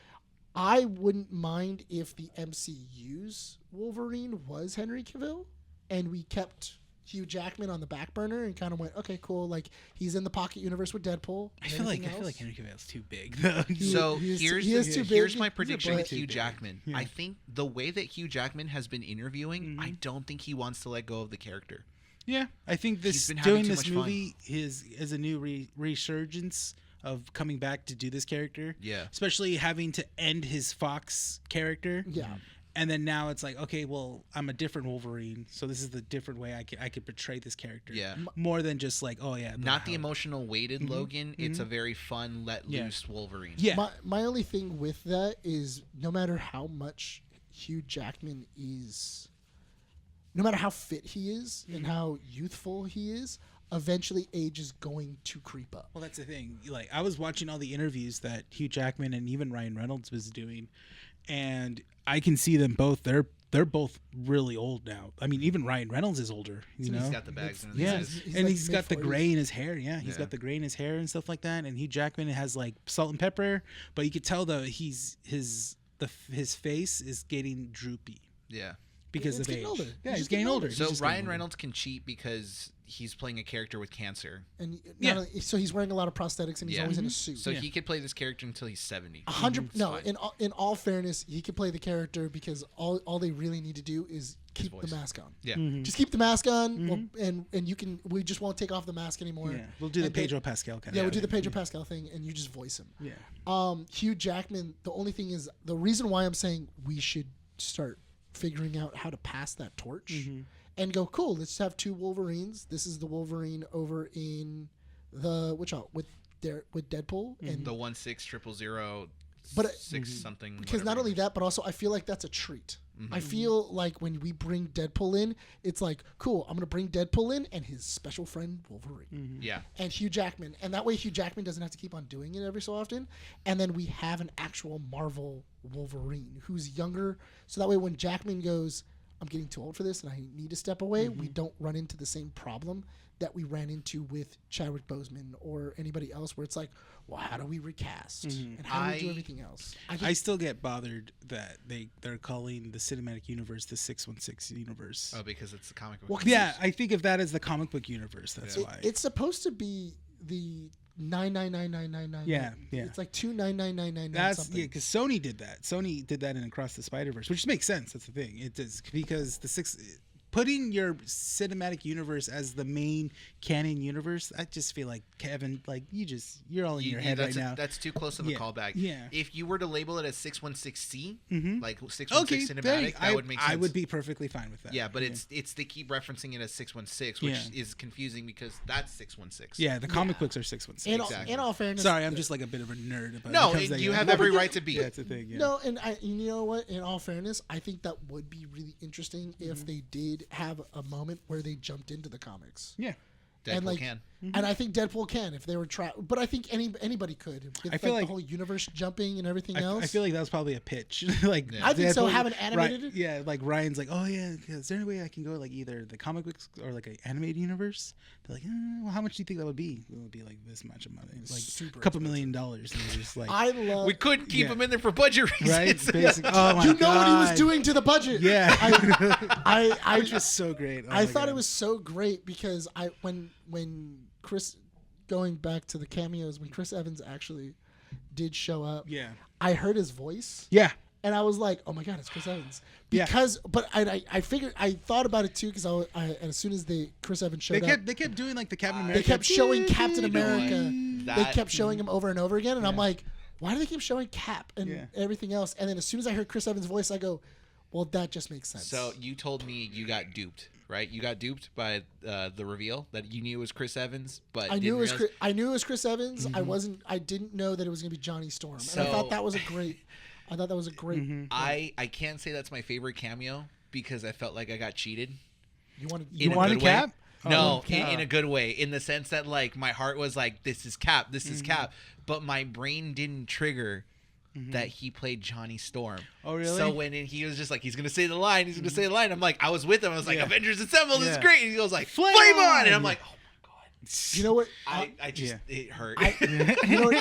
I wouldn't mind if the MCU's Wolverine was Henry Cavill, and we kept Hugh Jackman on the back burner and kind of went, okay, cool. Like he's in the Pocket Universe with Deadpool. I feel like Henry Cavill's too big though. So he here's is too big. here's my He's a prediction butt. with Hugh Jackman. Yeah. I think the way that Hugh Jackman has been interviewing, I don't think he wants to let go of the character. Yeah, I think He's been having doing too this much fun. movie is a new resurgence of coming back to do this character. Yeah. Especially having to end his Fox character. Yeah. And then now it's like, okay, well, I'm a different Wolverine, so this is the different way I could portray this character. Yeah. More than just like, oh yeah, Not the emotional weighted Logan. It's a very fun, let Yeah. loose Wolverine. Yeah. My only thing with that is no matter how much Hugh Jackman is, no matter how fit he is and how youthful he is, eventually age is going to creep up. Well, that's the thing. Like, I was watching all the interviews that Hugh Jackman and even Ryan Reynolds was doing, and I can see them both. They're both really old now. I mean, even Ryan Reynolds is older. You know, He's got the bags under yeah, his eyes. He's and like he's got the mid-40s. gray in his hair. Yeah, he's Yeah. got the gray in his hair and stuff like that. And Hugh Jackman has like salt and pepper, but you could tell though his face is getting droopy Yeah. because It's of getting age. older. Yeah, He's he's just getting getting older. older. He's So just getting Ryan older. Reynolds can cheat because he's playing a character with cancer. And Yeah. not only, so he's wearing a lot of prosthetics and he's Yeah. always in a suit. So Yeah. he could play this character until he's 70. 100 It's no fine. in all fairness he could play the character because all they really need to do is keep the voice. mask on. Yeah. Just keep the mask on and you can we just won't take off the mask anymore. Yeah, we'll do the And they- Pedro Pascal kind Yeah, of we'll do the Pedro Pascal thing and you just voice him. Yeah. Hugh Jackman, the only thing is the reason why I'm saying we should start figuring out how to pass that torch and go, cool, let's have two Wolverines. This is the Wolverine over in the with Deadpool and The 16000 But, 6 something. because not whatever only it is. that, but also I feel like that's a treat. I feel like when we bring Deadpool in, it's like, cool, I'm going to bring Deadpool in and his special friend Wolverine. Yeah. And Hugh Jackman. And that way Hugh Jackman doesn't have to keep on doing it every so often. And then we have an actual Marvel Wolverine who's younger. So that way when Jackman goes, I'm getting too old for this and I need to step away, we don't run into the same problem that we ran into with Chadwick Boseman or anybody else where it's like, well, how do we recast? And how do we do everything else? I still get bothered that they're calling the cinematic universe the 616 universe. Oh, because it's the comic book. Well, Yeah, I think of that as the comic book universe. That's why. It's supposed to be the 99999. Yeah. It's like 29999. That's something. yeah, because Sony did that. Sony did that in Across the Spider-Verse, which makes sense. That's the thing. It is because putting your cinematic universe as the main canon universe, I just feel like Kevin, like you're all in your head right that's now. That's too close of a Yeah, callback. yeah. If you were to label it as 616C, like 616 Okay, cinematic, that would make sense. I would be perfectly fine with that. Yeah, but it's they keep referencing it as 616, which is confusing because that's 616. Yeah, the comic books are 616. Exactly. In all fairness, Sorry, I'm just like a bit of a nerd about No, it. because you I- have No, every but right to be. Yeah, that's the thing. Yeah. No, and you know what? In all fairness, I think that would be really interesting if they did have a moment where they jumped into the comics. Yeah. Deadpool and like, can. and I think Deadpool can if they were but I think anybody could. With, I feel the like- whole universe jumping and everything else. I feel like that was probably a pitch. Like Yeah. I think so, Deadpool- have an animated- Yeah, like Ryan's like, oh yeah, is there any way I can go like either the comic books or like an animated universe? They're like, well, how much do you think that would be? It would be like this much money, like Super a couple $1 million. And they're just like, I love. We couldn't keep Yeah. him in there for budget reasons. right? Basically, oh my you god, know what he was doing to the budget. Yeah, I which was so great. Oh I my thought God. it was so great because when Chris, going back to the cameos, when Chris Evans actually did show up, Yeah, I heard his voice yeah. and I was like, oh my god, it's Chris Evans. Yeah. Because, but I figured, I thought about it too because and as soon as Chris Evans showed up, They kept doing like the Captain they America. kept showing Captain You know what? America. They That- kept showing him over and over again, and I'm Yeah. like, why do they keep showing Cap and Yeah. everything else? And then as soon as I heard Chris Evans' voice, I go, well, that just makes sense. So you told me you got duped, right? You got duped by the reveal that you knew it was Chris Evans, but I knew it was didn't I knew it was Chris Evans. I didn't know that it was gonna be Johnny Storm, and I So- thought that was a great. I thought that was a great. I can't say that's my favorite cameo because I felt like I got cheated. You wanted In a wanted good way. Cap? No, Oh, in a good way, in the sense that like my heart was like, this is Cap, this Mm-hmm. is Cap, but my brain didn't trigger that he played Johnny Storm. Oh, really? So when he was just like, he's gonna say the line, he's gonna say the line. I'm like, I was with him. I was like, Yeah. Avengers Assemble, this is Yeah. great. And he goes like, Flame Flame on, and I'm on! like, oh my god. You know what? I just Yeah. it hurt.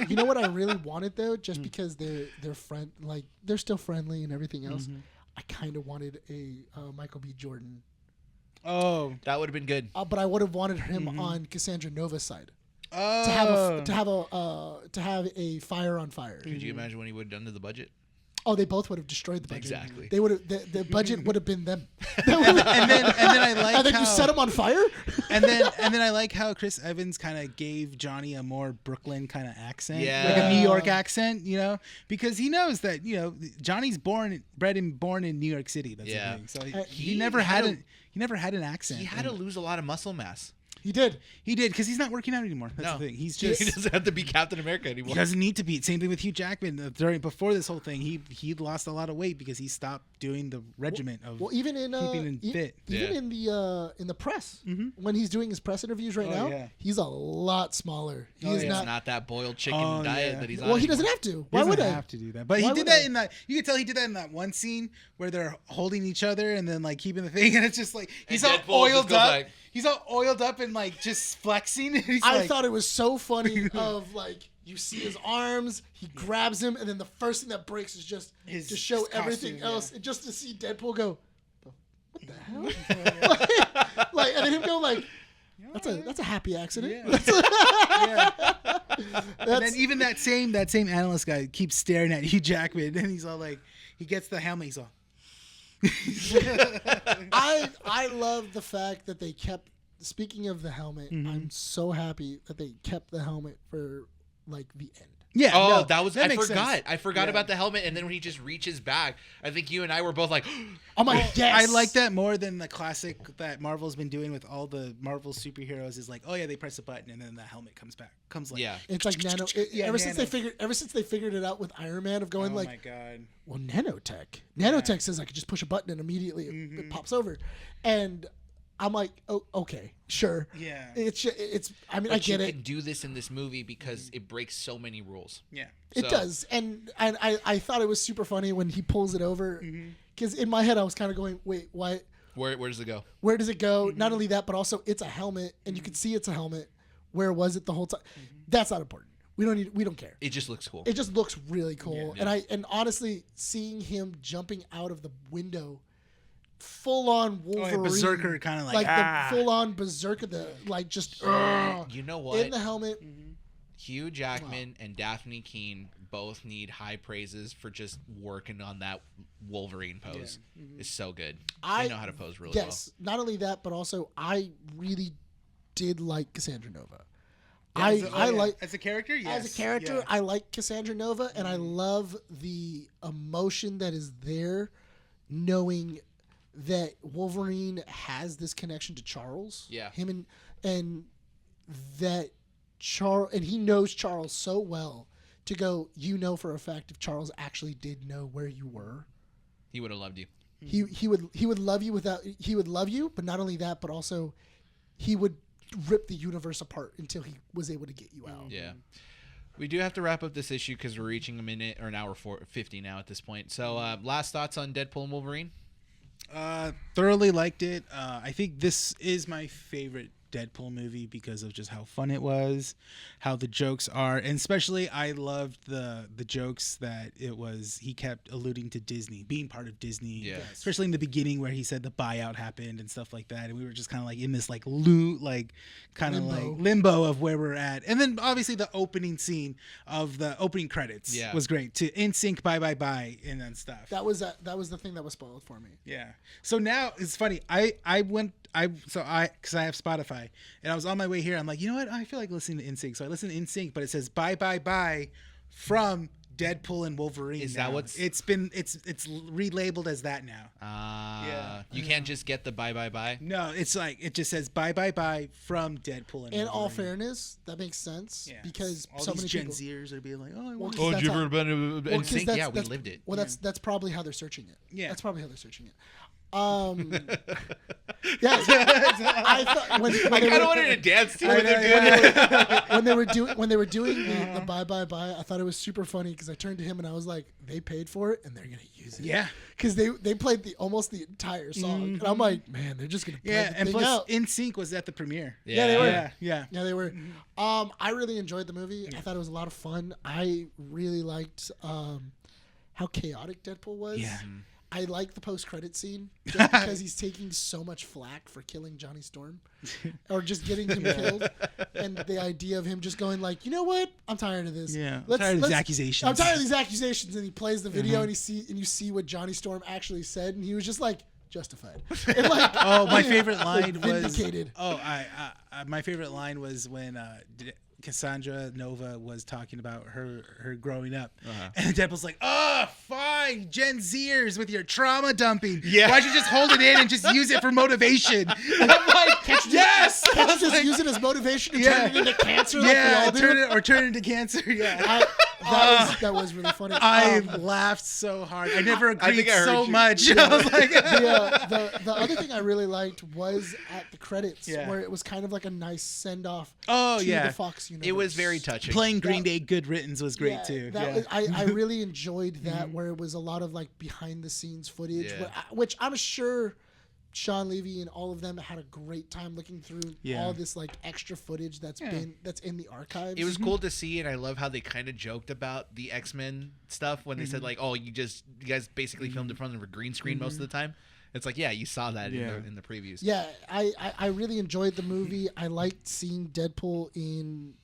You know what I really wanted though, just because they're friend, like they're still friendly and everything else. I kind of wanted a Michael B. Jordan, Oh, That would have been good. but I would have wanted him on Cassandra Nova's side oh, to have a fire on fire. Could you imagine what he would have done to the budget? Oh, they both would have destroyed the budget. Exactly. They would have the budget would have been them. and then I like like then you set him on fire. and then I like how Chris Evans kind of gave Johnny a more Brooklyn kind of accent, Yeah. like a New York accent, because he knows that Johnny's born in New York City. That's Yeah. the thing. So he He never had had an accent. He had to lose a lot of muscle mass. He did. He did because he's not working out anymore. That's the thing. He's He just. doesn't have to be Captain America anymore. He doesn't need to be. Same thing with Hugh Jackman. Before this whole thing, he lost a lot of weight because he stopped doing the regiment of Even in keeping him fit. even in the press when he's doing his press interviews right now, yeah. he's a lot smaller. He's It's not that boiled chicken diet that he's on. Well, he anymore. doesn't have to. He Why doesn't would I? have to do that. But Why he did would that I? in that. You could tell he did that in that one scene where they're holding each other and then like keeping the thing, and it's just like he's all Deadpool just oiled goes up. like- He's all oiled up and like just flexing. And he's I like, thought it was so funny. Of like you see his arms, he grabs him, and then the first thing that breaks is just to show his everything costume, else, and just to see Deadpool go, what the hell? like, and then him go like, that's a happy accident. Yeah. That's- And then even that same analyst guy keeps staring at Hugh Jackman, and he's all like, he gets the helmet, he's all. I love the fact that they kept. Speaking of the helmet, I'm so happy that they kept the helmet for like the end. Yeah. Oh, no, that was. that I makes forgot. sense. I forgot about the helmet, and then when he just reaches back, I think you and I were both like, I'm like, yes. I like that more than the classic that Marvel's been doing with all the Marvel superheroes. Is like, oh yeah, they press a button and then the helmet comes back. Comes like, yeah. It's like nano. Ever since they figured it out with Iron Man of going oh like, my god. well, nanotech. Nanotech says I could just push a button and immediately it pops over, and I'm like, oh, okay, sure. Yeah. It's. I mean, But I get you it. can do this in this movie because it breaks so many rules. Yeah. It So- does, and I thought it was super funny when he pulls it over, because in my head I was kind of going, wait, why? Where does it go? Where does it go? Not only that, but also it's a helmet, and you can see it's a helmet. Where was it the whole time? That's not important. We don't care. It just looks cool. It just looks really cool, Yeah. and honestly, seeing him jumping out of the window, full on Wolverine, berserker kinda like, the full on berserker, You know what? in the helmet. Hugh Jackman and Daphne Keane both need high praises for just working on that Wolverine pose. It's so good. They know how to pose really Yes, not only that, but also I really did like Cassandra Nova. I like as a character. Yes. as a character, Yeah. I like Cassandra Nova, and I love the emotion that is there, knowing that Wolverine has this connection to Charles. Yeah. Him and that Charles, and he knows Charles so well to go, for a fact if Charles actually did know where you were, He would have loved you. he would love you, but not only that, but also he would rip the universe apart until he was able to get you out. Yeah. We do have to wrap up this issue because we're reaching a minute or an hour 50 now at this point. So last thoughts on Deadpool and Wolverine? Thoroughly liked it. I think this is my favorite Deadpool movie because of just how fun it was, how the jokes are, and especially I loved the jokes that he kept alluding to Disney, being part of Disney. Yeah. Especially in the beginning where he said the buyout happened and stuff like that, and we were just kind of like in this like limbo of where we're at. And then obviously the opening scene of the opening credits was great. To In Sync, Bye Bye Bye, and then stuff. That was the thing that was spoiled for me. Yeah. So now it's funny. Because I have Spotify, and I was on my way here. I'm like, you know what? I feel like listening to NSYNC. So I listened to NSYNC, but it says "Bye Bye Bye" from Deadpool and Wolverine. Is now. that what's? It's relabeled as that now. You can't just get the bye bye bye. No, it's like it just says "Bye Bye Bye" from Deadpool and In Wolverine. all fairness, that makes sense because all so these many Gen people. Zers are being like, "Oh, I Well, want." 'cause that's how- been well, 'cause sync? that's- Yeah, we that's- lived it. Well, that's probably how they're searching it. Yeah. That's probably how they're searching it. Yeah, I thought I kind of wanted to dance to when they're doing it. when they were doing the bye bye bye. I thought it was super funny because I turned to him and I was like, "They paid for it and they're gonna use it." Yeah. because they played almost the entire song, and I'm like, man, they're just gonna play the and thing plus out. NSYNC was at the premiere. Yeah, they were. Yeah. Yeah, they were. I really enjoyed the movie. I thought it was a lot of fun. I really liked how chaotic Deadpool was. Yeah. I like the post-credit scene just because he's taking so much flack for killing Johnny Storm or just getting him killed, and the idea of him just going like, you know what, I'm tired of this. Yeah, I'm tired of these accusations. I'm tired of these accusations, and he plays the video and you see what Johnny Storm actually said, and he was just like, justified. And like, Oh, my favorite line was. vindicated. Oh, my favorite line was when Cassandra Nova was talking about her growing up, and Deadpool's like, "Oh, fine, Gen Zers with your trauma dumping. Yeah. Why'd you just hold it in and just use it for motivation?" And I'm like, "Yes." Can't you just use it as motivation to turn it into cancer like we all do? turn it into cancer. Yeah. That was really funny. I laughed so hard. I never agreed think I heard so you. much. I was like, the other thing I really liked was at the credits, Yeah. where it was kind of like a nice send off Oh, to yeah. the Fox universe. It was very touching. playing Green Day Good Riddance was great Yeah, too. that Yeah. was, I really enjoyed that, where it was a lot of like behind the scenes footage, Yeah. which I'm sure Sean Levy and all of them had a great time looking through all this like extra footage that's in the archives. It was cool to see, and I love how they kind of joked about the X-Men stuff when they said like, "Oh, you guys basically filmed in front of a green screen most of the time." It's like, yeah, you saw that in the previews. Yeah, I really enjoyed the movie. I liked seeing Deadpool in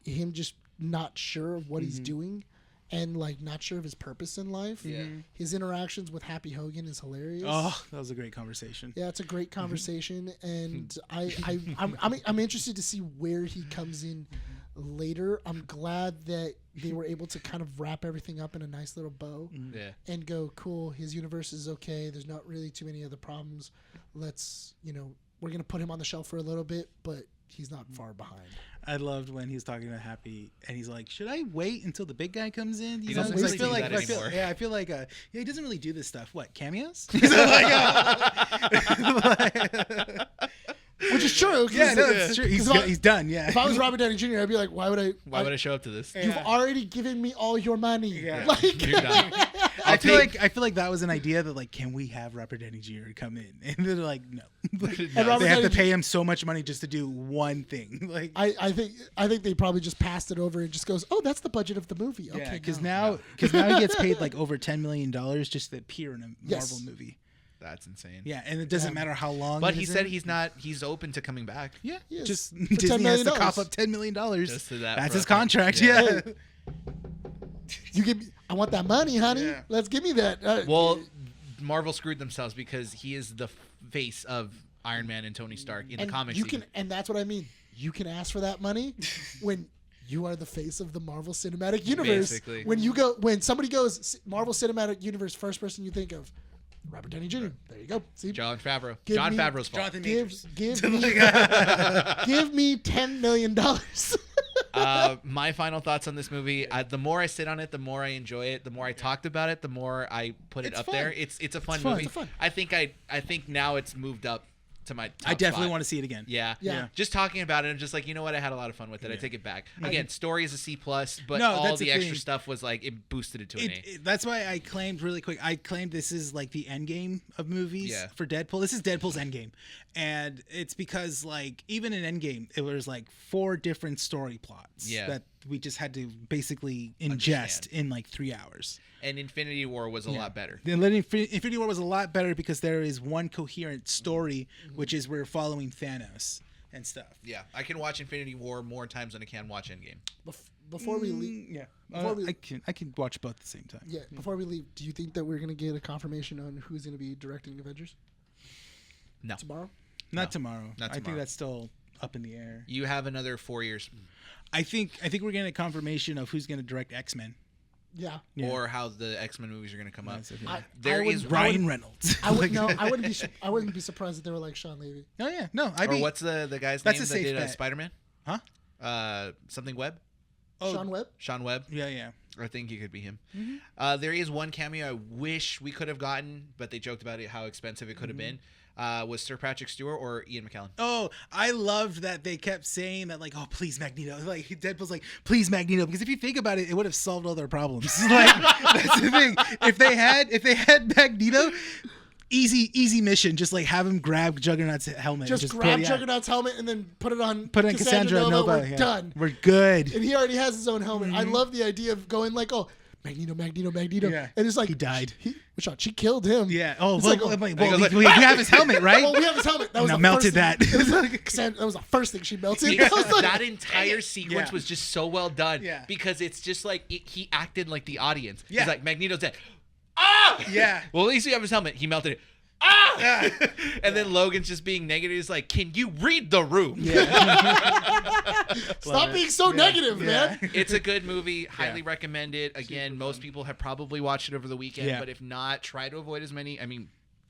him just not sure of what he's doing and like not sure of his purpose in life. Yeah. His interactions with Happy Hogan is hilarious. Oh, that was a great conversation. Yeah, it's a great conversation, and I'm interested to see where he comes in later. I'm glad that they were able to kind of wrap everything up in a nice little bow Yeah. and go, cool, his universe is okay. There's not really too many other problems. Let's, we're going to put him on the shelf for a little bit, but he's not far behind. I loved when he was talking to Happy, and he's like, "Should I wait until the big guy comes in?" He doesn't really do that anymore. I feel like he doesn't really do this stuff. What, cameos? Which is true. Yeah, no, it's true. He's done. Yeah. If I was Robert Downey Jr., I'd be like, why would I show up to this? You've already given me all your money. Yeah. Like, You're done. I feel like that was an idea that like, can we have Robert Downey Jr. come in? And they're like, no. And Robert They have to Downey pay him so much money just to do one thing. Like, I think they probably just passed it over and just goes, oh, that's the budget of the movie. Okay, because no. now he gets paid like over $10 million just to appear in a Marvel movie. That's insane. Yeah, and it doesn't matter how long. But it he is said in. he's open to coming back. Yeah, Yes. just For $10 Disney has to million. cough up $10 million. Just to that That's his for a- contract. yeah. Yeah. You give me, I want that money, honey. Yeah. Let's give me that. Well, Marvel screwed themselves because he is the face of Iron Man and Tony Stark in the comics. and that's what I mean. You can ask for that money when you are the face of the Marvel Cinematic Universe. Basically. When somebody goes Marvel Cinematic Universe, first person you think of, Robert Downey Jr. There you go. See, John Favreau. Give John me- Favreau's fault. Jonathan give Majors. give me give me $10 million. My final thoughts on this movie: the more I sit on it, the more I enjoy it. The more I talked about it, the more I put it It's up fun. there. It's a fun fun. movie. It's fun. I think now it's moved up to my. Top I definitely spot. want to see it again. Yeah. Yeah. Just talking about it, I'm just like, you know what? I had a lot of fun with it. I take it back. Again, story is a C+, but No, all that's the the extra thing. stuff was like it boosted it to an A. That's why I claimed really quick. I claimed this is like the end game of movies Yeah. for Deadpool. This is Deadpool's end game, and it's because like even in Endgame, it was like 4 different story plots that we just had to basically ingest Understand. in like 3 hours. And Infinity War was a lot better. Then Infinity War was a lot better because there is one coherent story, which is we're following Thanos and stuff. Yeah, I can watch Infinity War more times than I can watch Endgame. Before we leave, Yeah, Before we- I can watch both at the same time. before we leave, do you think that we're gonna get a confirmation on who's gonna be directing Avengers No. tomorrow? Not tomorrow. Not I think tomorrow. that's still up in the air. You have another 4 years, I think we're getting a confirmation of who's going to direct X-Men. Yeah. Yeah. or how the X-Men movies are going to come up. That's okay. There is Ryan Reynolds. I would no. I wouldn't be surprised if they were like Sean Levy. Oh yeah, no. Or what's the guy's That's name a that safe did bet. Spider-Man? Huh? Something Webb? Oh, Sean Webb. Sean Webb? Yeah. I think it could be him. Mm-hmm. There is one cameo I wish we could have gotten, but they joked about it, how expensive it could have been. Was Sir Patrick Stewart or Ian McKellen? Oh, I loved that they kept saying that, like, oh, please, Magneto. Like, Deadpool's like, please, Magneto. Because if you think about it, it would have solved all their problems. Like, that's the thing. If they had Magneto, easy mission. Just, like, have him grab Juggernaut's helmet. Just grab Juggernaut's helmet and then put it on Cassandra Nova. We're Yeah. done. We're good. And he already has his own helmet. I love the idea of going like, oh, Magneto. Yeah. And it's like He died. She killed him. Yeah. Oh, It's well, like, we have his helmet, right? well, we have his helmet. That was Now the melted first thing. that. It was like, that was the first thing she melted. Because I was like, that entire sequence Yeah. was just so well done. Yeah. Because it's just like he acted like the audience. Yeah. He's like, Magneto's dead. Ah! Yeah. Well, at least we have his helmet. He melted it. ah! And then Logan's just being negative. He's like, can you read the room? Stop being so negative, man. It's a good movie. Highly recommend it. Again, most people have probably watched it over the weekend, but if not, try to avoid as many. I mean,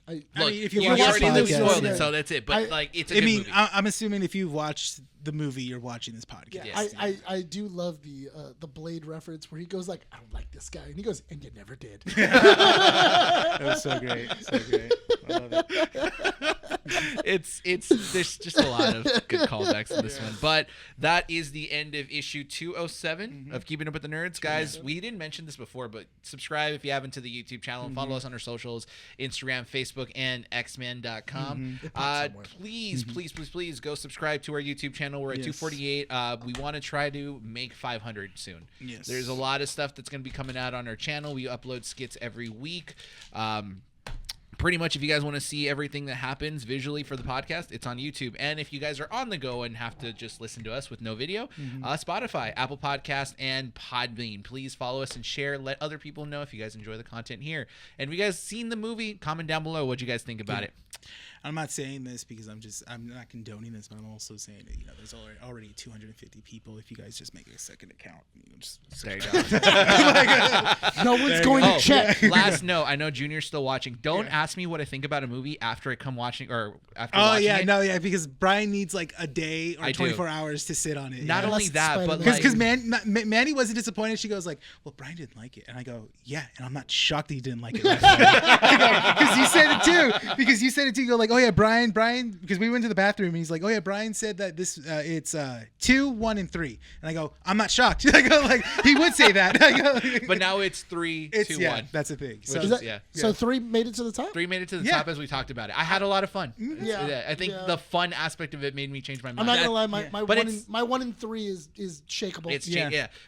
if you you watch already the spoiled podcast, it, so that's it. But it's a good movie. I'm assuming if you've watched the movie, you're watching this podcast. Yes. I do love the Blade reference where he goes like, I don't like this guy, and he goes, and you never did. That was so great. So great. I love it. There's just a lot of good callbacks in this one. But that is the end of issue 207 of Keeping Up with the Nerds. Guys, we didn't mention this before, but subscribe if you haven't to the YouTube channel and follow us on our socials, Instagram, Facebook, and xmen.com. Please go subscribe to our YouTube channel. We're at 248. We want to try to make 500 soon. Yes. There's a lot of stuff that's going to be coming out on our channel. We upload skits every week. Pretty much, if you guys want to see everything that happens visually for the podcast, it's on YouTube. And if you guys are on the go and have to just listen to us with no video, Spotify, Apple Podcast, and Podbean. Please follow us and share. Let other people know if you guys enjoy the content here. And if you guys seen the movie, comment down below what you guys think about it. I'm not saying this because I'm not condoning this, but I'm also saying that there's already 250 people. If you guys just make a second account, just there you go. No one's going to check. Last note, I know Junior's still watching. Don't ask me what I think about a movie after I come watching or after watching it. Because Bryan needs like a day or 24 hours to sit on it. Not only that, but because Mandy wasn't disappointed. She goes like, "Well, Bryan didn't like it," and I go, "Yeah," and I'm not shocked that he didn't like it. Because you said it too. You go like, "Oh yeah, Bryan," because we went to the bathroom and he's like, "Oh yeah, Bryan said that this it's 2, 1, and 3," and I go, "I'm not shocked." I go like, he would say that. I go, but now it's 3, 2, 1. That's the thing. So 3 made it to the top. 3 made it to the top as we talked about it. I had a lot of fun. Yeah, I think the fun aspect of it made me change my mind. I'm not gonna lie, my 1 and 3 is shakeable. It's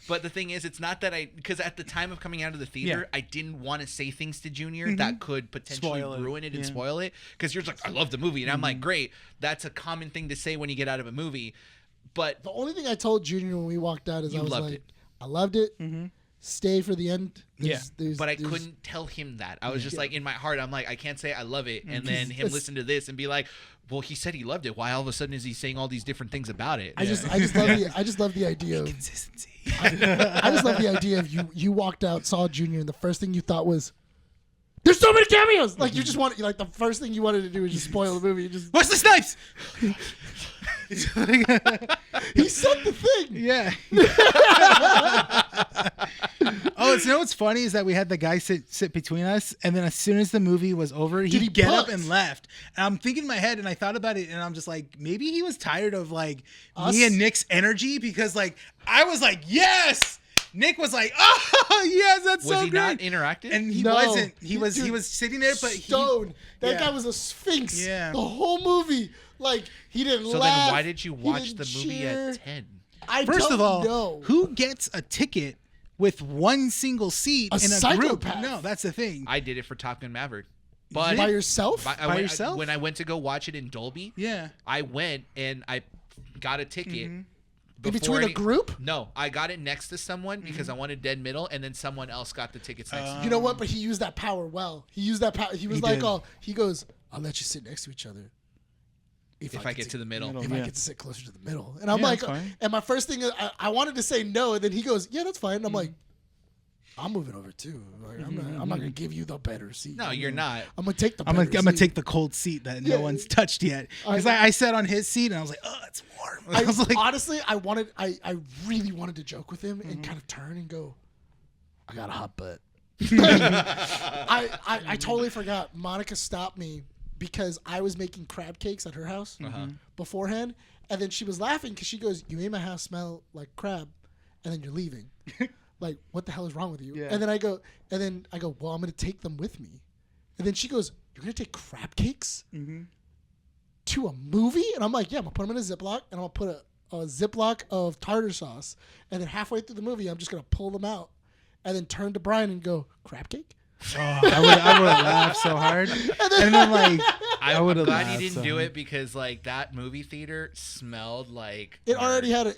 but the thing is, it's not that because at the time of coming out of the theater, I didn't want to say things to Junior that could potentially ruin it and spoil it. Because you're like, I love the movie, and I'm like, great. That's a common thing to say when you get out of a movie. But the only thing I told Junior when we walked out is I was like, I loved it. Stay for the end. But I couldn't tell him that. I was just like, in my heart, I'm like, I can't say I love it, and then him listen to this and be like, well, he said he loved it. Why all of a sudden is he saying all these different things about it? I just love the idea of consistency. I just love the idea of you walked out, saw Junior, and the first thing you thought was, there's so many cameos. Like you just want, like the first thing you wanted to do was just spoil the movie. What's the snipes? He said the thing. Yeah. Oh, so you know what's funny is that we had the guy sit between us, and then as soon as the movie was over, he get up and left. And I'm thinking in my head, and I thought about it, and I'm just like, maybe he was tired of like me and Nick's energy, because like I was like, yes. Nick was like, "Oh yes, that's so great." Was he not interactive? And he wasn't. He was sitting there, but stoned. That guy was a sphinx. Yeah. The whole movie, like he didn't laugh. So then, why did you watch the movie at 10? First of all, who gets a ticket with one single seat in a group? No, that's the thing. I did it for Top Gun Maverick. But by yourself? By yourself? When I went to go watch it in Dolby, yeah, I went and I got a ticket. In between a group? No, I got it next to someone because I wanted dead middle, and then someone else got the tickets next to me. You know what? But he used that power well. He used that power. He was like, "Oh, he goes, I'll let you sit next to each other if I get to the middle. If I get to sit closer to the middle." And I'm like, and my first thing, I wanted to say no, and then he goes, "Yeah, that's fine." And I'm like, I'm moving over too. Like, I'm not gonna give you the better seat. No, you're not. I'm gonna take the. I'm gonna take the cold seat that no one's touched yet. Because I sat on his seat and I was like, oh, it's warm. I was like, honestly, I really wanted to joke with him and kind of turn and go, I got a hot butt. I totally forgot. Monica stopped me because I was making crab cakes at her house beforehand, and then she was laughing because she goes, "You made my house smell like crab, and then you're leaving." Like, what the hell is wrong with you? Yeah. And then I go, well, I'm going to take them with me. And then she goes, you're going to take crab cakes to a movie? And I'm like, yeah, I'm going to put them in a Ziploc, and I'm going to put a Ziploc of tartar sauce. And then halfway through the movie, I'm just going to pull them out and then turn to Bryan and go, crab cake? Oh, I would have laughed so hard. And then like, I'm glad he didn't do it because like that movie theater smelled like it already had an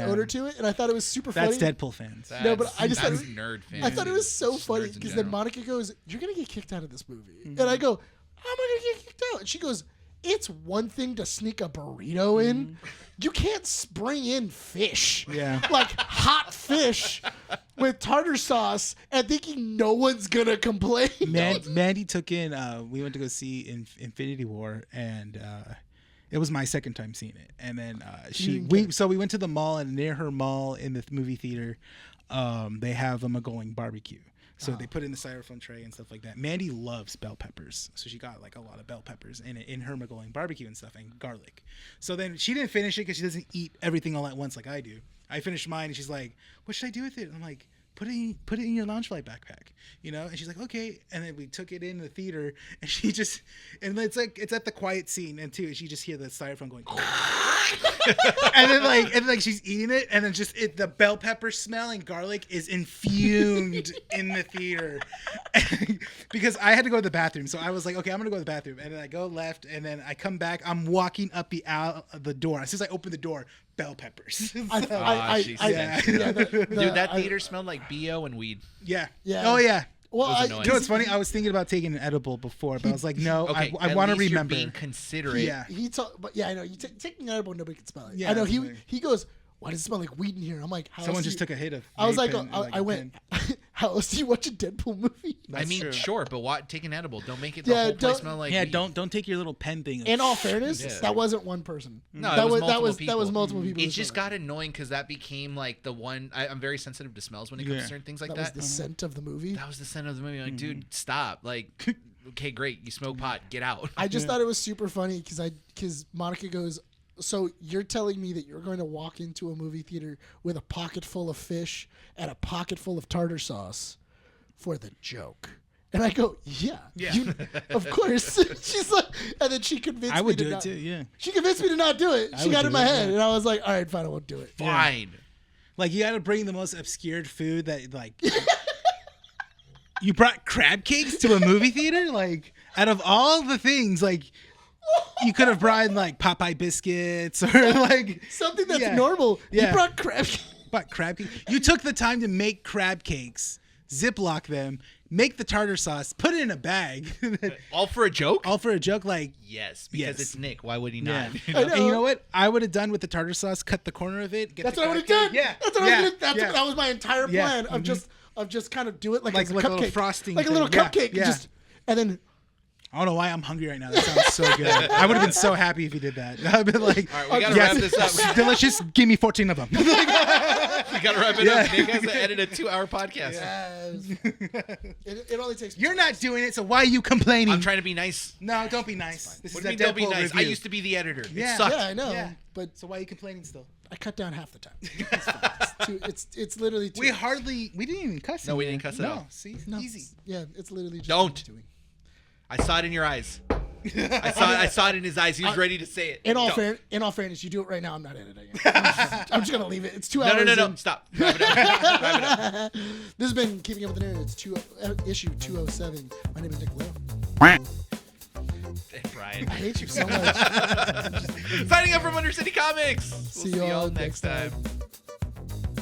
odor to it, and I thought it was super funny. That's Deadpool fans. No, but I just nerd fans. I thought it was so funny because then Monica goes, "You're gonna get kicked out of this movie," and I go, how am I gonna get kicked out? And she goes, it's one thing to sneak a burrito in. You can't bring in fish. Yeah. Like hot fish with tartar sauce and thinking no one's gonna complain. Mandy took in. We went to go see Infinity War, and it was my second time seeing it. And then we went to the mall, and near her mall in the movie theater, they have a McGoing barbecue. So they put in the styrofoam tray and stuff like that. Mandy loves bell peppers, so she got like a lot of bell peppers in her McGoing barbecue and stuff, and garlic. So then she didn't finish it because she doesn't eat everything all at once like I do. I finished mine, and she's like, "What should I do with it?" And I'm like, "Put it in your lounge flight backpack," you know. And she's like, "Okay." And then we took it in the theater, and it's at the quiet scene, and she just hear the styrofoam going. and then she's eating it, and then the bell pepper smell and garlic is infumed in the theater. Because I had to go to the bathroom, so I was like, okay, I'm gonna go to the bathroom, and then I go left, and then I come back. I'm walking up the door. As soon as I open the door, bell peppers. Dude, Yeah. that theater smelled like BO and weed. Yeah. Yeah. Oh yeah. Well, It was annoying. You know what's funny? I was thinking about taking an edible before, but I was like, no, Okay, I want to at least remember. You're being considerate. Yeah. But yeah, I know. You take an edible, nobody can smell it. Yeah, I know. absolutely. He goes, why does it smell like weed in here? I'm like, how Someone else just do took a hit of. I was vape like, pen, I went, how else do you watch a Deadpool movie? I mean, true. sure, but take an edible. Don't make it the Yeah, whole place don't- smell like Yeah, weed. don't take your little pen thing. In all fairness, Yeah. that wasn't one person. No, that it was that multiple was people. that was multiple people. It who just smelled got annoying because that became like the one. I'm very sensitive to smells when it comes Yeah. to certain things like That that. was the scent of the movie. That was the scent of the movie. Like, dude, stop. Like, okay, great. You smoke pot. Get out. I just thought it was super funny because Monica goes, so you're telling me that you're going to walk into a movie theater with a pocket full of fish and a pocket full of tartar sauce for the joke? And I go, yeah. Of course. She's like, and then she convinced me I would to do it not, too. Yeah. She convinced me to not do it. She would got do in my it, head, yeah. and I was like, all right, fine, I won't do it. Fine. Like you got to bring the most obscured food that like. You brought crab cakes to a movie theater? Like out of all the things, like you could have brought like Popeye biscuits or like Something that's Yeah. normal. Yeah. You brought crab. But crab cake. You took the time to make crab cakes, Ziploc them, make the tartar sauce, put it in a bag, All for a joke? all for a joke. Like, Yes, because Yes. it's Nick. Why would he yeah. not? I And you know. know what? I would have done with the tartar sauce. Cut the corner of it. Get That's the what I would have crab done. cake. Yeah, That's what I was gonna. yeah. That was my entire Yeah. plan of just kind of do it like Like a a little cupcake, frosting like a little thing. Yeah, cupcake. yeah. And then I don't know why I'm hungry right now. That sounds so good. I would have been so happy if you did that. I'd been like, All right, we gotta wrap this up. Delicious. Give me 14 of them. We gotta wrap it up. Nick has to edit a 2-hour podcast. it only takes. You're not doing it, so why are you complaining? I'm trying to be nice. No, don't be nice. This What is do you a mean don't be Deadpool nice? I review. used to be the editor. Yeah. It sucked. Yeah, I know, Yeah. but So why are you complaining still? I cut down half the time. It's fine. It's literally two. We didn't even cuss. No, we in didn't here. cuss at all. See, No, easy. Yeah, it's literally just Don't. doing. I saw it in your eyes. I saw it in his eyes. He was ready to say it. In all Don't. fairness, you do it right now. I'm not editing it. I'm just gonna leave it. It's 2 hours. No. in. Stop. Wrap it up. Wrap it up. This has been Keeping Up with the Nerd. It's issue 207. My name is Nick Lowe. Bryan. I hate you so much. Signing up from Undercity Comics. See you all next time.